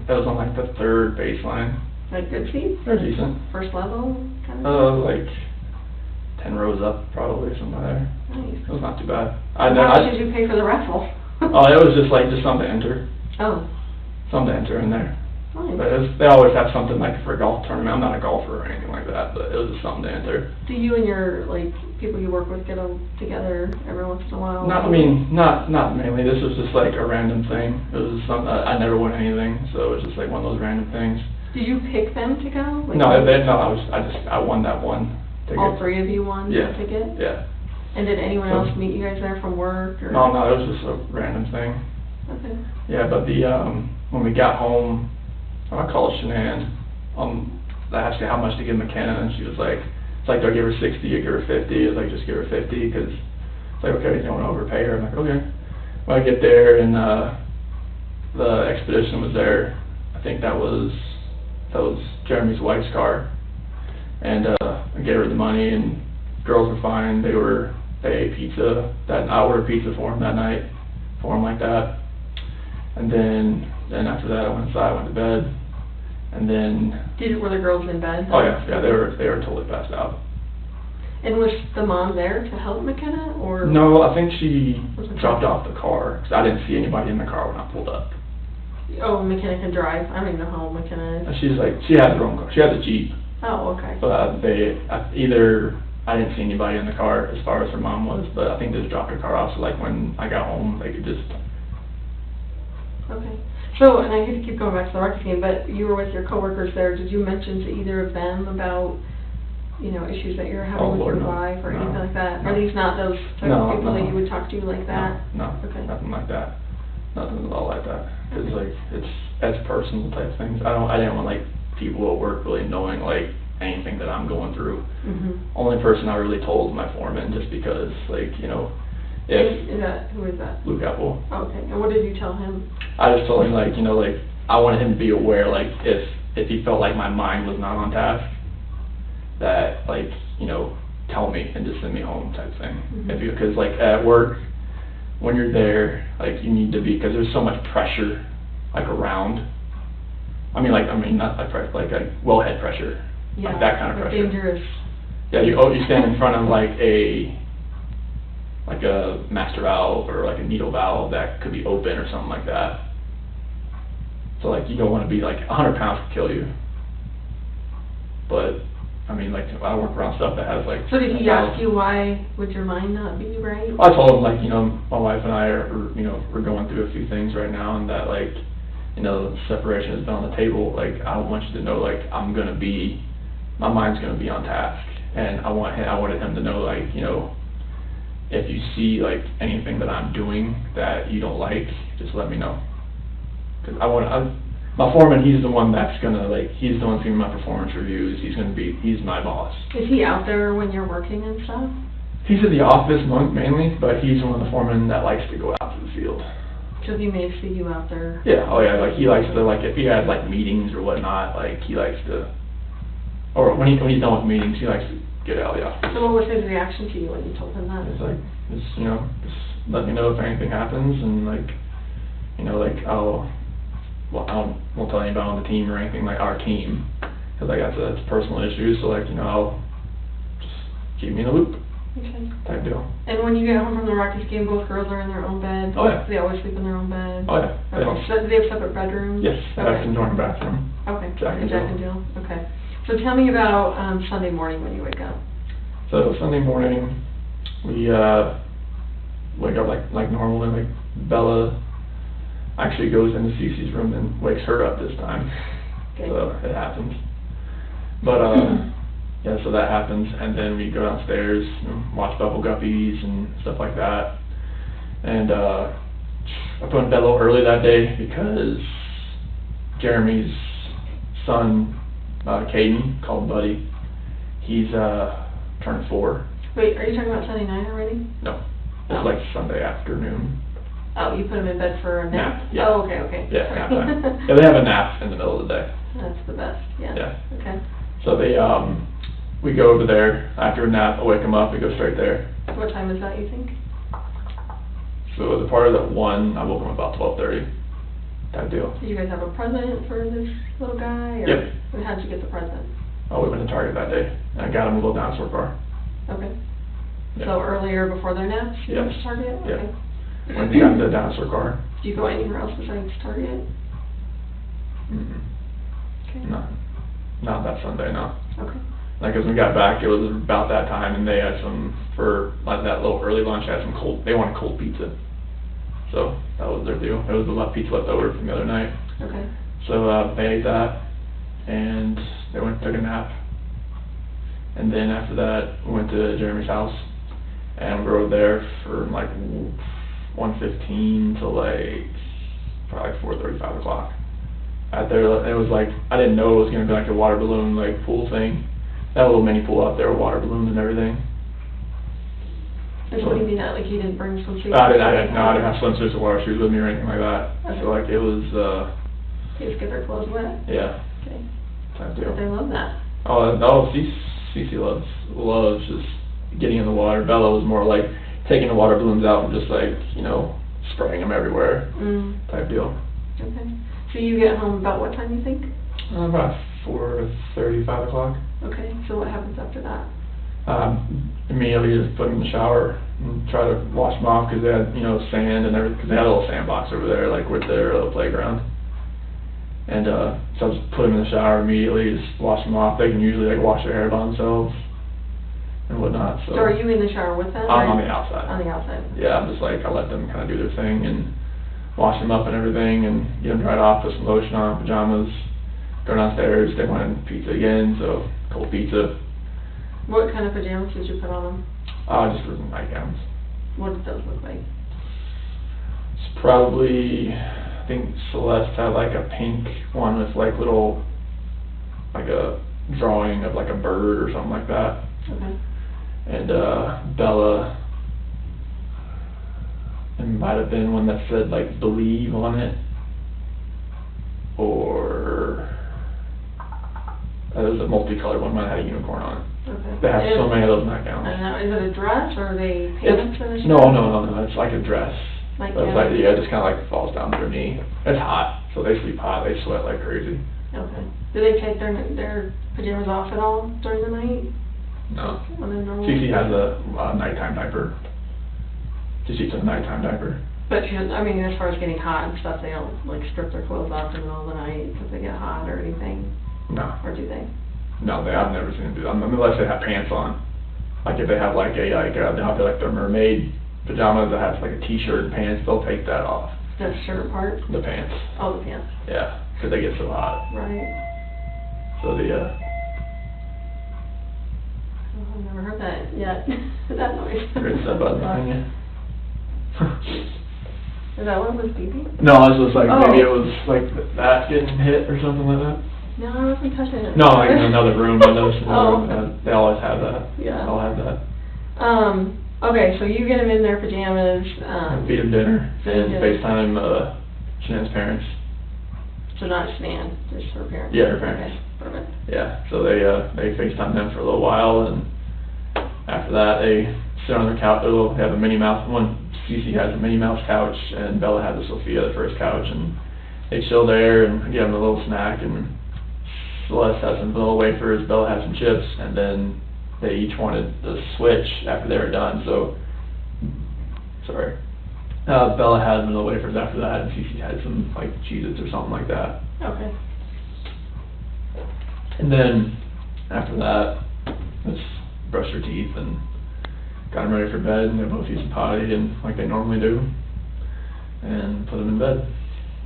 S7: That was on like the third baseline.
S8: Like good seats?
S7: They're decent.
S8: First level kind of?
S7: Like 10 rows up probably, or something like that.
S8: Nice.
S7: It was not too bad.
S8: How much did you pay for the raffle?
S7: Oh, it was just something to enter.
S8: Oh.
S7: Something to enter in there.
S8: Fine.
S7: But they always have something like for a golf tournament. I'm not a golfer or anything like that, but it was just something to enter.
S8: Do you and your people you work with get together every once in a while?
S7: Not mainly. This was just like a random thing. It was just something I never won anything, so it was just like one of those random things.
S8: Did you pick them to go?
S7: I won that one ticket.
S8: All three of you won
S7: Yeah.
S8: the ticket?
S7: Yeah.
S8: And did anyone else meet you guys there from work? Or?
S7: No, it was just a random thing.
S8: Okay.
S7: Yeah, but when we got home, I called Shanann. I asked her how much to give McKenna, and she was like, "It's like, do I give her 60 or give her 50?" I was like, "Just give her 50, because it's like, okay, you don't want to overpay her." I'm like, okay. When I get there, and the expedition was there. I think that was Jeremy's wife's car, and I gave her the money, and girls were fine. They ate pizza. I ordered pizza for them that night, for them like that. And then after that, I went inside, went to bed, and then.
S8: Were the girls in bed?
S7: Oh yeah, they were totally passed out.
S8: And was the mom there to help McKenna, or?
S7: No, I think she dropped off the car, because I didn't see anybody in the car when I pulled up.
S8: Oh, McKenna can drive. I don't even know how old McKenna is.
S7: She had her own car. She had a Jeep.
S8: Oh, okay.
S7: But I didn't see anybody in the car as far as her mom was, but I think they just dropped her car off, so like when I got home, they could just.
S8: Okay. So, and I hate to keep going back to the rocket team, but you were with your coworkers there. Did you mention to either of them about, issues that you're having with your wife or anything like that?
S7: No.
S8: Are these not those type of people that you would talk to like that?
S7: No,
S8: Okay.
S7: nothing like that. Nothing at all like that. Because it's as personal type things. I didn't want people at work really knowing anything that I'm going through.
S8: Mm-hmm.
S7: Only person I really told was my foreman, just because
S8: Who is that?
S7: Luke Apple.
S8: Okay. And what did you tell him?
S7: I just told him I wanted him to be aware if he felt like my mind was not on task, that tell me and just send me home type thing.
S8: Mm-hmm.
S7: Because at work, when you're there, you need to be, because there's so much pressure around. Not pressure, wellhead pressure.
S8: Yeah,
S7: that kind of pressure.
S8: Dangerous.
S7: Yeah, you stand in front of a master valve or a needle valve that could be open or something like that. So you don't want to be 100 pounds could kill you. But I work around stuff that has
S8: So did he ask you why would your mind not be right?
S7: I told him my wife and I are we're going through a few things right now, and that separation has been on the table. I want you to know my mind's gonna be on task, and I wanted him to know if you see anything that I'm doing that you don't like, just let me know. Because my foreman, he's the one that's gonna he's the one seeing my performance reviews. He's my boss.
S8: Is he out there when you're working and stuff?
S7: He's in the office mainly, but he's one of the foremen that likes to go out to the field.
S8: So he may see you out there.
S7: Yeah, oh yeah, he likes to if he has meetings or whatnot, he likes to, or when he's done with meetings, he likes to get out of the office.
S8: So what was his reaction to you when you told him that?
S7: It's just let me know if anything happens, and I won't tell anybody on the team or anything our team, because that's personal issues. So I'll just keep me in the loop.
S8: Okay.
S7: Type deal.
S8: And when you get home from the Rockies game, both girls are in their own bed?
S7: Oh yeah.
S8: They always sleep in their own bed?
S7: Oh yeah.
S8: Okay. So do they have separate bedrooms?
S7: Yes, I have a joint bathroom.
S8: Okay.
S7: Jack and
S8: Jill. Okay. So tell me about Sunday morning when you wake up.
S7: So Sunday morning, we wake up like normal, and Bella actually goes into Cece's room and wakes her up this time.
S8: Okay.
S7: So it happens. But yeah, so that happens, and then we go downstairs and watch Bubble Guppies and stuff like that. And I put in bed a little early that day because Jeremy's son, Caden, called Buddy, he's turned 4.
S8: Wait, are you talking about Sunday night already?
S7: No, it's Sunday afternoon.
S8: Oh, you put him in bed for a nap?
S7: Yeah.
S8: Oh, okay.
S7: Yeah, nap time. Yeah, they have a nap in the middle of the day.
S8: That's the best, yeah.
S7: Yeah.
S8: Okay.
S7: So we go over there after a nap. I wake them up. We go straight there.
S8: What time is that, you think?
S7: So the part of at 1, I woke them about 12:30. Type deal.
S8: Did you guys have a present for this little guy? Or
S7: Yep.
S8: How'd you get the present?
S7: Oh, we went to Target that day. And I got them a little dinosaur car.
S8: Okay.
S7: Yeah.
S8: So earlier before their naps, you went to Target?
S7: Yeah.
S8: Okay.
S7: When we got the dinosaur car.
S8: Did you go anywhere else besides Target?
S7: Mm-mm.
S8: Okay.
S7: No, not that Sunday, no.
S8: Okay.
S7: Like, as we got back, it was about that time, and they had some, for like that little early lunch, had some they wanted cold pizza. So that was their deal. It was the pizza left over from the other night.
S8: Okay.
S7: So they ate that, and they went and took a nap. And then after that, we went to Jeremy's house, and we rode there for like 1:15 to like probably 4:30, 5 o'clock. Out there, it was like, I didn't know it was gonna be like a water balloon like pool thing. That little mini pool out there with water balloons and everything.
S8: And so what do you mean that, like you didn't bring swimsuits?
S7: I didn't have swimsuits or water shoes with me or anything like that.
S8: Okay.
S7: So like it was,
S8: You just get their clothes wet?
S7: yeah,
S8: Okay.
S7: type
S8: But
S7: deal.
S8: they love that.
S7: Oh, Cece loves just getting in the water. Bella was more like taking the water balloons out and just like, spraying them everywhere type deal.
S8: Okay. So you get home about what time, you think?
S7: About 4:30, 5 o'clock.
S8: Okay. So what happens after that?
S7: Immediately just put them in the shower and try to wash them off because they had, sand and everything, because they had a little sandbox over there, like with their little playground. And so I just put them in the shower immediately, just wash them off. They can usually like wash their hair by themselves and whatnot. So
S8: are you in the shower with them?
S7: I'm on the outside.
S8: On the outside.
S7: Yeah, I'm just like, I let them kind of do their thing and wash them up and everything and get them dried off, put some lotion on, pajamas, go downstairs. They wanted pizza again, so cold pizza.
S8: What kind of pajamas did you put on them?
S7: Just for some nightgowns.
S8: What did those look like?
S7: It's probably, I think Celeste had like a pink one with like little, like a drawing of like a bird or something like that.
S8: Okay.
S7: And Bella, it might have been one that said like believe on it, or it was a multicolored one, might have had a unicorn on it.
S8: Okay.
S7: They have so many of those nightgowns.
S8: And now, is it a dress or are they pants for the
S7: No,
S8: shower?
S7: it's like a dress.
S8: Like,
S7: But it's like, it just kind of like falls down to their knee. It's hot, so they sleep hot, they sweat like crazy.
S8: Okay. Do they take their pajamas off at all during the night?
S7: No.
S8: When they're normal?
S7: Cece has a nighttime diaper. Cece has a nighttime diaper.
S8: But she, I mean, as far as getting hot and stuff, they don't like strip their clothes off in the middle of the night because they get hot or anything?
S7: No.
S8: Or do they?
S7: No, I've never seen them do that, unless they have pants on. Like if they have like they'll have like their mermaid pajamas that has like a t-shirt and pants, they'll take that off.
S8: The shirt part?
S7: The pants.
S8: Oh, the pants.
S7: Yeah, because they get so hot.
S8: Right.
S7: So
S8: Oh, I've never heard that yet. That noise.
S7: There's that button behind you.
S8: Is that what was beeping?
S7: No, it was just like,
S8: Oh.
S7: maybe it was like that getting hit or something like that.
S8: No, I wasn't touching it.
S7: No, like in another room,
S8: Oh.
S7: they always have that.
S8: Yeah.
S7: They'll have that.
S8: Okay, so you get them in their pajamas,
S7: Feed them dinner
S8: feed 'em
S7: and
S8: dinner.
S7: FaceTime Shanann's parents.
S8: so not Shanann, just her parents?
S7: Yeah, her parents.
S8: Okay, perfect.
S7: Yeah, so they FaceTime them for a little while, and after that they sit on their couch. They have a Minnie Mouse one. Cece has a Minnie Mouse couch, and Bella has a Sophia, the first couch, and they chill there and give them a little snack. And Celeste has some vanilla wafers. Bella has some chips, and then they each wanted the switch after they were done. So, sorry. Bella had vanilla wafers after that, and Cece had some like Cheez-Its or something like that.
S8: Okay.
S7: And then after that, let's brush their teeth and got them ready for bed, and they both used to potty and like they normally do, and put them in bed.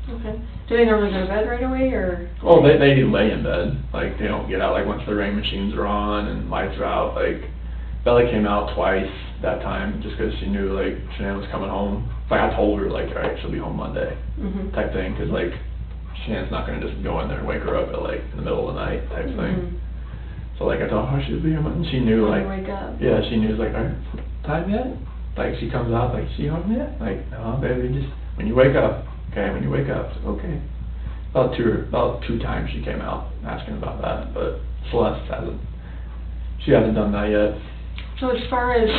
S8: Okay. Do they normally go to bed right away, or?
S7: Well, they do lay in bed. Like they don't get out like once the rain machines are on and lights are out. Like Bella came out twice that time just because she knew like Shanann was coming home. Like I told her like, all right, she'll be home Monday type thing, because like Shanann's not gonna just go in there and wake her up at like in the middle of the night type thing. So like I told her she'll be home, and she knew
S8: When
S7: like
S8: you wake up.
S7: yeah, she knew like, all right, time yet? Like she comes out like, she home yet? Like no, baby, just when you wake up. Okay, when you wake up, okay. About two times she came out asking about that, but Celeste hasn't. She hasn't done that yet.
S8: So as far as,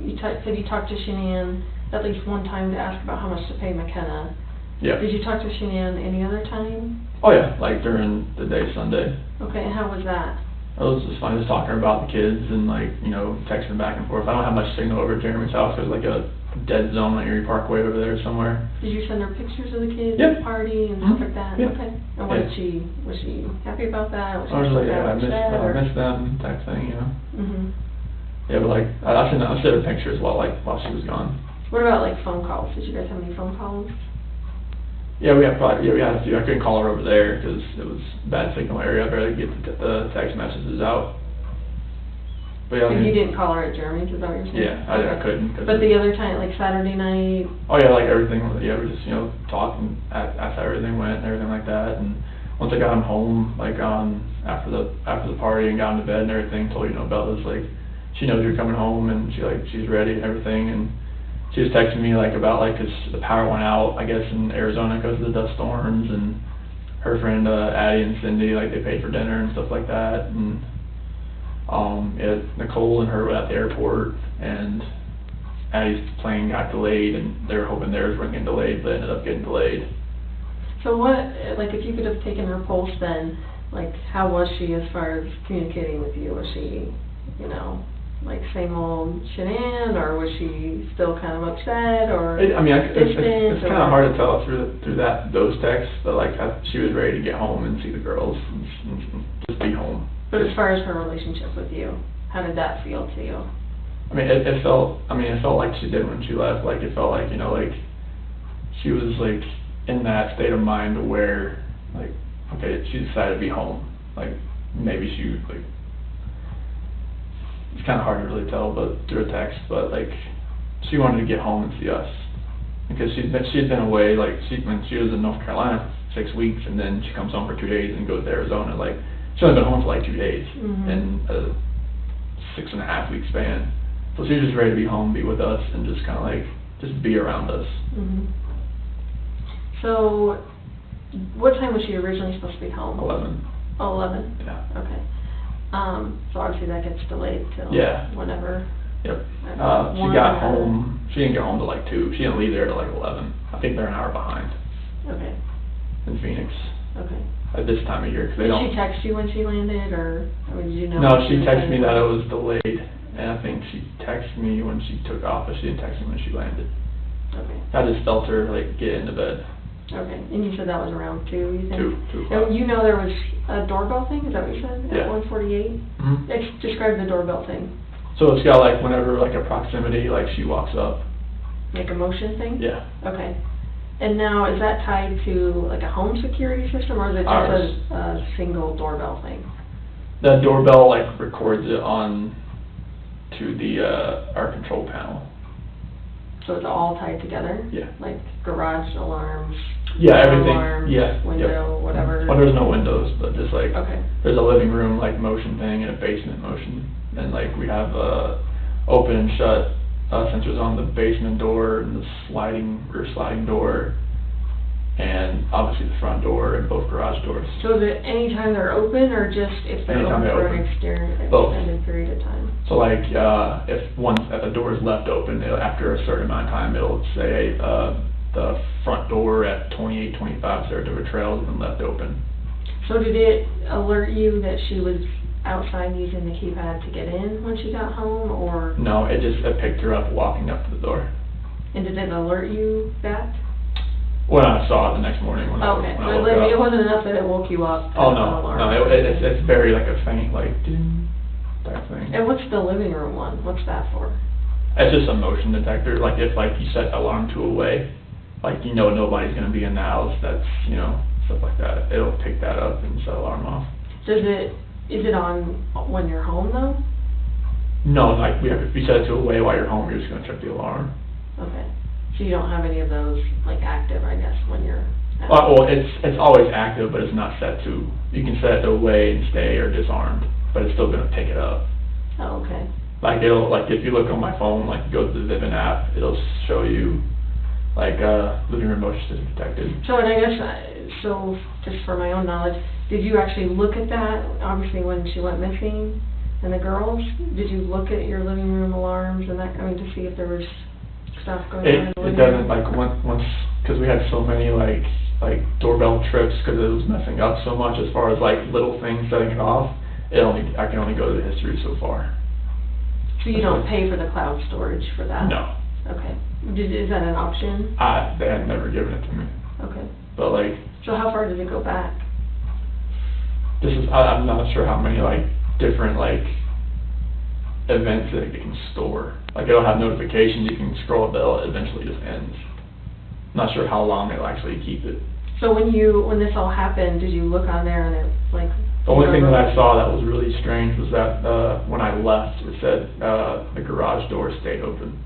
S8: you said you talked to Shanann at least one time to ask about how much to pay McKenna.
S7: Yeah.
S8: Did you talk to Shanann any other time?
S7: Oh yeah, like during the day Sunday.
S8: Okay, and how was that?
S7: It was just fun, just talking about the kids and like, texting back and forth. I don't have much signal over at Jeremy's house. There's like a dead zone on Erie Parkway over there somewhere.
S8: Did you send her pictures of the kids
S7: Yeah.
S8: at the party and stuff like that?
S7: Yeah.
S8: Okay. And was she happy about that? Was she
S7: I was like, yeah, I
S8: upset,
S7: miss them type thing, you know.
S8: Mhm.
S7: Yeah, but like I sent her pictures while she was gone.
S8: What about like phone calls? Did you guys have any phone calls?
S7: Yeah, we had a few. I couldn't call her over there because it was bad signal area. I barely get the text messages out. But yeah,
S8: And you didn't call her at Jeremy's, is that what you're saying?
S7: Yeah, I couldn't.
S8: But the other time, like Saturday night?
S7: Oh yeah, like everything. Yeah, we just talked and asked how everything went and everything like that. And once I got home, like after the party and got into bed and everything, told Bella's like she knows you're coming home and she's ready and everything. And she was texting me about cause the power went out I guess in Arizona because of the dust storms, and her friend Addie and Cindy they paid for dinner and stuff like that. And Nicole and her were at the airport, and Addie's plane got delayed, and they were hoping theirs weren't getting delayed, but it ended up getting delayed.
S8: So what, if you could have taken her pulse then, how was she as far as communicating with you? Was she, same old shenan, or was she still kind of upset, or
S7: It's
S8: distant?
S7: kind of hard to tell through those texts, but she was ready to get home and see the girls and just be home.
S8: But as far as her relationship with you, how did that feel to you?
S7: It felt like she did when she left. It felt like she was in that state of mind where okay, she decided to be home. Maybe she it's kind of hard to really tell, but through a text. But she wanted to get home and see us because she had been away. When she was in North Carolina for 6 weeks, and then she comes home for 2 days and goes to Arizona. She only been home for 2 days in a 6.5 week span. So she was just ready to be home, be with us, and just kind of just be around us.
S8: Mm-hmm. So, what time was she originally supposed to be home?
S7: 11.
S8: Oh, 11?
S7: Yeah.
S8: Okay. So obviously that gets delayed till whenever.
S7: Yep. She got home. She didn't get home till 2. She didn't leave there till 11. I think they're an hour behind.
S8: Okay.
S7: In Phoenix.
S8: Okay.
S7: At this time of year,
S8: Did she text you when she landed, or did you know?
S7: No, she texted me that it was delayed, and I think she texted me when she took off, but she didn't text me when she landed.
S8: Okay.
S7: I just felt her get into bed.
S8: Okay, and you said that was around 2, you think?
S7: 2 o'clock.
S8: And you know there was a doorbell thing, is that what you said?
S7: Yeah.
S8: At 148?
S7: Mm-hmm.
S8: Describe the doorbell thing.
S7: So it's got whenever a proximity, she walks up.
S8: Like a motion thing?
S7: Yeah.
S8: Okay. And now, is that tied to a home security system, or is it just a single doorbell thing?
S7: The doorbell records it on to the our control panel.
S8: So it's all tied together?
S7: Yeah.
S8: Garage alarms?
S7: Yeah, everything.
S8: Alarms, window, whatever?
S7: Well, there's no windows, but just
S8: okay.
S7: There's a living room motion thing and a basement motion, and we have open and shut sensors on the basement door and the rear sliding door, and obviously the front door and both garage doors.
S8: So is it anytime they're open, or just if they're
S7: Anytime
S8: open for
S7: they're
S8: an
S7: Both.
S8: extended period of time?
S7: So if the door is left open, after a certain amount of time, it'll say the front door at 2825 Saratoga Trail has been left open.
S8: So did it alert you that she was outside using the keypad to get in when she got home, or?
S7: No, it picked her up walking up to the door.
S8: And did it alert you that?
S7: When I saw it the next morning when I woke up.
S8: It wasn't enough that it woke you up?
S7: Oh no, it's very a faint ding type thing.
S8: And what's the living room one? What's that for?
S7: It's just a motion detector. If you set the alarm to away, nobody's gonna be in the house. That's stuff like that. It'll pick that up and set the alarm off.
S8: Is it on when you're home though?
S7: No, if you set it to away while you're home, you're just gonna check the alarm.
S8: Okay. So you don't have any of those active, I guess, when you're at
S7: well, it's always active, but it's not set to. You can set it to away and stay or disarmed, but it's still gonna pick it up.
S8: Oh, okay.
S7: It'll if you look on my phone, go to the Vivint app, it'll show you living room motion system detected.
S8: So, and I guess just for my own knowledge, did you actually look at that? Obviously, when she went missing, and the girls, did you look at your living room alarms and that? To see if there was stuff going on in the living room?
S7: It doesn't once because we had so many doorbell trips because it was messing up so much as far as little things setting it off. I can only go to the history so far.
S8: So you don't pay for the cloud storage for that?
S7: No.
S8: Okay. Is that an option?
S7: They had never given it to me.
S8: Okay.
S7: But like,
S8: so how far did it go back?
S7: I'm not sure how many like different like events that it can store. Like it'll have notifications, you can scroll, but it eventually just ends. I'm not sure how long it'll actually keep it.
S8: So when this all happened, did you look on there and it like?
S7: The only thing that I saw that was really strange was that when I left, it said the garage door stayed open.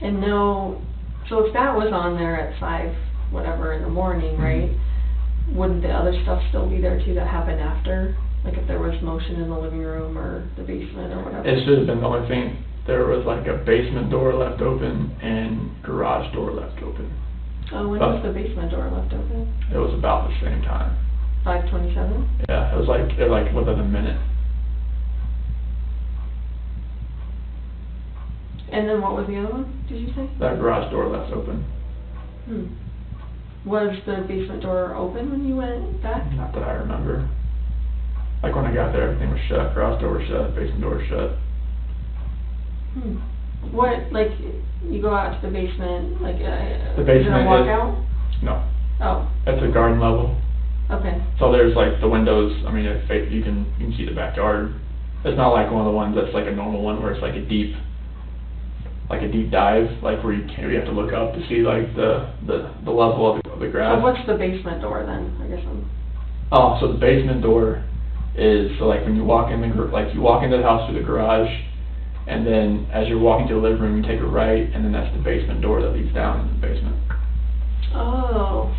S8: And no, so if that was on there at 5, whatever in the morning, right? Wouldn't the other stuff still be there too that happened after? Like if there was motion in the living room or the basement or whatever?
S7: It should have been the only thing. There was like a basement door left open and garage door left open.
S8: Oh, when was the basement door left open?
S7: It was about the same time.
S8: 5:27?
S7: Yeah, it was like within a minute.
S8: And then what was the other one, did you say?
S7: That garage door left open.
S8: Was the basement door open when you went back?
S7: Not that I remember. Like when I got there, everything was shut. Garage door was shut, basement door was shut.
S8: What, like, you go out to the basement, like,
S7: The basement
S8: is it a walkout?
S7: No.
S8: Oh,
S7: It's a garden level.
S8: okay.
S7: So there's like the windows, I mean, you can see the backyard. It's not like one of the ones that's like a normal one where it's like a deep dive, like where you have to look up to see like the level of the grass.
S8: So what's the basement door then, I guess
S7: Oh, so the basement door is, so like when you walk in you walk into the house through the garage, and then as you're walking to the living room, you take a right, and then that's the basement door that leads down into the basement.
S8: Oh,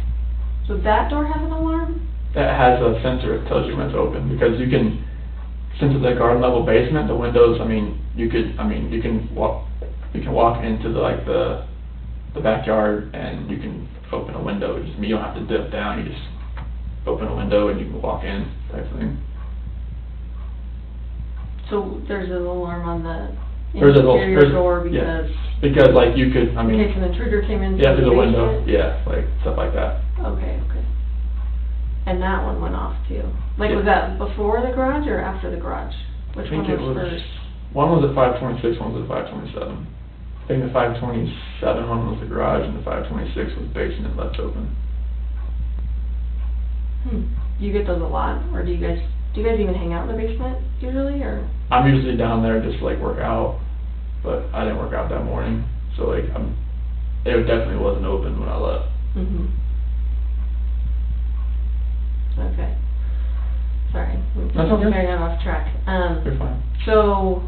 S8: so that door has an alarm?
S7: That has a sensor that tells you when it's open, because you can, since it's a garden level basement, the windows, you can walk into the backyard and you can open a window. You don't have to dip down, you just open a window and you can walk in, type of thing.
S8: So there's an alarm on the
S7: There's
S8: interior door because...
S7: Yeah, because like you could,
S8: in case an intruder came in
S7: through the window,
S8: basement?
S7: yeah, like stuff like that.
S8: Okay. And that one went off too? Like, was that before the garage or after the garage? Which one was first?
S7: One was at 526, one was at 527. I think the 527 one was the garage and the 526 was basement left open.
S8: Do you get those a lot, or do you guys even hang out in the basement usually, or?
S7: I'm usually down there just to like work out, but I didn't work out that morning, so like it definitely wasn't open when I left.
S8: Okay. Sorry,
S7: That's okay.
S8: very off track.
S7: You're fine.
S8: So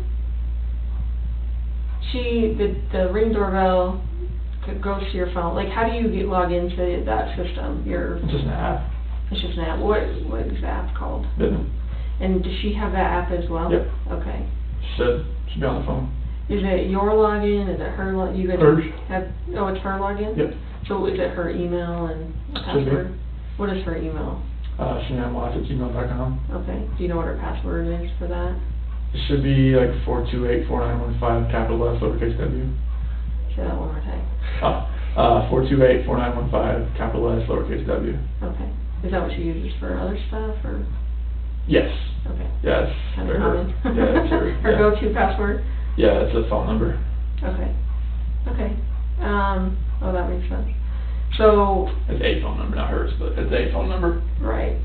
S8: the Ring doorbell goes to your phone. Like, how do you log into that system?
S7: It's just an app.
S8: It's just an app. What is the app called?
S7: Vivint.
S8: And does she have that app as well?
S7: Yep.
S8: Okay.
S7: Should be on the phone.
S8: Is it your login? Is it her login? You guys
S7: Hers.
S8: Oh, it's her login?
S7: Yep.
S8: So is it her email and password? What is her email?
S7: ShanannWatch@gmail.com.
S8: Okay. Do you know what her password is for that?
S7: It should be like 428-4915, capital S, lowercase w.
S8: Say that one more time.
S7: 428-4915, capital S, lowercase w.
S8: Okay. Is that what she uses for other stuff, or?
S7: Yes.
S8: Okay.
S7: Yes.
S8: Kind of common.
S7: Yeah, it's her.
S8: Her go-to password?
S7: Yeah, it's a phone number.
S8: Okay. Oh, that makes sense. So...
S7: It's a phone number, not hers, but it's a phone number.
S8: Right.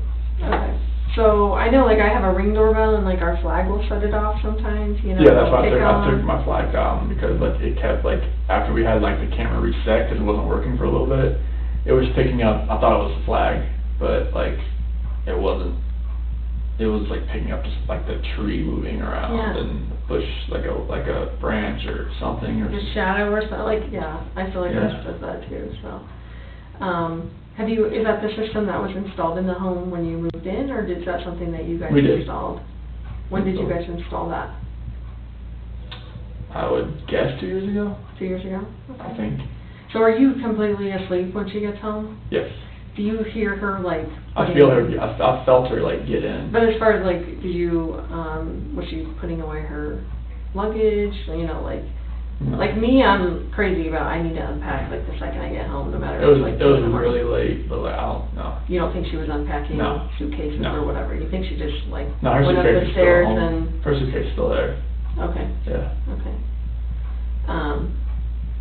S8: Okay. So, I know, like, I have a Ring doorbell, and, like, our flag will shut it off sometimes, you know?
S7: Yeah, that's why I took my flag down, because, like, it kept, like, after we had, like, the camera reset, because it wasn't working for a little bit, it was picking up, I thought it was a flag, but, like, it wasn't. It was, like, picking up just, like, the tree moving around, and the bush, like a branch or something. Or
S8: just shadow or something, like, yeah, I feel like
S7: Yeah.
S8: that does that, too, so... is that the system that was installed in the home when you moved in, or is that something that you guys installed? When did you guys install that?
S7: I would guess 2 years ago.
S8: 2 years ago? Okay.
S7: I think.
S8: So are you completely asleep when she gets home?
S7: Yes.
S8: Do you hear her, like...
S7: I felt her, like, get in.
S8: But as far as, like, did you, was she putting away her luggage, you know, like...
S7: No.
S8: Like me, I'm crazy about, I need to unpack, like, the second I get home, no matter...
S7: It was really late, but, like, I don't know.
S8: You don't think she was unpacking suitcases or whatever? You think she just, like,
S7: her
S8: went up the
S7: suitcase is
S8: stairs
S7: still
S8: and...
S7: Her suitcase is still there.
S8: Okay.
S7: Yeah.
S8: Okay.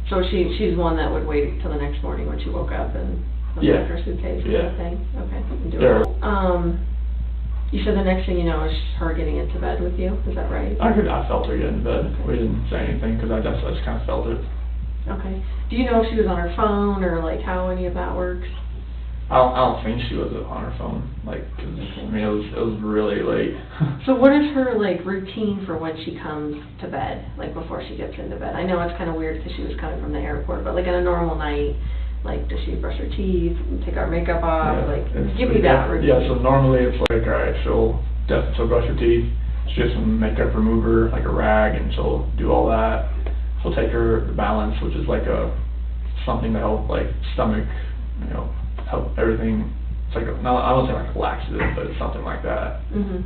S8: So she's the one that would wait till the next morning when she woke up and
S7: Yeah.
S8: pack her suitcase and
S7: Yeah.
S8: everything? Okay. And do
S7: Yeah.
S8: it. You said the next thing you know is her getting into bed with you, is that right?
S7: I felt her get in bed. We didn't say anything because I just kind of felt it.
S8: Okay. Do you know if she was on her phone or like how any of that works?
S7: I don't think she was on her phone, like, 'cause, I mean, it was really late.
S8: So what is her like routine for when she comes to bed, like before she gets into bed? I know it's kind of weird because she was coming from the airport, but like on a normal night, like does she brush her teeth, take her makeup off,
S7: Yeah,
S8: like give me that routine.
S7: Yeah, so normally it's like, alright, she'll brush her teeth, she has some makeup remover, like a rag, and she'll do all that. She'll take her balance, which is like something to help like stomach, you know, help everything. It's like I won't say like a laxative, but it's something like that.
S8: Mhm.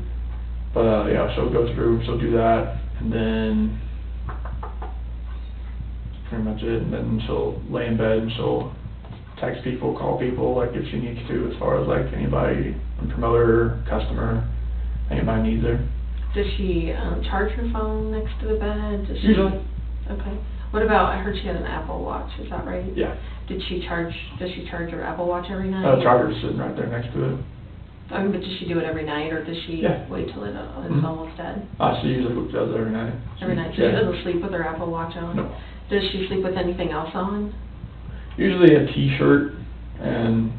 S7: But yeah, she'll go through, she'll do that, and then that's pretty much it. And then she'll lay in bed and she'll text people, call people, like if she needs to, as far as like anybody, promoter, customer, anybody needs her.
S8: Does she charge her phone next to the bed? Does she?
S7: Usually.
S8: Okay. What about, I heard she had an Apple Watch, is that right?
S7: Yeah.
S8: Does she charge her Apple Watch every night?
S7: Charger's sitting right there next to it.
S8: I mean, but does she do it every night, or does she
S7: Yeah.
S8: wait till it's
S7: Mhm.
S8: almost dead?
S7: She usually does it every night.
S8: Every night? So
S7: Yeah.
S8: she doesn't sleep with her Apple Watch on?
S7: No.
S8: Does she sleep with anything else on?
S7: Usually a t-shirt and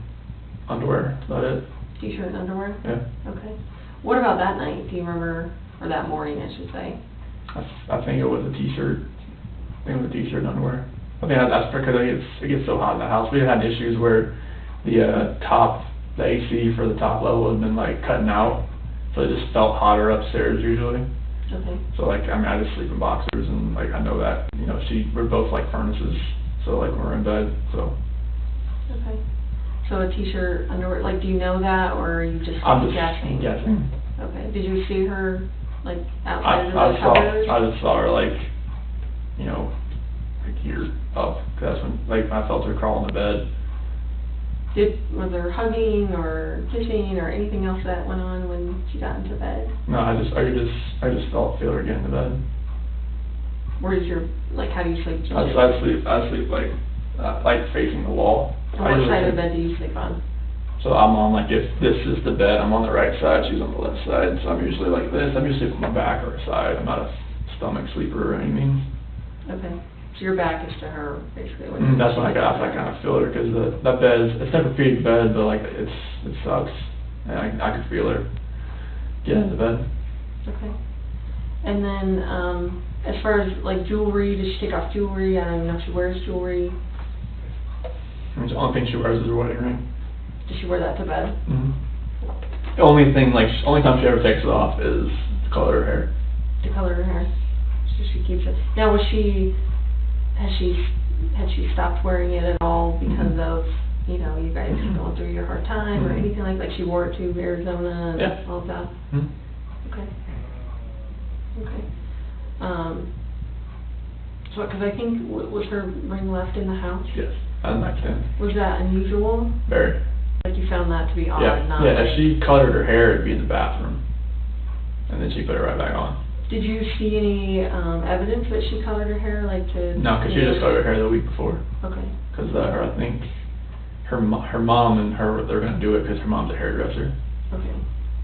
S7: underwear, is that it?
S8: T-shirt and underwear?
S7: Yeah.
S8: Okay. What about that night? Do you remember, or that morning, I should say?
S7: I think it was a t-shirt. I think it was a t-shirt and underwear. I think that's because it gets so hot in the house. We had issues where the the AC for the top level has been like cutting out, so it just felt hotter upstairs usually.
S8: Okay.
S7: So like, I mean, I just sleep in boxers, and like I know that, you know, we're both like furnaces, so like when we're in bed, so.
S8: Okay. So a t-shirt, underwear, like do you know that, or are you just
S7: I'm just
S8: guessing?
S7: guessing.
S8: Okay. Did you see her, like, outside of the covers?
S7: I just saw her like, you know, like here up, 'cause that's when, like, I felt her crawl in the bed.
S8: Was there hugging or kissing or anything else that went on when she got into bed?
S7: No, I just feel her get into bed.
S8: Where's your, like, how do you sleep?
S7: I sleep like facing the wall.
S8: And what side of the bed do you sleep on?
S7: So I'm on, like, if this is the bed, I'm on the right side, she's on the left side, so I'm usually like this. I'm usually with my back or side. I'm not a stomach sleeper or anything.
S8: Okay. So your back is to her, basically.
S7: That's when I kind of feel her, because that bed it's never feed bed, but like it sucks, and I could feel her get into bed.
S8: Okay. And then as far as like jewelry, does she take off jewelry? I don't even know if she wears jewelry.
S7: And the only thing she wears is her wedding ring.
S8: Does she wear that to bed?
S7: The only time she ever takes it off is to color her hair.
S8: To color her hair. So she keeps it. Now, had she stopped wearing it at all because of, you know, you guys going through your hard time or anything like she wore it to Arizona and all of that? Okay. Okay. So, because I think, was her ring left in the house?
S7: Yes, on the nightstand.
S8: Was that unusual?
S7: Very.
S8: Like you found that to be odd?
S7: Yeah,
S8: not
S7: yeah. If she colored her hair, it'd be in the bathroom, and then she put it right back on.
S8: Did you see any evidence that she colored her hair, like to?
S7: No, because she just colored her hair the week before.
S8: Okay.
S7: Because I think her mom and her, they're gonna do it because her mom's a hairdresser.
S8: Okay.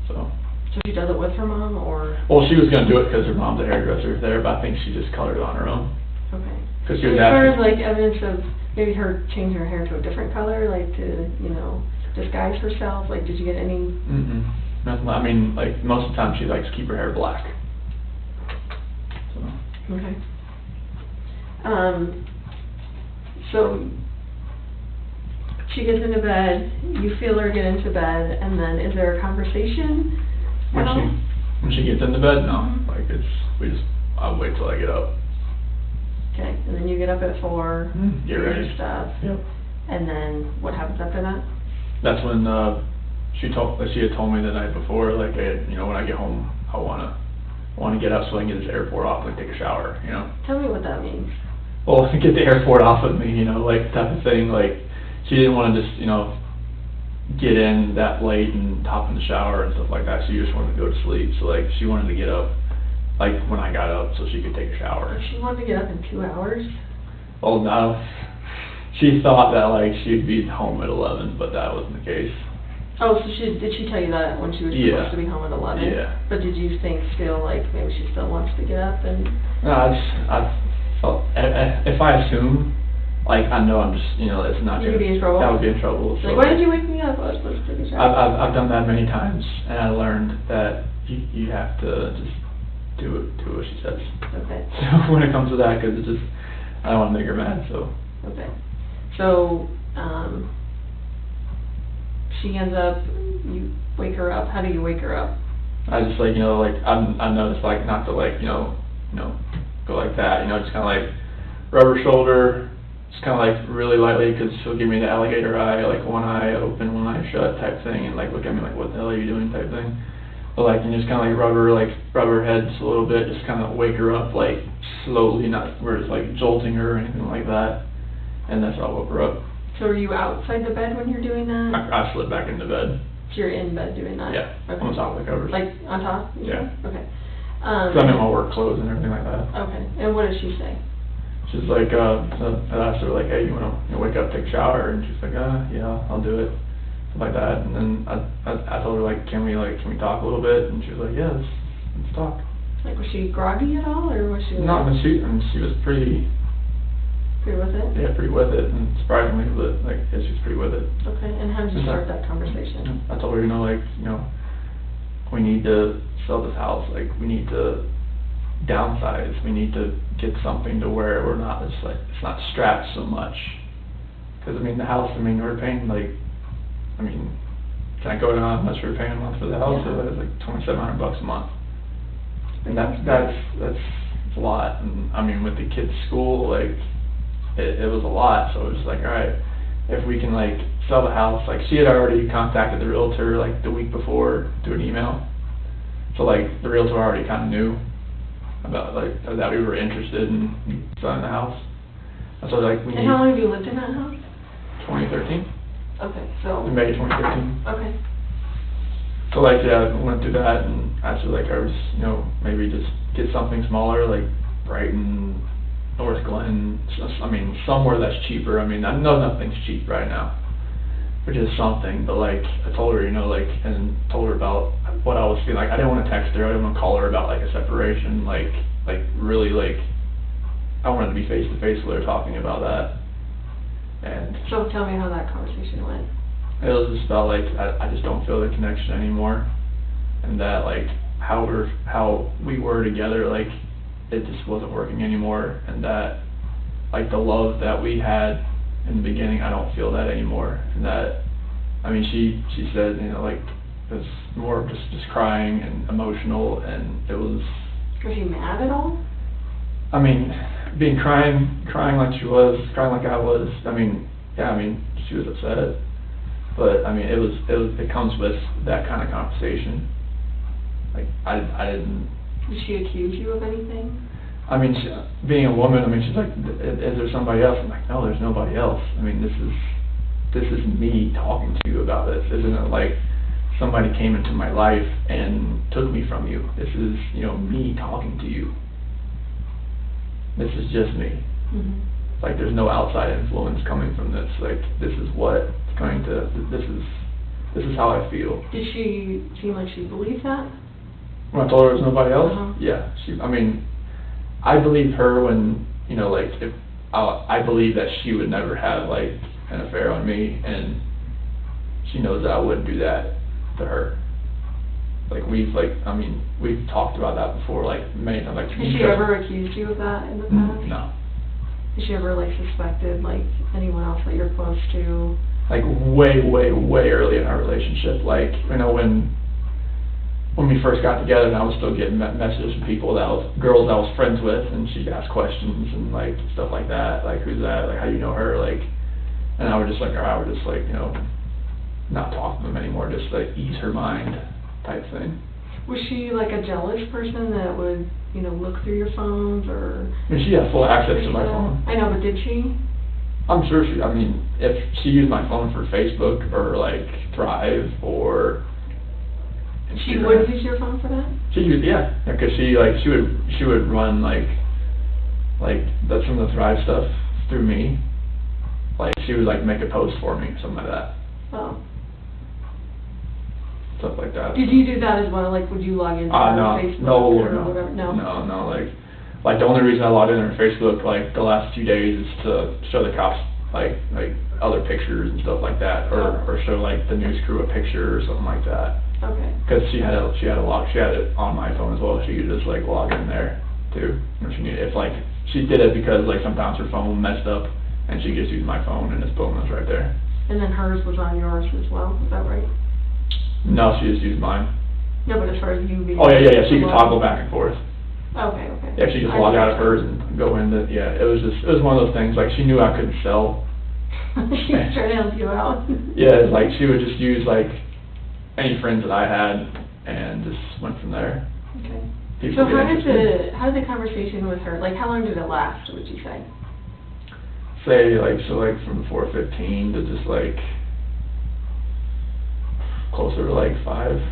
S7: So
S8: she does it with her mom, or?
S7: Well, she was gonna do it because her mom's a hairdresser there, but I think she just colored it on her own.
S8: Okay.
S7: Because she was
S8: as far as
S7: asking.
S8: like evidence of maybe her changing her hair to a different color, like to, you know, disguise herself, like did you get any?
S7: Nothing. I mean, like most of the time she likes to keep her hair black. So.
S8: Okay. So she gets into bed, you feel her get into bed, and then is there a conversation?
S7: When she gets into bed, no. Like I wait till I get up.
S8: Okay, and then you get up at 4,
S7: Get
S8: do
S7: ready.
S8: your stuff.
S7: Yep.
S8: And then what happens after that?
S7: That's when she had told me the night before, like, hey, you know, when I get home, I wanna get up so I can get this airport off, like take a shower, you know.
S8: Tell me what that means.
S7: Well, get the airport off of me, you know, like type of thing. Like she didn't want to just, you know, get in that late and hop in the shower and stuff like that. She just wanted to go to sleep. So like she wanted to get up, like when I got up, so she could take a shower.
S8: She wanted to get up in 2 hours?
S7: Well, no. She thought that like she'd be home at 11, but that wasn't the case.
S8: Oh, so did she tell you that when she was supposed to be home at 11?
S7: Yeah.
S8: But did you think still like maybe she still wants to get up and?
S7: No, I felt if I assume, like I know I'm just it's not.
S8: You'd be in trouble.
S7: I would be in trouble. So
S8: like, why did you wake me up? I was supposed to take a shower.
S7: I've done that many times, and I learned that you have to just do what she says.
S8: Okay.
S7: So when it comes to that, because it's just I don't want to make her mad. So.
S8: Okay. So she ends up. You wake her up. How do you wake her up?
S7: I just like I noticed like not to like go like that, just kind of like rub her shoulder, just kind of like really lightly, because she'll give me the alligator eye, like one eye open, one eye shut type thing, and like look at me like, what the hell are you doing type thing. But like, and just kind of like rub her head just a little bit, just kind of wake her up like slowly, not where it's like jolting her or anything like that, and that's how I woke her up.
S8: So are you outside the bed when you're doing that?
S7: I slid back into bed.
S8: So you're in bed doing that?
S7: Yeah,
S8: okay.
S7: On top of the covers.
S8: Like on top?
S7: Yeah.
S8: Okay.
S7: So I'm in my work clothes and everything like that.
S8: Okay. And what did she say?
S7: She's like, I asked her like, hey, you wanna wake up, take a shower? And she's like, yeah, I'll do it, something like that. And then I told her like, can we talk a little bit? And she was like, yeah, let's talk.
S8: Like, was she groggy at all, or was she?
S7: No, she was pretty.
S8: Pretty with it?
S7: Yeah, pretty with it, and surprisingly, but like, yeah, she was pretty with it.
S8: Okay. And how did you start that conversation?
S7: I told her, we need to sell this house. Like, we need to downsize. We need to get something to where we're not it's not strapped so much. Because the house. We're paying can I go down how much we're paying a month for the house?
S8: Yeah.
S7: It was like $2,700 a month, and that's a lot. And with the kids' school, like it was a lot. So it was like, all right, if we can like sell the house. Like, she had already contacted the realtor like the week before through an email. So like the realtor already kind of knew about like that we were interested in selling the house. And so like
S8: And how long have you lived in that house?
S7: 2013.
S8: Okay, so.
S7: In May 2013.
S8: Okay.
S7: So like, yeah, I went through that, and actually like I was, maybe just get something smaller, like Brighton, North Glen, somewhere that's cheaper. I know nothing's cheap right now, but just something. But like, I told her, and told her about what I was feeling. Like, I didn't want to text her, I didn't want to call her about like a separation, like really like, I wanted to be face to face with her talking about that. And
S8: so tell me how that conversation went.
S7: It was just about like, I just don't feel the connection anymore, and that like how we were together, like it just wasn't working anymore, and that like the love that we had in the beginning, I don't feel that anymore. And that, she said, like it was more of just crying and emotional, and it was.
S8: Was she mad at all?
S7: Being crying like she was, crying like I was. She was upset, but it comes with that kind of conversation. Like I didn't.
S8: Did she accuse you of anything?
S7: Being a woman, she's like, is there somebody else? I'm like, no, there's nobody else. This is me talking to you about this. Isn't it like somebody came into my life and took me from you? This is, me talking to you. This is just me.
S8: Mm-hmm.
S7: Like, there's no outside influence coming from this. Like, this is how I feel.
S8: Did she seem like she believed that?
S7: When I told her there was nobody else?
S8: Uh-huh.
S7: Yeah. I believe her when, if I believe that she would never have, like, an affair on me, and she knows that I wouldn't do that to her. Like, we've talked about that before, like, many times. Like,
S8: has she ever accused you of that in the past?
S7: No.
S8: Has she ever, like, suspected, like, anyone else that you're close to?
S7: Like, way, way, way early in our relationship. Like, when we first got together, and I was still getting messages from girls I was friends with, and she'd ask questions and, like, stuff like that. Like, who's that? Like, how do you know her? Like, and I would just, not talk to them anymore, just, like, ease her mind type thing.
S8: Was she like a jealous person that would, look through your phones, or?
S7: She had full access to my phone.
S8: I know, but did she?
S7: I'm sure she. If she used my phone for Facebook or like Thrive or Instagram.
S8: She would use your phone for that?
S7: She used, yeah, because she would run like that's from the Thrive stuff through me. Like, she would, like, make a post for me, something like that.
S8: Oh.
S7: Stuff like that.
S8: Did you do that as well? Like, would you log into her Facebook or whatever?
S7: No. Like the only reason I logged in her Facebook, like, the last few days is to show the cops, like other pictures and stuff like that, or show, like, the news crew a picture or something like that.
S8: Okay.
S7: Because she had it on my phone as well. She could just, like, log in there too if she needed. If, like, she did it because, like, sometimes her phone messed up and she just used my phone and it's boom, it's right there.
S8: And then hers was on yours as well. Is that right?
S7: No, she just used mine.
S8: No, but as far as you being...
S7: Oh, yeah. She could toggle back and forth.
S8: Okay.
S7: Yeah, she just logged out of hers and go into, it was one of those things, like, she knew I couldn't sell.
S8: She was trying to help you out.
S7: Yeah, it's like, she would just use, like, any friends that I had and just went from there.
S8: Okay.
S7: People
S8: So
S7: get interested.
S8: how did the conversation with her, like, how long did it last, would you say?
S7: Say, like, so, like, from 4:15 to just, like, closer to, like, 5.
S8: Okay.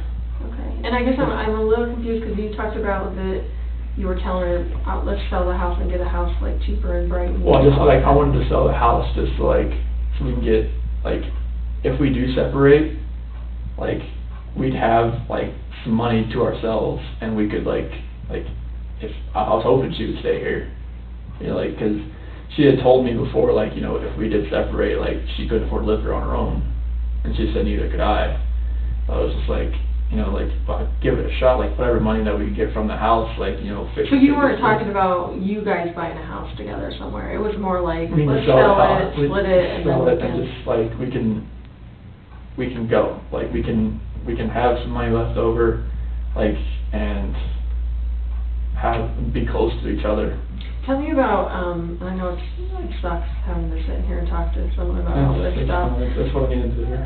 S8: And I guess I'm a little confused because you talked about that you were telling her, let's sell the house and get a house, like, cheaper in Brighton.
S7: Well, just, like, I wanted to sell the house just to, like, so we can get, like, if we do separate, like, we'd have, like, some money to ourselves, and we could, like, if, I was hoping she would stay here, you know, like, because she had told me before, like, you know, if we did separate, like, she couldn't afford to live here on her own, and she said neither could I. I was just like, you know, like, give it a shot, like, whatever money that we could get from the house, like, you know, fix it.
S8: So you weren't talking about you guys buying a house together somewhere, it was more like,
S7: I mean,
S8: let's
S7: sell
S8: sell
S7: it,
S8: it, split it, and then
S7: sell
S8: we
S7: it,
S8: can...
S7: and just, like, we can go, like, we can have some money left over, like, and be close to each other.
S8: Tell me about, I know it sucks having to sit here and talk to someone about all this stuff.
S7: That's what I need to do here.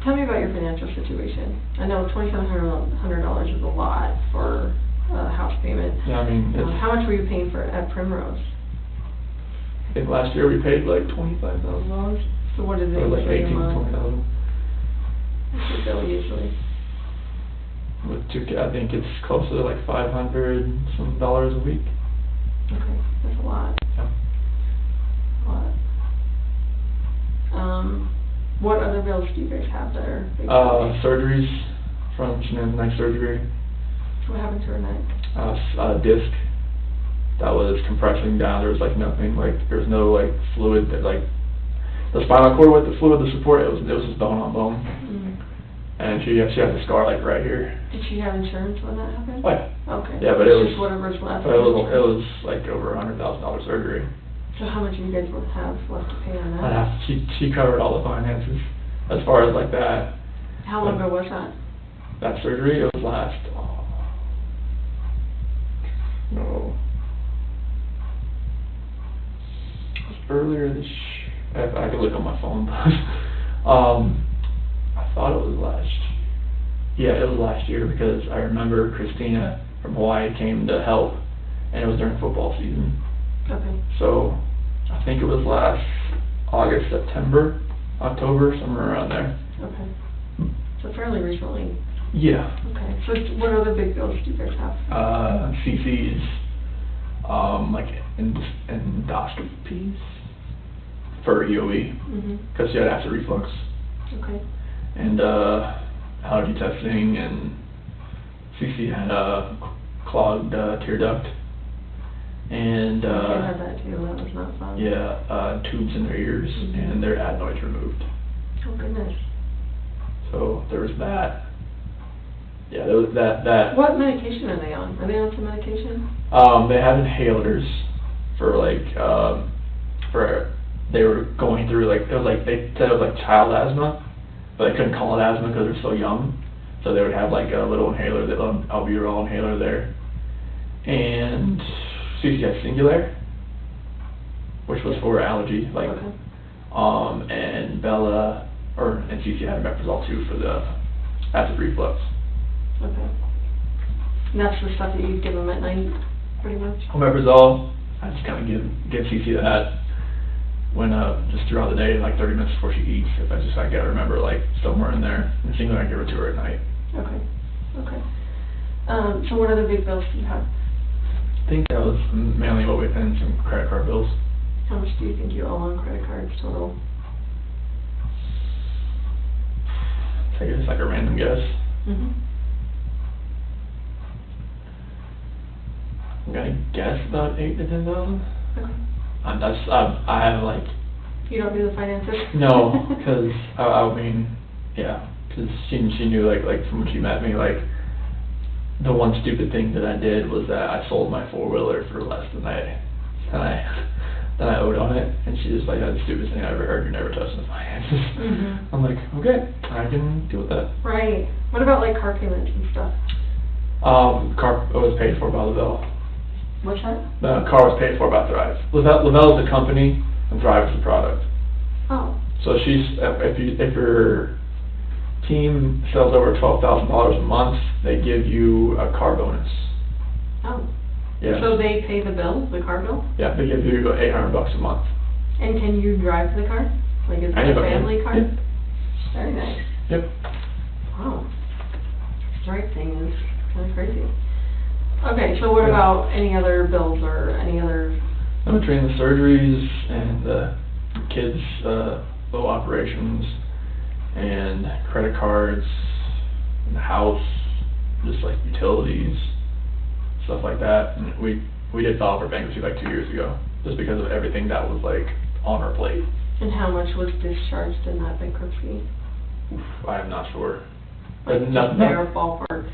S8: Tell me about your financial situation. I know $2,700 is a lot for a house payment.
S7: Yeah, I mean,
S8: How much were you paying for at Primrose?
S7: I think last year we paid like $25,000.
S8: So what is it
S7: Or like
S8: usually a
S7: 18,
S8: month?
S7: 20,000.
S8: What's your bill usually?
S7: With 2 I think it's close to like $500 some a week.
S8: Okay, that's a lot.
S7: Yeah.
S8: A lot. What other bills do you guys have that are big?
S7: Surgeries from neck surgery.
S8: What happened to her neck?
S7: Disc that was compressing down. There was like nothing, like there was no like fluid that like the spinal cord with the fluid to support it was just bone on bone. And she has a scar like right here.
S8: Did she have insurance when that happened?
S7: Oh, yeah.
S8: Okay.
S7: Yeah, but it was
S8: just whatever's left.
S7: But it was like over $100,000 surgery.
S8: So how much do you guys have left to pay on that?
S7: She covered all the finances as far as like that.
S8: How long ago was that?
S7: That surgery, it was last. It was earlier this. I could look on my phone. I thought it was last. Yeah, it was last year because I remember Christina from Hawaii came to help, and it was during football season.
S8: Okay.
S7: So I think it was last August, September, October, somewhere around there.
S8: Okay. So fairly recently.
S7: Yeah.
S8: Okay. So what other big bills do you guys have?
S7: CCs, like endoscopies for EOE, because she had acid reflux.
S8: Okay.
S7: And allergy testing, and CC had a clogged tear duct. And
S8: I had that too. That was not fun.
S7: yeah, tubes in their ears, and their adenoids removed.
S8: Oh goodness.
S7: So there was that. Yeah, there was that.
S8: What medication are they on? Are they on some medication?
S7: They have inhalers for like they were going through like, it was like they said it was like child asthma, but they couldn't call it asthma because they're so young. So they would have like a little inhaler, the albuterol inhaler there, and CC had Singulair, which was for allergy, like, and Bella, and CC had Omeprazole too for the acid reflux.
S8: Okay. And that's the stuff that you give them at night, pretty much?
S7: Omeprazole, I just kind of give CC that when, just throughout the day, like 30 minutes before she eats, if I gotta remember, like, somewhere in there, and Singulair I give it to her at night.
S8: Okay, okay. So what other big bills do you have?
S7: I think that was mainly what we, and some credit card bills.
S8: How much do you think you owe on credit cards total?
S7: Take it as like a random guess.
S8: Mm-hmm.
S7: I'm gonna guess about 8 to 10,000.
S8: Okay.
S7: I have like
S8: You don't do the finances?
S7: no, because I mean, yeah, because she knew like from when she met me, like the one stupid thing that I did was that I sold my 4-wheeler for less than I owed on it, and she just like, that's the stupidest thing I ever heard. You're never touching the finances.
S8: Mm-hmm.
S7: I'm like, okay, I can deal with that.
S8: Right. What about like car payments and stuff?
S7: Car was paid for by Lavelle.
S8: What's that?
S7: The car was paid for by Thrive. Lavelle is the company, and Thrive is the product.
S8: Oh.
S7: So if your team sells over $12,000 a month, they give you a car bonus.
S8: Oh.
S7: Yeah.
S8: So they pay the bill, the car bill?
S7: Yeah, they give you $800 a month.
S8: And can you drive the car? Like, is it a
S7: Anybody can.
S8: family car?
S7: Yeah.
S8: Very nice.
S7: Yep.
S8: Wow. Stripe thing is kind of crazy. Okay, so what about any other bills or any other?
S7: I'm between the surgeries and the kids' low operations and credit cards and the house, just like utilities, stuff like that. And we did file for bankruptcy like 2 years ago, just because of everything that was like on our plate.
S8: And how much was discharged in that bankruptcy?
S7: Oof, I am not sure.
S8: Like just bare ballpark.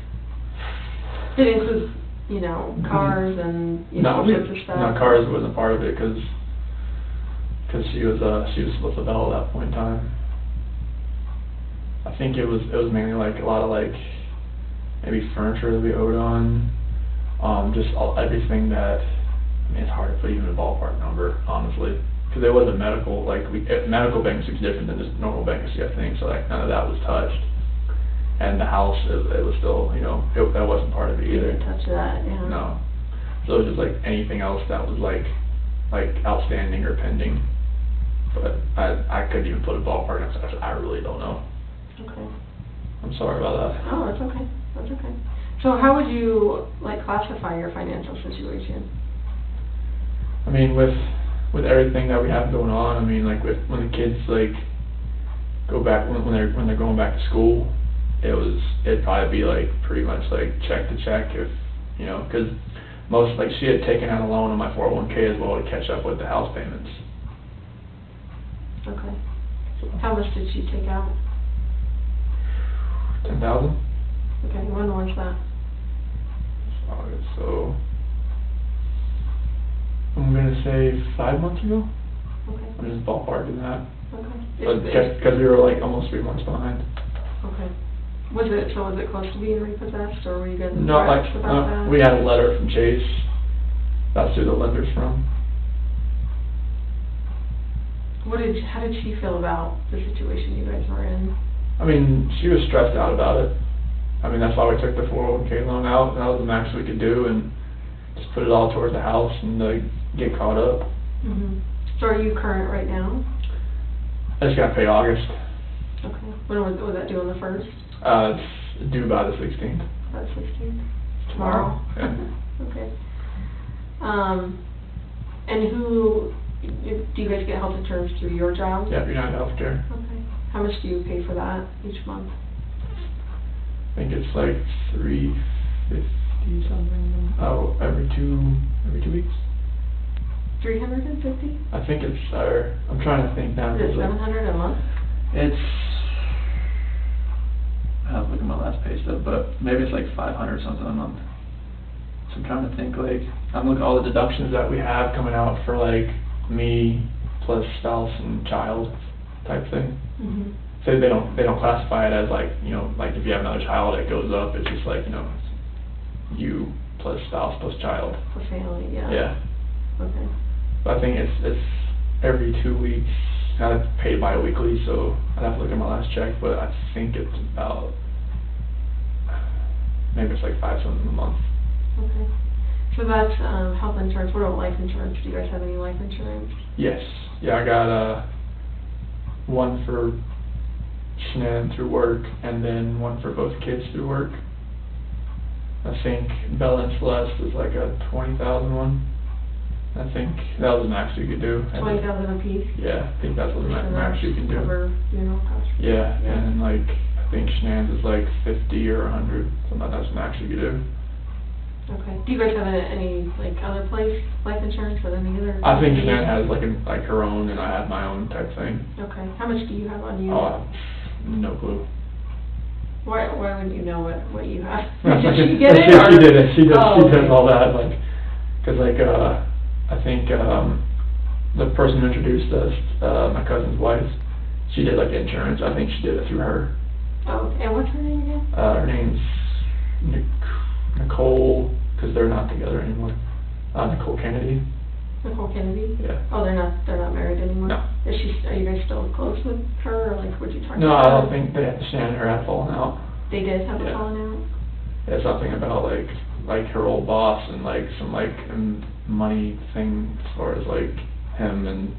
S8: Did it include, you know, cars and all sorts of stuff?
S7: No, cars wasn't part of it because she was with Lavelle at that point in time. I think it was mainly like a lot of like maybe furniture that we owed on, just everything that, I mean, it's hard to put even a ballpark number, honestly, because it wasn't medical. Like medical bankruptcy is different than just normal bankruptcy, I think. So like none of that was touched, and the house it was still, you know, that wasn't part of it either.
S8: You didn't touch that, yeah.
S7: No, so it was just like anything else that was like outstanding or pending. But I couldn't even put a ballpark. I really don't know.
S8: Okay.
S7: I'm sorry about that.
S8: Oh, that's okay. That's okay. So how would you like classify your financial situation?
S7: I mean, with everything that we have going on, I mean, like when the kids like go back when they're going back to school, it'd probably be like pretty much like check to check, if you know, because most, like, she had taken out a loan on my 401k as well to catch up with the house payments.
S8: Okay. How much did she take out?
S7: 10,000.
S8: Okay, when was that?
S7: August, so I'm gonna say 5 months ago.
S8: Okay.
S7: I'm just ballparking that.
S8: Okay.
S7: Because we were like almost 3 months behind.
S8: Okay. Was it close to being repossessed, or were you guys
S7: No, like
S8: about that?
S7: we had a letter from Chase. That's who the lender's from.
S8: How did she feel about the situation you guys were in?
S7: I mean, she was stressed out about it. I mean, that's why we took the 401k loan out. That was the max we could do, and just put it all towards the house and get caught up.
S8: Mm-hmm. So are you current right now?
S7: I just got to pay August.
S8: Okay. When was that due on the 1st?
S7: It's due by the 16th.
S8: By the 16th? Tomorrow?
S7: Yeah.
S8: Okay. And do you guys get health insurance through your job?
S7: Yeah, United Healthcare.
S8: Okay. How much do you pay for that each month?
S7: I think it's like $350 something. Oh, every two weeks.
S8: 350?
S7: I think it's I'm trying to think now.
S8: Is it 700 a month?
S7: It's, I have to look at my last pay stub, but maybe it's like 500 something a month. So I'm trying to think, like, I'm looking at all the deductions that we have coming out for like me plus spouse and child type thing.
S8: Mm-hmm.
S7: So they don't classify it as like, you know, like if you have another child it goes up. It's just like, you know, you plus spouse plus child.
S8: For family, yeah.
S7: Yeah.
S8: Okay.
S7: But I think it's every 2 weeks. I pay bi-weekly, so I'd have to look at my last check, but I think it's about, maybe it's like 5 something a month.
S8: Okay. So that's health insurance. What about life insurance? Do you guys have any life insurance?
S7: Yes. Yeah, I got one for Shanann through work, and then one for both kids through work. I think Bella and Celeste is like a $20,000 one. I think that was the max you could do.
S8: 20,000 a piece?
S7: Yeah, I think that's what the max you can do.
S8: Cover funeral costs?
S7: Yeah, and like, I think Shenan's is like 50 or 100, something that's the max you could do.
S8: Okay. Do you guys have any like other life insurance with any other?
S7: I think Shan has like her own, and I have my own type thing.
S8: Okay. How much do you have on you?
S7: Oh, no clue.
S8: Why wouldn't you know what you have? Did she get it?
S7: She did it. She does
S8: okay.
S7: all that, like, cause like I think the person who introduced us, my cousin's wife, she did like insurance. I think she did it through her.
S8: Oh, and what's her name again?
S7: Her name's Nicole, because they're not together anymore. Nicole Kennedy.
S8: Nicole Kennedy?
S7: Yeah.
S8: Oh, they're not married anymore?
S7: No.
S8: Are you guys still close with her, or like, would you talk to her?
S7: No, I don't think Shannon and her had fallen out.
S8: They did have a
S7: Yeah.
S8: falling out?
S7: Yeah, something about like her old boss and like some like money thing as far as like him and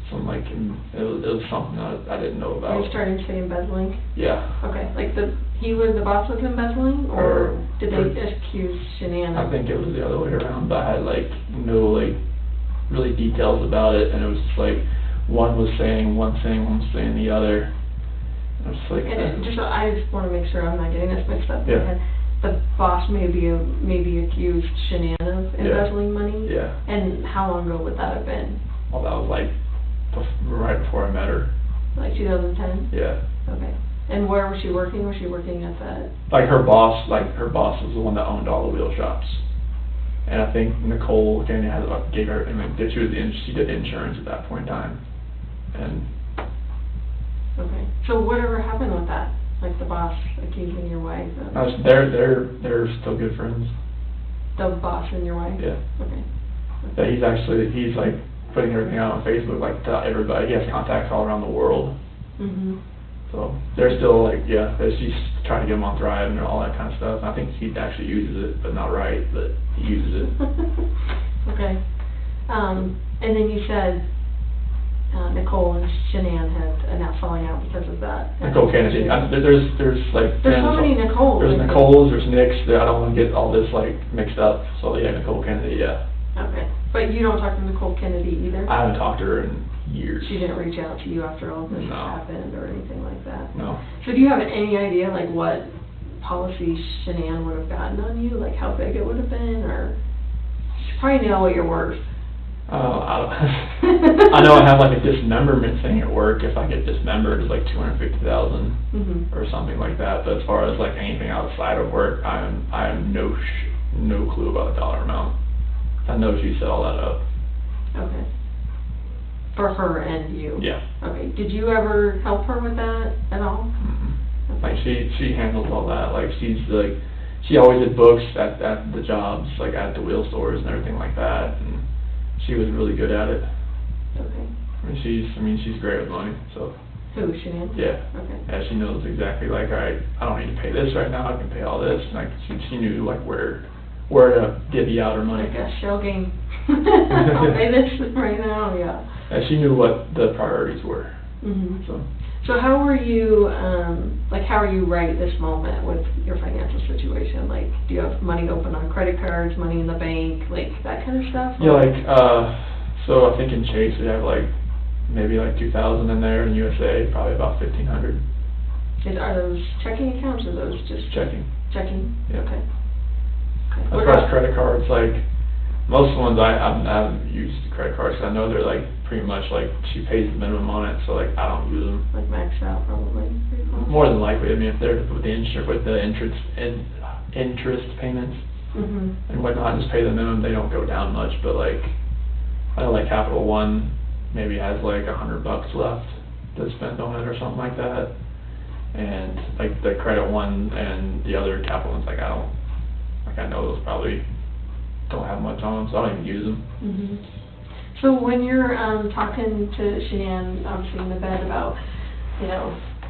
S7: some like it was something I didn't know about.
S8: Are you starting to say embezzling?
S7: Yeah.
S8: Okay, like the boss was embezzling, or did they accuse Shanann?
S7: I think it was the other way around, but I had like no like really details about it, and it was just like one was saying one thing, one was saying the other. And I was like,
S8: and I just want to make sure I'm not getting this mixed up.
S7: Yeah.
S8: The boss maybe accused Shanann of embezzling money.
S7: Yeah.
S8: And how long ago would that have been?
S7: Well, that was like right before I met her.
S8: Like 2010?
S7: Yeah.
S8: Okay. And where was she working? Was she working at that?
S7: Like her boss was the one that owned all the wheel shops. And I think Nicole Kennedy gave her, she did insurance at that point in time. And
S8: okay. So whatever happened with that? Like the boss accusing your wife of...
S7: they're still good friends.
S8: The boss and your wife?
S7: Yeah.
S8: Okay.
S7: Yeah, he's like putting everything out on Facebook, like to everybody. He has contacts all around the world.
S8: Mhm.
S7: So they're still like, she's trying to get him on Thrive and all that kind of stuff. I think he actually uses it, but not right, but he uses it.
S8: Okay. And then you said Nicole and Shanann had now falling out because of that.
S7: Nicole Kennedy. There's like...
S8: There's so many Nicoles.
S7: There's Nicole's, there's Nick's. I don't want to get all this like mixed up. So yeah, Nicole Kennedy, yeah.
S8: Okay. But you don't talk to Nicole Kennedy either?
S7: I haven't talked to her in years.
S8: She didn't reach out to you after all this
S7: No.
S8: happened or anything like that?
S7: No.
S8: So do you have any idea like what policy Shanann would have gotten on you? Like how big it would have been, or you should probably know what you're worth.
S7: I know I have like a dismemberment thing at work. If I get dismembered, it's like $250,000 or something like that. But as far as like anything outside of work, I have no clue about the dollar amount. I know she set all that up.
S8: Okay. For her and you?
S7: Yeah.
S8: Okay. Did you ever help her with that at all?
S7: Mm-hmm. Like she handles all that. Like she always did books at the jobs, like at the wheel stores and everything like that. And she was really good at it.
S8: Okay.
S7: I mean she's great with money. So.
S8: Who, Shanann?
S7: Yeah.
S8: Okay.
S7: Yeah, she knows exactly like, all right, I don't need to pay this right now. I can pay all this. And like she knew like where to divvy out her money.
S8: Like a shell game. I'll pay this right now. Yeah.
S7: And she knew what the priorities were.
S8: Mhm.
S7: So
S8: how are you? How are you right this moment with your financial situation? Like, do you have money open on credit cards, money in the bank, like that kind of stuff?
S7: Yeah, so I think in Chase we have like maybe like 2,000 in there. In USA probably about 1,500.
S8: Are those checking accounts or those just
S7: checking?
S8: Checking.
S7: Yeah.
S8: Okay.
S7: As far as credit cards, like most of the ones I haven't used credit cards because I know they're like pretty much like she pays the minimum on it, so like I don't use them.
S8: Like maxed out probably.
S7: More than likely, I mean if they're with the interest payments and whatnot, just pay the minimum. They don't go down much, but like I know like Capital One maybe has like $100 left to spend on it or something like that, and like the Credit One and the other Capital Ones, like I know those probably don't have much on them, so I don't even use them.
S8: So when you're talking to Shanann, obviously in the bed about,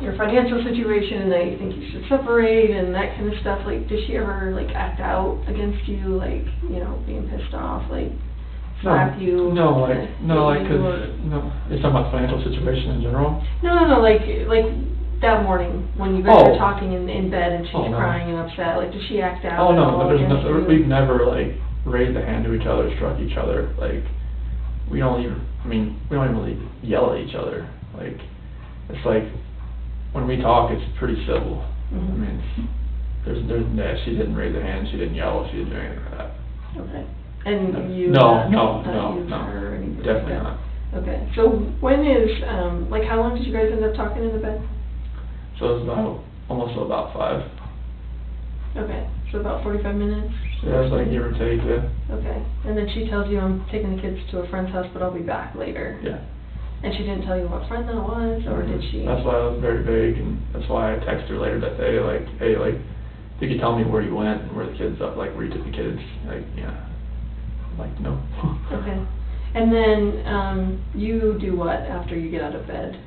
S8: your financial situation and that you think you should separate and that kind of stuff, like, does she ever, like, act out against you, like, being pissed off, like, slap you?
S7: No, it's talking about financial situation in general?
S8: No, like that morning when you guys are talking in bed and she's crying and upset, like, does she act out?
S7: Oh, no, we've never, like, raised a hand to each other, struck each other, like, we don't even really yell at each other. Like, it's like, when we talk, it's pretty civil.
S8: Mhm.
S7: I mean, she didn't raise her hand, she didn't yell, she didn't do anything like that.
S8: Okay. And you?
S7: No,
S8: not use her or anything like
S7: definitely
S8: that?
S7: not.
S8: Okay. So when is, like, how long did you guys end up talking in the bed?
S7: So it was almost about 5.
S8: Okay. So about 45 minutes?
S7: Yeah, it's like give or take, yeah.
S8: Okay. And then she tells you, I'm taking the kids to a friend's house, but I'll be back later.
S7: Yeah.
S8: And she didn't tell you what friend that was, or did she?
S7: That's why I was very vague, and that's why I texted her later that day, like, hey, like, you could tell me where you went and where the kids up, like, where you took the kids, like, yeah. I'm like, no.
S8: Okay. And then, you do what after you get out of bed?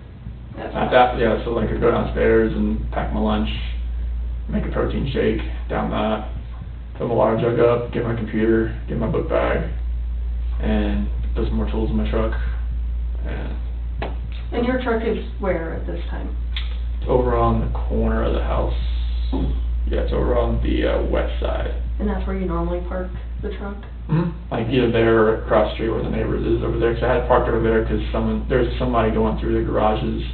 S7: Yeah, so like I go downstairs and pack my lunch, make a protein shake, down that, fill my water jug up, get my computer, get my book bag, and put some more tools in my truck.
S8: And your truck is where at this time?
S7: It's over on the corner of the house. Yeah, it's over on the west side.
S8: And that's where you normally park the truck?
S7: Mm-hmm. Like either there or across the street where the neighbors is over there. Cause I had parked over there because there's somebody going through the garages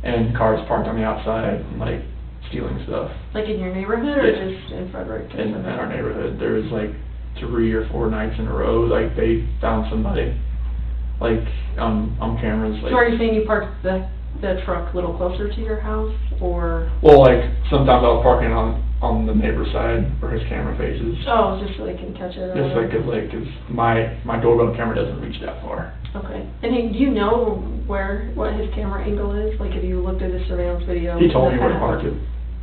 S7: and cars parked on the outside and like stealing stuff.
S8: Like in your neighborhood or
S7: Yeah.
S8: just in Frederick?
S7: In our neighborhood. There was like 3 or 4 nights in a row, like they found somebody, like on cameras. Like,
S8: So are you saying you parked the truck a little closer to your house, or?
S7: well, like sometimes I was parking on the neighbor's side where his camera faces.
S8: Oh, just so they can catch it?
S7: Just like, cause my doorbell camera doesn't reach that far.
S8: Okay. And do you know what his camera angle is? Like, have you looked at his surveillance video?
S7: He told me where to park it.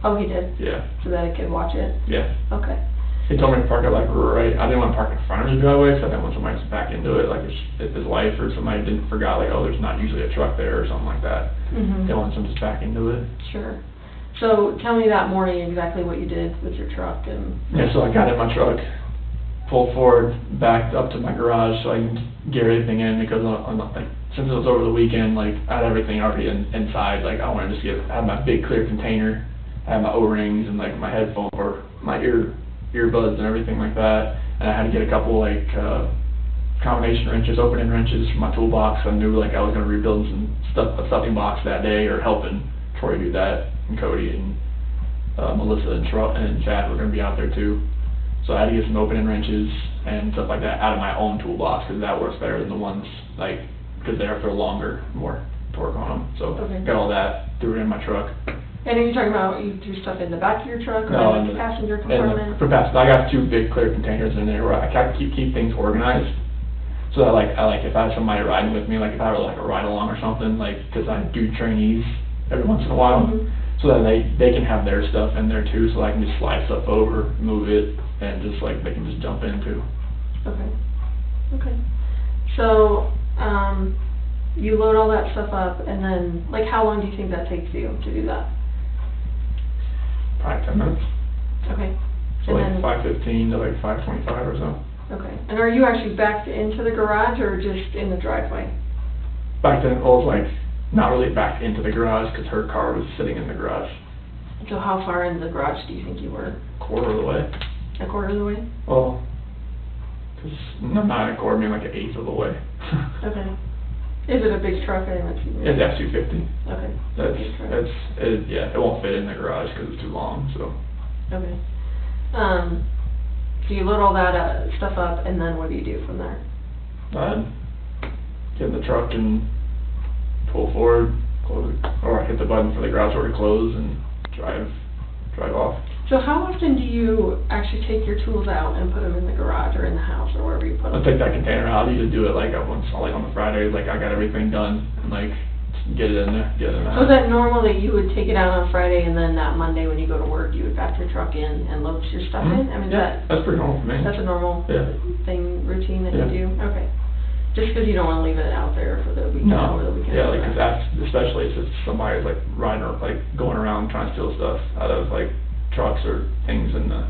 S8: Oh, he did?
S7: Yeah.
S8: So that it could watch it?
S7: Yeah.
S8: Okay.
S7: He told me to park it like right, I didn't want to park in front of his driveway, so I didn't want somebody to back into it, like if his wife or somebody forgot, like, oh, there's not usually a truck there or something like that.
S8: Mm-hmm.
S7: Didn't want someone to back into it.
S8: Sure. So tell me that morning exactly what you did with your truck and...
S7: Yeah, so I got in my truck, pulled forward, backed up to my garage so I can get everything in, because like, since it was over the weekend, like, I had everything already inside. Like, I wanted to just have my big clear container, I had my O-rings and like my headphone or my earbuds and everything like that, and I had to get a couple like combination wrenches, opening wrenches from my toolbox. I knew like I was going to rebuild a stuffing box that day, or helping Troy do that, and Cody and Melissa and Chad were going to be out there too. So I had to get some opening wrenches and stuff like that out of my own toolbox, because that works better than the ones like, because they're longer, more torque on them. So
S8: Okay.
S7: Got all that, threw it in my truck.
S8: And are you talking about you threw stuff in the back of your truck, or
S7: No,
S8: in the passenger
S7: And
S8: compartment?
S7: for passenger, I got 2 big clear containers in there where I can keep things organized. So that I if I have somebody riding with me, like if I were like a ride along or something, like, because I do trainees every once in a while,
S8: Mhm.
S7: so that they can have their stuff in there too, so I can just slide stuff over, move it, and just like they can just jump into.
S8: Okay. Okay. So, you load all that stuff up, and then, like, how long do you think that takes you to do that?
S7: Probably 10 minutes.
S8: Okay.
S7: So
S8: And
S7: like
S8: then-
S7: 5:15 to like 5:25 or so.
S8: Okay. And are you actually backed into the garage, or just in the driveway?
S7: Back then, I was like not really back into the garage because her car was sitting in the garage.
S8: So how far in the garage do you think you were?
S7: Quarter of the way.
S8: A quarter of the way?
S7: Well, because not a quarter, I mean like an eighth of the way.
S8: Okay. Is it a big truck? I didn't see.
S7: It's F-250.
S8: Okay. Big truck.
S7: It won't fit in the garage because it's too long, so.
S8: Okay. So you load all that stuff up, and then what do you do from there?
S7: I'd get in the truck and pull forward, close it, or I hit the button for the garage door to close and drive off.
S8: So how often do you actually take your tools out and put them in the garage or in the house or wherever you put them?
S7: I'll take that container out. I usually do it like once, like on the Fridays, like I got everything done and like get it in there, get it in there.
S8: So is that normal that you would take it out on Friday and then that Monday when you go to work, you would back your truck in and load your stuff in? I mean,
S7: Yeah, that's pretty normal for me.
S8: that's a normal
S7: Yeah.
S8: routine that
S7: Yeah.
S8: you do? Okay. Just because you don't want to leave it out there for the weekend
S7: No,
S8: over the weekend?
S7: yeah, like, 'cause that's, especially if somebody's like riding or like going around trying to steal stuff out of like trucks or things in the,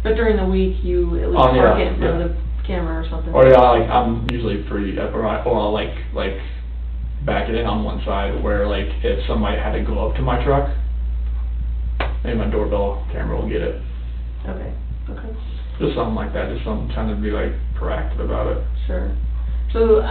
S8: But during the week, you at least
S7: Oh, yeah,
S8: park it in front
S7: yeah.
S8: of the camera or something?
S7: or yeah, like I'm usually pretty, or I'll like back it in on one side where like if somebody had to go up to my truck, maybe my doorbell camera will get it.
S8: Okay, okay,
S7: Just something like that, just something, trying to be like proactive about it.
S8: sure. So,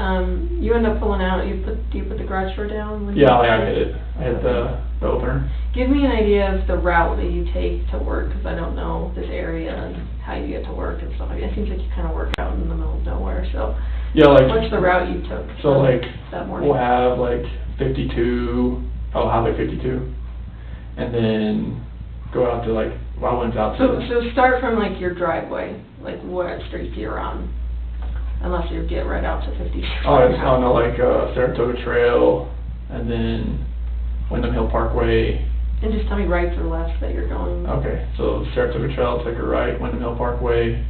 S8: you end up pulling out, do you put the garage door down? When
S7: Yeah, I hit it. I hit the opener.
S8: Give me an idea of the route that you take to work, because I don't know this area and how you get to work and stuff like that. It seems like you kind of work out in the middle of nowhere, so.
S7: Yeah, like.
S8: What's the route you took?
S7: So like,
S8: that morning?
S7: we'll have like 52, Highway 52, and then go out to like, I went out to.
S8: So start from like your driveway, like what street you're on. Unless you get right out to 50.
S7: Oh, it's on the like Saratoga Trail, and then Wyndham Hill Parkway.
S8: And just tell me rights or lefts that you're going.
S7: Okay, so Saratoga Trail, take a right, Wyndham Hill Parkway,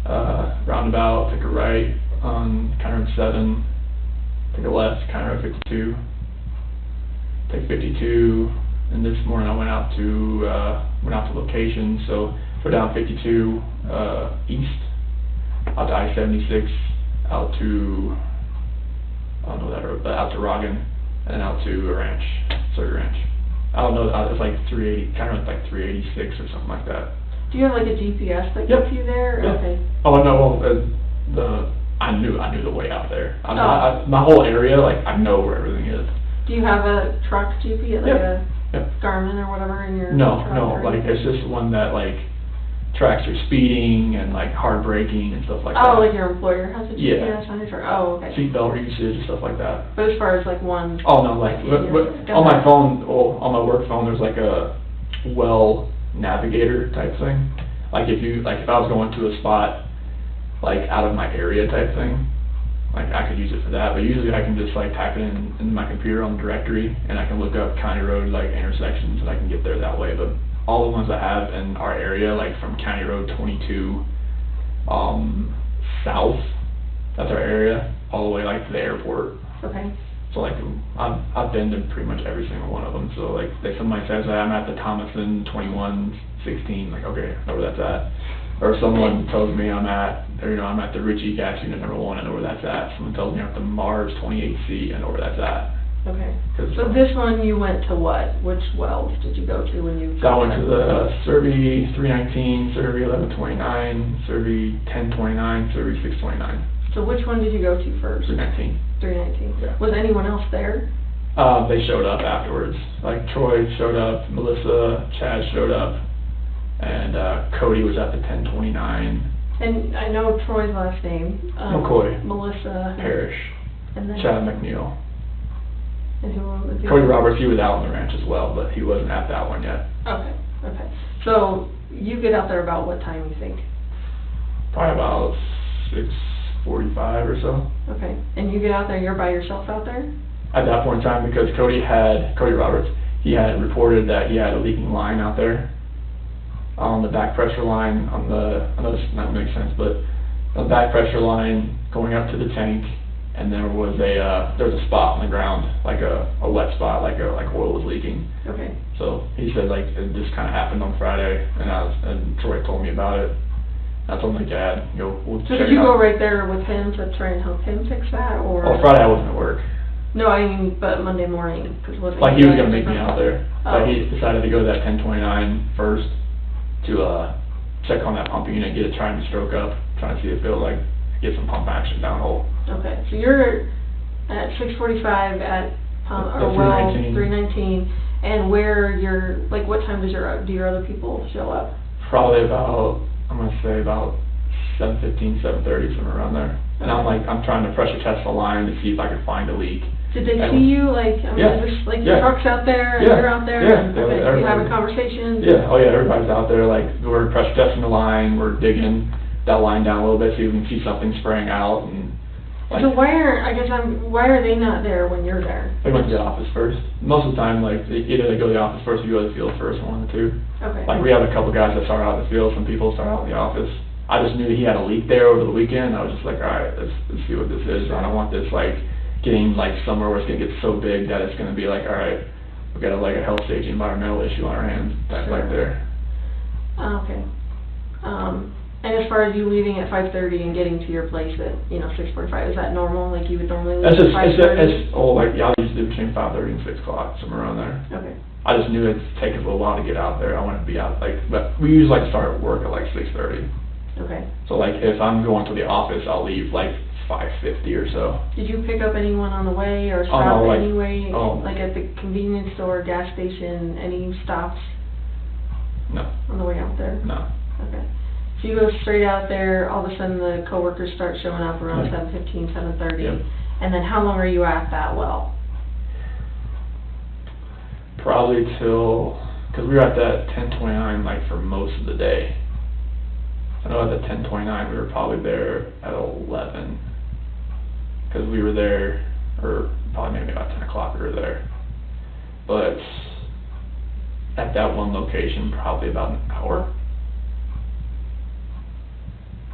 S7: roundabout, take a right on County Road 7, take a left, County Road 52, take 52, and this morning I went out to location, so go down 52 east, out to I-76, out to, I don't know that road, but out to Rogan, and then out to a ranch, Sawyer Ranch. I don't know, it's like 380, kind of like 386 or something like that.
S8: Do you have like a GPS that
S7: Yep.
S8: gets you there?
S7: Yep.
S8: Okay.
S7: Oh no, I knew the way out there. My whole area, like I know where everything is.
S8: Do you have a truck GPS, like
S7: Yep.
S8: a
S7: Yep.
S8: Garmin or whatever in your
S7: No,
S8: truck?
S7: no,
S8: or
S7: like
S8: anything?
S7: it's just one that like tracks your speeding and like hard braking and stuff like that.
S8: Oh, like your employer has a
S7: Yeah.
S8: GPS on your truck? Oh, okay.
S7: Seatbelt usage and stuff like that.
S8: But as far as like one.
S7: Oh no, like
S8: Yeah.
S7: on my phone, on my work phone, there's like a well navigator type thing. Like if I was going to a spot like out of my area type thing, like I could use it for that. But usually I can just like type it in my computer on the directory, and I can look up county road like intersections, and I can get there that way. But all the ones I have in our area, like from County Road 22 south, that's our area, all the way like to the airport.
S8: Okay.
S7: So like I've been to pretty much every single one of them. So like if somebody says I'm at the Thomason 2116, like okay, I know where that's at. Or someone tells me I'm at the Ritchie gas unit number 1, I know where that's at. Someone tells me I'm at the Mars 28C, I know where that's at.
S8: Okay. So this one you went to what? Which wells did you go to when you?
S7: So I went to the Survey 319, Survey 1129, Survey 1029, Survey 629.
S8: So which one did you go to first?
S7: 319.
S8: 319.
S7: Yeah.
S8: Was anyone else there?
S7: They showed up afterwards. Like Troy showed up, Melissa, Chad showed up, and Cody was at the 1029.
S8: And I know Troy's last name.
S7: McCoy.
S8: Melissa.
S7: Parrish.
S8: And then.
S7: Chad McNeil.
S8: And who was the
S7: Cody Roberts, he was out on the ranch as well, but he wasn't at that one yet.
S8: Okay. Okay. So you get out there about what time you think?
S7: Probably about 6:45 or so.
S8: Okay. And you get out there, you're by yourself out there?
S7: At that point in time, because Cody Roberts, he had reported that he had a leaking line out there on the back pressure line I know this might make sense, but the back pressure line going up to the tank, and there was a spot on the ground, like a wet spot, like oil was leaking.
S8: Okay.
S7: So he said like it just kind of happened on Friday, and Troy told me about it. I told him like, Dad, we'll
S8: So
S7: check
S8: did
S7: it
S8: you go
S7: out.
S8: right there with him to try and help him fix that, or?
S7: Oh, Friday I wasn't at work.
S8: No, I mean, but Monday morning, because wasn't
S7: Like he was gonna meet me out there,
S8: Oh.
S7: but he decided to go to that 1029 first to check on that pump unit, get it trying to stroke up, trying to see if it'll like get some pump action downhole.
S8: Okay, so you're at 6:45 at
S7: At 319.
S8: 319, and what time do your other people show up?
S7: Probably about, I'm gonna say about 7:15, 7:30, somewhere around there. And I'm trying to pressure test the line to see if I can find a leak.
S8: Did they see you,
S7: Yeah.
S8: is there,
S7: Yeah.
S8: your truck's out there, and
S7: Yeah.
S8: you're out there?
S7: Yeah.
S8: and-
S7: Yeah,
S8: Okay, you
S7: everybody.
S8: having conversations?
S7: Yeah, oh yeah, everybody's out there, like, we're pressure testing the line, we're digging that line down a little bit so you can see something spraying out, and like,
S8: So why are they not there when you're there?
S7: they went to the office first. Most of the time, like, either they go to the office first or you go to the field first, one of the two.
S8: Okay.
S7: Like, we have a couple guys that start out in the field, some people start out in the office. I just knew he had a leak there over the weekend. I was just like, all right, let's see what this is. I don't want this like getting like somewhere where it's gonna get so big that it's gonna be like, all right, we've got a health safety environmental issue on our hands. That's like there.
S8: Okay. And as far as you leaving at 5:30 and getting to your place at 6:45, is that normal? Like you would normally leave
S7: That's
S8: at
S7: just
S8: 5:30?
S7: I usually do between 5:30 and 6 o'clock, somewhere around there.
S8: Okay.
S7: I just knew it'd take a little while to get out there. I wanted to be out but we usually like to start work at like 6:30.
S8: Okay.
S7: So like if I'm going to the office, I'll leave like 5:50 or so.
S8: Did you pick up anyone on the way or stop
S7: no, like,
S8: anyway?
S7: oh.
S8: Like at the convenience store, gas station, any stops
S7: No,
S8: on the way out there?
S7: no.
S8: Okay. So you go straight out there, all of a sudden the coworkers start showing up around
S7: Yeah.
S8: 7:15, 7:30.
S7: Yep.
S8: And then how long are you at that well?
S7: Probably till, because we were at that 10:29 like for most of the day. I know at the 10:29 we were probably there at 11, because we were there, or probably maybe about 10 o'clock we were there. But at that one location, probably about an hour.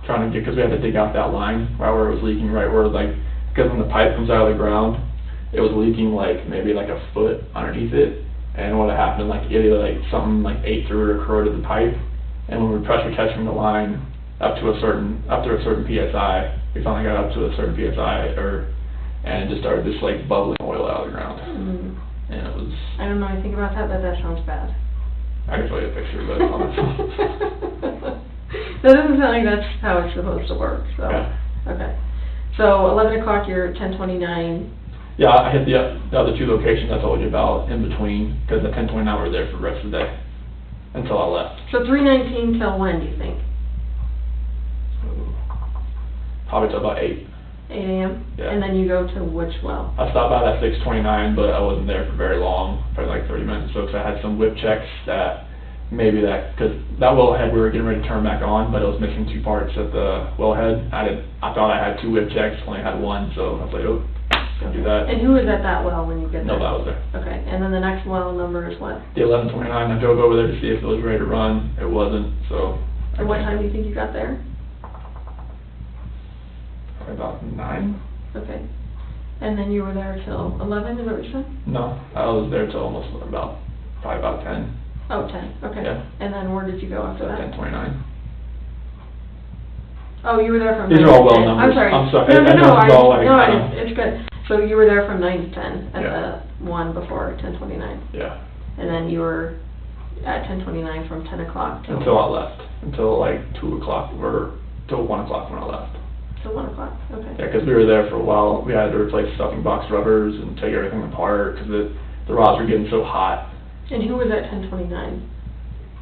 S7: Trying to get, because we had to dig out that line right where it was leaking, right where like, because when the pipe comes out of the ground, it was leaking like maybe like a foot underneath it. And what had happened, like either like something like ate through it or corroded the pipe. And when we were pressure testing the line up to a certain PSI, we finally got up to a certain PSI, and it just started just like bubbling oil out of the ground.
S8: Mm.
S7: And it was.
S8: I don't know anything about that, but that sounds bad.
S7: I can show you a picture, but it's on the phone.
S8: That doesn't sound like that's how it's supposed to work, so.
S7: Yeah.
S8: Okay. So 11 o'clock, you're at 10:29.
S7: Yeah, I hit the other two locations I told you about in between, because at 10:29 we were there for the rest of the day, until I left.
S8: So 3:19 till when, do you think?
S7: Probably till about 8.
S8: 8 a.m.?
S7: Yeah.
S8: And then you go to which well?
S7: I stopped by that 6:29, but I wasn't there for very long, probably like 30 minutes or so, because I had some whip checks that maybe because that wellhead we were getting ready to turn back on, but it was missing 2 parts at the wellhead. I thought I had 2 whip checks, only had 1, so I was like, oh, gonna do that.
S8: And who was at that well when you get there?
S7: No, that was there.
S8: Okay, and then the next well number is what?
S7: The 11:29, I drove over there to see if it was ready to run. It wasn't, so.
S8: And what time do you think you got there?
S7: Probably about 9.
S8: Okay. And then you were there till 11, is that what you said?
S7: No, I was there till almost probably about 10.
S8: Oh, 10, okay.
S7: Yeah.
S8: And then where did you go after
S7: So
S8: that?
S7: 10:29.
S8: Oh, you were there from
S7: These
S8: 9
S7: are all
S8: to
S7: well
S8: 10.
S7: numbers.
S8: I'm sorry.
S7: I'm sorry.
S8: No,
S7: I know it's all like,
S8: it's good. So you were there from 9 to 10 at
S7: Yeah.
S8: the one before 10:29.
S7: Yeah.
S8: And then you were at 10:29 from 10 o'clock till...
S7: Until I left. Until like 2 o'clock, or till 1 o'clock when I left.
S8: Till 1 o'clock, okay.
S7: Yeah, because we were there for a while. We had to replace stuffing box rubbers and take everything apart, because the rods were getting so hot.
S8: And who was at 10:29?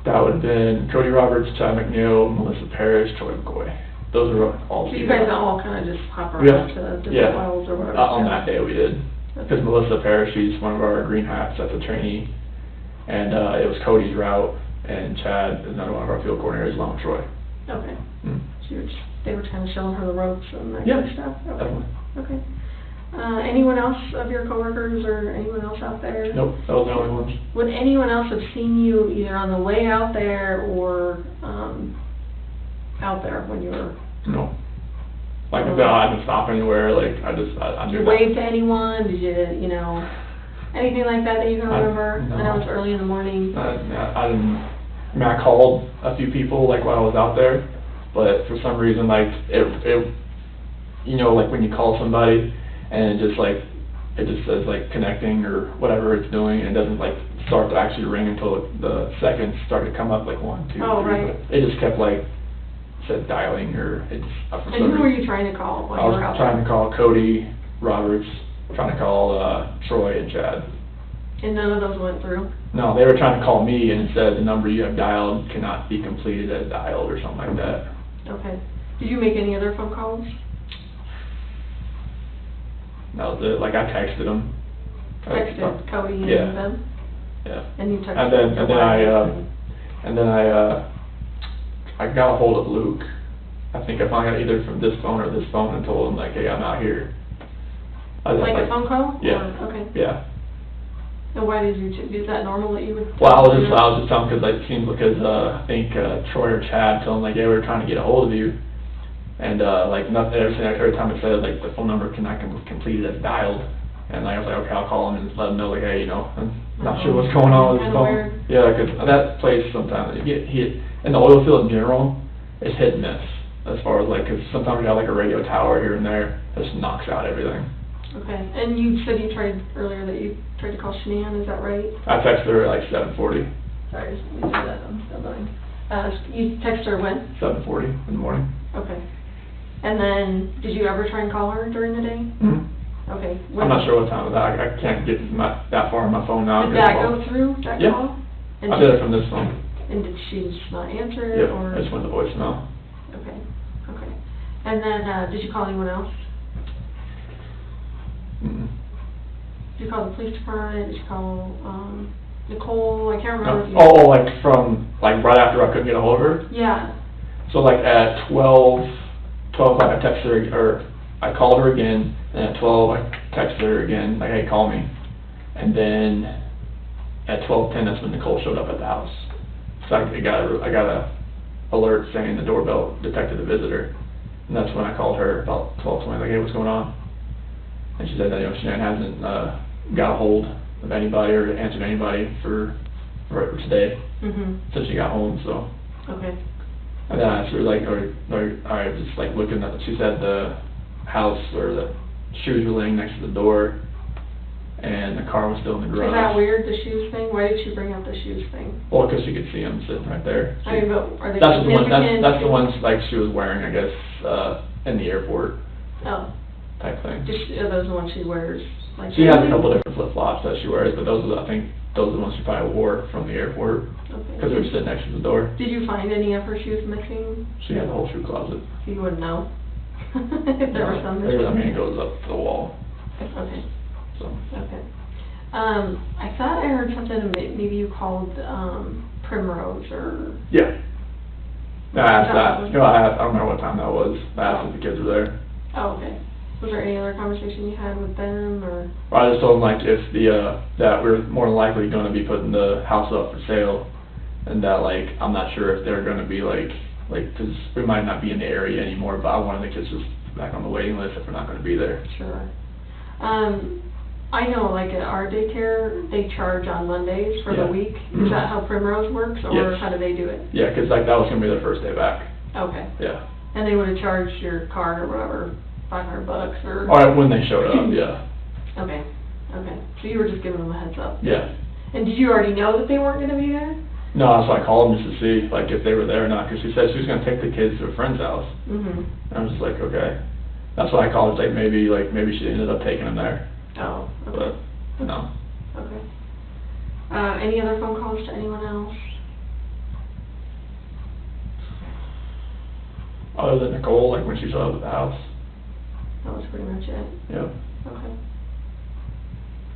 S7: That would have been Cody Roberts, Chad McNeil, Melissa Parrish, Troy McCoy. Those are all.
S8: So you guys all kind of just hop around
S7: Yeah.
S8: to different
S7: Yeah.
S8: wells or whatever?
S7: On that day we did.
S8: Okay.
S7: Because Melissa Parrish, she's one of our green hats, that's a trainee. And it was Cody's route, and Chad is another one of our field coordinators along with Troy.
S8: Okay.
S7: Mm.
S8: So they were kind of showing her the ropes and that
S7: Yeah,
S8: kind of stuff? Okay.
S7: definitely.
S8: Okay. Anyone else of your coworkers or anyone else out there?
S7: Nope, that was the only ones.
S8: Would anyone else have seen you either on the way out there or out there when you were...
S7: No. Like I said, I didn't stop anywhere, like, I
S8: Did
S7: knew
S8: you
S7: that.
S8: wave to anyone? Did you, anything like that you can remember?
S7: no.
S8: I know it's early in the morning.
S7: I didn't, I mean, I called a few people, like, while I was out there, but for some reason, like, it like when you call somebody, and it just says, like, connecting or whatever it's doing, and it doesn't, like, start to actually ring until the seconds start to come up, like 1, 2, 3.
S8: Oh, right.
S7: But it just kept, like, said dialing, or it's for some
S8: And who were
S7: reason.
S8: you trying to call while
S7: I
S8: you
S7: was
S8: were out
S7: trying
S8: there?
S7: to call Cody Roberts, trying to call Troy and Chad.
S8: And none of those went through?
S7: No, they were trying to call me, and it said the number you have dialed cannot be completed as dialed, or something like that.
S8: Okay. Did you make any other phone calls?
S7: That was it. Like, I texted them.
S8: Texted Cody and
S7: Yeah.
S8: them?
S7: Yeah.
S8: And you texted
S7: And then I got a hold of Luke. I think I finally got either from this phone or this phone, and told him, like, hey, I'm out here.
S8: Like a phone call?
S7: Yeah.
S8: Or, okay.
S7: Yeah.
S8: And why did you, is that normal that you would?
S7: Well, I was just telling, because it seemed, because I think Troy or Chad told him, like, yeah, we were trying to get a hold of you. And, like, nothing, every time it said, like, the phone number cannot be completed as dialed. And I was like, okay, I'll call him and just let him know, like, hey, I'm not sure what's going on with his
S8: Kinda
S7: phone.
S8: weird.
S7: Yeah, because that place sometimes, you get hit, in the oil field in general, it's hit and miss. As far as, like, because sometimes you have, like, a radio tower here and there that just knocks out everything.
S8: Okay. And you said you tried earlier that you tried to call Shanann, is that right?
S7: I texted her at, like, 7:40.
S8: Sorry, you said that, I'm still going. You texted her when?
S7: 7:40 in the morning.
S8: Okay. And then, did you ever try and call her during the day?
S7: Mm-hmm.
S8: Okay.
S7: I'm not sure what time of that. I can't get that far on my phone now.
S8: Did that go through, that
S7: Yeah.
S8: call? And
S7: I did it from this phone.
S8: And did she just not answer it?
S7: Yep,
S8: Or?
S7: I just went to voicemail.
S8: Okay, okay. And then, did you call anyone else?
S7: Mm-mm.
S8: Did you call the police department? Did you call, Nicole? I can't remember.
S7: No. Oh, like right after I couldn't get a hold of her?
S8: Yeah.
S7: So like at 12 o'clock I texted her, or I called her again, and at 12 I texted her again, like, hey, call me. And then at 12:10, that's when Nicole showed up at the house. So I got a alert saying the doorbell detected a visitor. And that's when I called her about 12:20, like, hey, what's going on? And she said that, Shanann hasn't got a hold of anybody or answered anybody for today since she got home, so.
S8: Okay.
S7: And then I asked her, like, I was just like looking at, she said the house where the shoes were laying next to the door and the car was still in the garage.
S8: Is that weird, the shoes thing? Why did she bring up the shoes thing?
S7: Well, because she could see them sitting right there.
S8: I mean, but are they
S7: That's
S8: significant?
S7: that's the ones like she was wearing, I guess, in the airport
S8: Oh.
S7: type thing.
S8: Are those the ones she wears? Like
S7: She has a
S8: daily?
S7: couple different flip-flops that she wears, but those are, I think, those are the ones she probably wore from the airport
S8: Okay.
S7: because they were sitting next to the door.
S8: Did you find any of her shoes missing?
S7: She had a whole shoe closet.
S8: You wouldn't know if there were some missing.
S7: I mean, it goes up to the wall.
S8: Okay.
S7: So.
S8: Okay. I thought I heard something, maybe you called, Primrose or...
S7: Yeah. I asked that. I don't remember what time that was. I asked if the kids were there.
S8: Oh, okay. Was there any other conversation you had with them, or?
S7: Well, I just told them, like, if that we're more than likely going to be putting the house up for sale, and that, like, I'm not sure if they're going to be, like, because we might not be in the area anymore, but I wanted the kids just back on the waiting list if we're not going to be there.
S8: Sure. I know, like, at our daycare, they charge on Mondays for the week. Is that how Primrose works, or
S7: Yes.
S8: how do they do it?
S7: Yeah, because, like, that was going to be their first day back.
S8: Okay.
S7: Yeah.
S8: And they would have charged your card or whatever, $500 or?
S7: All right, when they showed up, yeah.
S8: Okay, okay. So you were just giving them a heads up?
S7: Yeah.
S8: And did you already know that they weren't gonna be there?
S7: No, that's why I called them just to see, like, if they were there or not, because she said she was going to take the kids to a friend's house.
S8: Mm-hmm.
S7: And I was just like, okay. That's why I called, like, maybe she ended up taking them there.
S8: Oh, okay.
S7: But, no.
S8: Okay. Any other phone calls to anyone else?
S7: Other than Nicole, like, when she showed up at the house.
S8: That was pretty much it?
S7: Yep.
S8: Okay.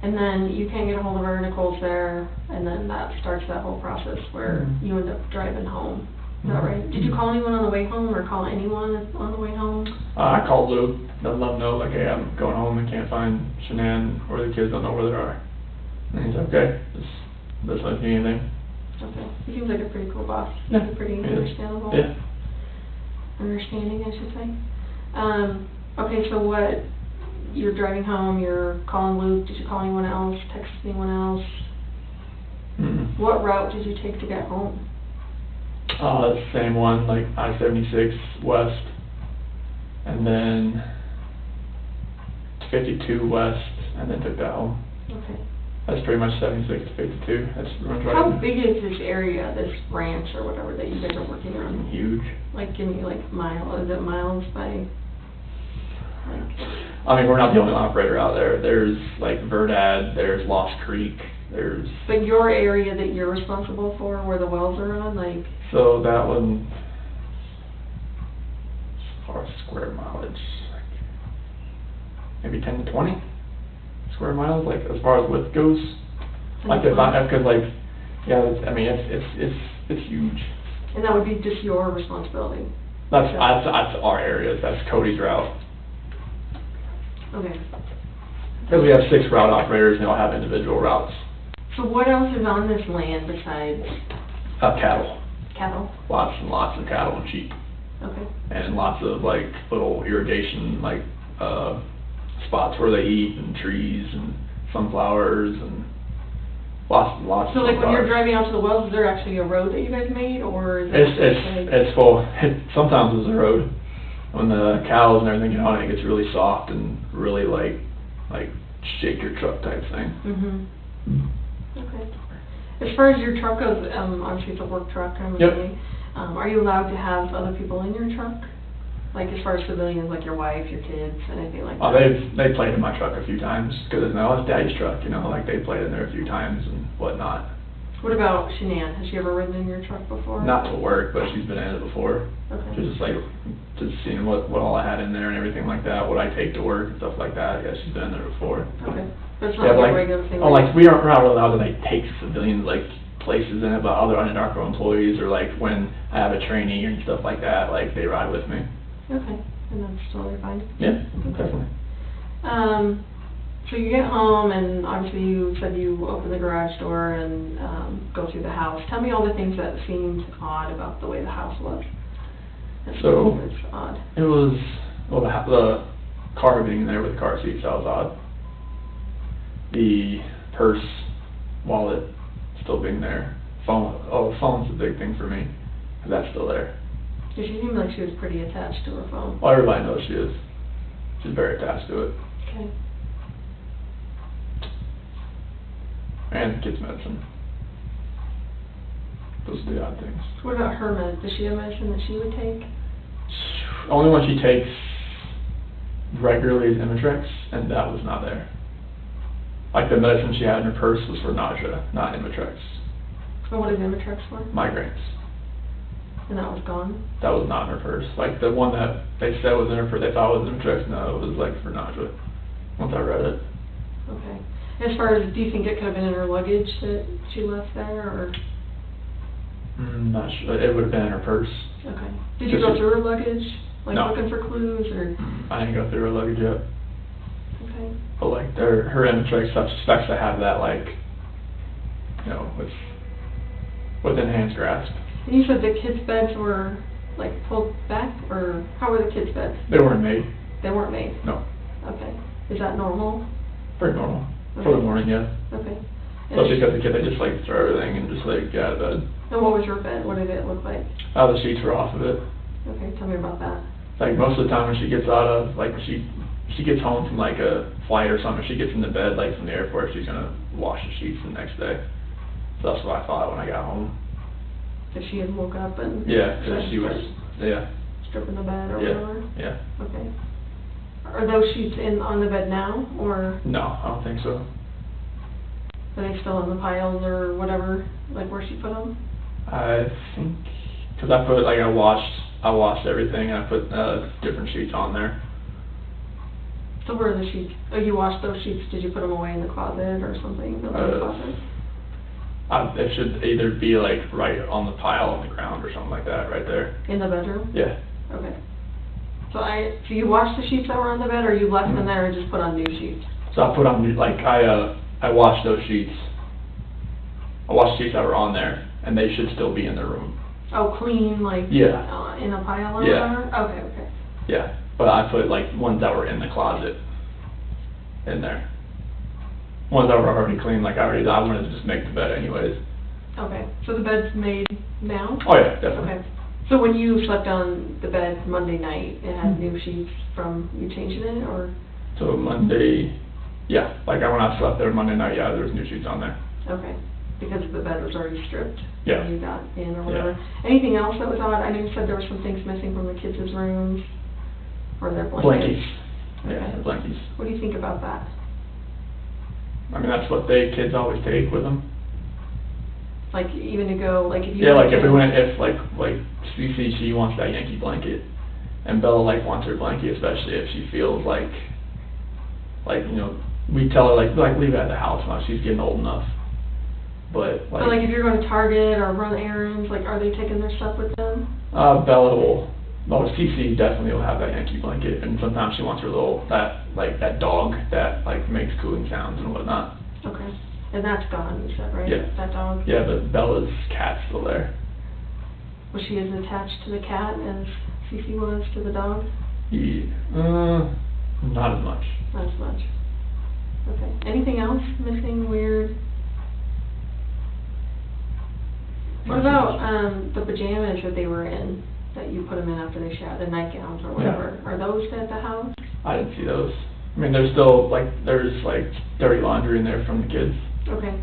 S8: And then you can't get a hold of her, Nicole's there, and then that starts that whole process where you end up driving home. Is that right? Did you call anyone on the way home, or call anyone on the way home?
S7: I called Luke, let him know, like, hey, I'm going home and can't find Shanann, or the kids don't know where they are. And he's like, okay, this doesn't mean anything.
S8: Okay. He seems like a pretty cool boss.
S7: Yeah.
S8: He's pretty
S7: He is.
S8: understandable.
S7: Yeah.
S8: Understanding, I should say. Okay, so you're driving home, you're calling Luke, did you call anyone else, text anyone else?
S7: Mm-hmm.
S8: What route did you take to get home?
S7: The same one, like I-76 west, and then 52 west, and then took that home.
S8: Okay.
S7: That's pretty much 76 to 52. That's runs right.
S8: How big is this area, this ranch or whatever that you guys are working on?
S7: Huge.
S8: Like, give me like is it miles by?
S7: I mean, we're not the only operator out there. There's like Verdad, there's Lost Creek, there's...
S8: But your area that you're responsible for, where the wells are on, like...
S7: So that one, as far as square mileage, like maybe 10 to 20 square miles, like as far as width goes. Like if I, cause like, yeah, I mean, it's huge.
S8: And that would be just your responsibility?
S7: That's our area, that's Cody's route.
S8: Okay.
S7: Because we have 6 route operators, and they all have individual routes.
S8: So what else is on this land besides
S7: Cattle.
S8: cattle?
S7: Lots and lots of cattle and sheep.
S8: Okay.
S7: And lots of like little irrigation, like spots where they eat, and trees and sunflowers and lots and lots.
S8: So
S7: of
S8: like when you're
S7: sunflowers.
S8: driving out to the wells, is there actually a road that you guys made, or is it
S7: It's full. Sometimes it's a road. When the cows and everything get on it, it gets really soft and really like shake your truck type thing.
S8: Mhm. Okay. As far as your truck goes, obviously it's a work truck, I'm
S7: Yep.
S8: assuming. Are you allowed to have other people in your truck? Like as far as civilians, like your wife, your kids, anything like
S7: Oh,
S8: that?
S7: they played in my truck a few times because no, it's Daddy's truck, you know, like they played in there a few times and whatnot.
S8: What about Shanann? Has she ever ridden in your truck before?
S7: Not to work, but she's been in it before.
S8: Okay.
S7: Just like just seeing what all I had in there and everything like that, what I take to work and stuff like that. Yeah, she's been in there before.
S8: Okay. But it's not
S7: Yeah,
S8: like
S7: like,
S8: a regular thing.
S7: oh, like we're not really allowed to like take civilians like places in it, but other unidentified employees or like when I have a trainee and stuff like that, like they ride with me.
S8: Okay, and that's totally fine.
S7: Yeah, definitely.
S8: So you get home, and obviously you said you open the garage door and go through the house. Tell me all the things that seemed odd about the way the house looked.
S7: So,
S8: it's odd.
S7: it was, well, the car being there with the car seats, that was odd. The purse, wallet, still being there. The phone's a big thing for me, 'cause that's still there.
S8: She seemed like she was pretty attached to her phone.
S7: Well, everybody knows she is. She's very attached to it.
S8: Okay.
S7: And kids' medicine. Those are the odd things.
S8: What about her med? Does she have medicine that she would take?
S7: Only one she takes regularly is Imitrex, and that was not there. Like the medicine she had in her purse was for nausea, not Imitrex.
S8: And what is Imitrex for?
S7: Migraines.
S8: And that was gone?
S7: That was not in her purse. Like the one that they said was in her purse, they thought was Imitrex, no, it was like for nausea. Once I read it.
S8: Okay. As far as, do you think it could have been in her luggage that she left there, or?
S7: Not sure. It would have been in her purse.
S8: Okay. Did you go through her luggage? Like
S7: No.
S8: looking for clues, or?
S7: I didn't go through her luggage yet.
S8: Okay.
S7: But like her Imitrex stuff expects to have that like, you know, within hand's grasp.
S8: And you said the kids' beds were like pulled back, or how were the kids' beds?
S7: They weren't made.
S8: They weren't made?
S7: No.
S8: Okay. Is that normal?
S7: Pretty normal. For the morning, yeah.
S8: Okay.
S7: Especially because the kid, they just like throw everything and just like get out of bed.
S8: And what was your bed? What did it look like?
S7: The sheets were off of it.
S8: Okay, tell me about that.
S7: Like most of the time when she gets out of, like when she gets home from like a flight or something, she gets into bed like from the airport, she's gonna wash the sheets the next day. So that's what I thought when I got home.
S8: That she had woke up and
S7: Yeah, because she was, yeah.
S8: stripping the bed or
S7: Yeah,
S8: whatever?
S7: yeah.
S8: Okay. Are those sheets on the bed now, or
S7: No, I don't think so.
S8: are they still in the piles or whatever, like where she put them?
S7: I think, because I put, like I washed everything and I put different sheets on there.
S8: So where are the sheets? Oh, you washed those sheets, did you put them away in the closet or something? The closet?
S7: It should either be like right on the pile on the ground or something like that, right there.
S8: In the bedroom?
S7: Yeah.
S8: Okay. So you washed the sheets that were on the bed, or you left them there and just put on new sheets?
S7: So I put on, like, I washed those sheets. I washed sheets that were on there, and they should still be in the room.
S8: Oh, clean, like,
S7: Yeah.
S8: In a pile or
S7: Yeah.
S8: whatever? Okay.
S7: Yeah, but I put, like, ones that were in the closet in there. Ones that were already clean, like, I wanted to just make the bed anyways.
S8: Okay, so the bed's made now?
S7: Oh, yeah, definitely.
S8: Okay. So when you slept on the bed Monday night, it had new sheets from you changing it, or?
S7: So Monday, yeah, like when I slept there Monday night, yeah, there was new sheets on there.
S8: Okay, because the bed was already stripped?
S7: Yeah.
S8: When you got in or whatever? Anything else that was odd? I know you said there were some things missing from the kids' rooms, or their blankets?
S7: Blankies. Yeah,
S8: Okay.
S7: blankies.
S8: What do you think about that?
S7: I mean, that's what kids always take with them.
S8: Like, even to go, like, if you...
S7: Yeah, like if like Cece, she wants that Yankee blanket, and Bella like wants her blanket, especially if she feels like you know, we tell her like leave it at the house now, she's getting old enough. But
S8: So, like, if you're going to Target or run errands, like, are they taking their stuff with them?
S7: Bella will, well, Cece definitely will have that Yankee blanket, and sometimes she wants her little, that dog that like makes cooling sounds and whatnot.
S8: Okay. And that's gone, you said, right?
S7: Yeah.
S8: That dog?
S7: Yeah, but Bella's cat's still there.
S8: Was she as attached to the cat as Cece was to the dog?
S7: Not as much.
S8: Not as much. Okay. Anything else missing, weird? What about the pajamas that they were in, that you put them in after they showered, the nightgowns or whatever?
S7: Yeah.
S8: Are those at the house?
S7: I didn't see those. I mean, there's still, there's dirty laundry in there from the kids.
S8: Okay.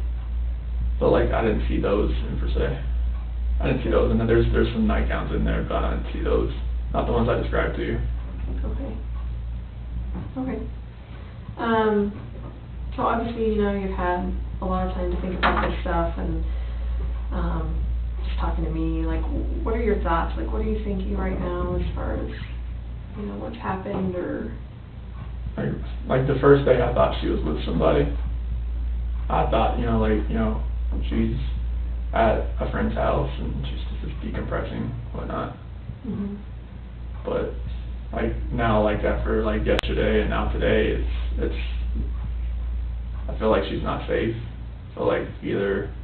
S7: So, I didn't see those per se. I didn't see those, and then there's some nightgowns in there, but I didn't see those. not the ones I described to you.
S8: Okay. Okay. So obviously, you know, you've had a lot of time to think about this stuff, and just talking to me, like, what are your thoughts? Like, what are you thinking right now as far as, you know, what's happened, or?
S7: Like the first day I thought she was with somebody. I thought, you know, like, you know, she's at a friend's house and she's just decompressing, whatnot.
S8: Mm-hmm.
S7: But like now, like after like yesterday and now today, it's I feel like she's not safe. So like either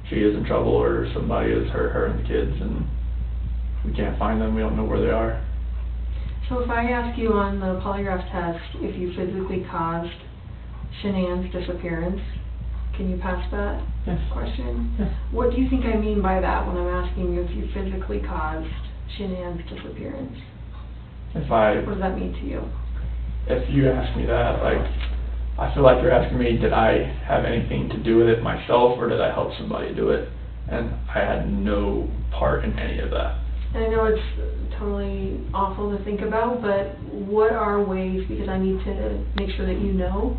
S7: she is in trouble or somebody has hurt her and the kids, and we can't find them. We don't know where they are.
S8: So if I ask you on the polygraph test if you physically caused Shanann's disappearance, can you pass that question?
S7: Yes.
S8: What do you think I mean by that when I'm asking you if you physically caused Shanann's disappearance? What does that mean to you?
S7: If you ask me that, like, I feel like you're asking me, did I have anything to do with it myself, or did I help somebody do it? And I had no part in any of that.
S8: And I know it's totally awful to think about, but what are ways, because I need to make sure that you know,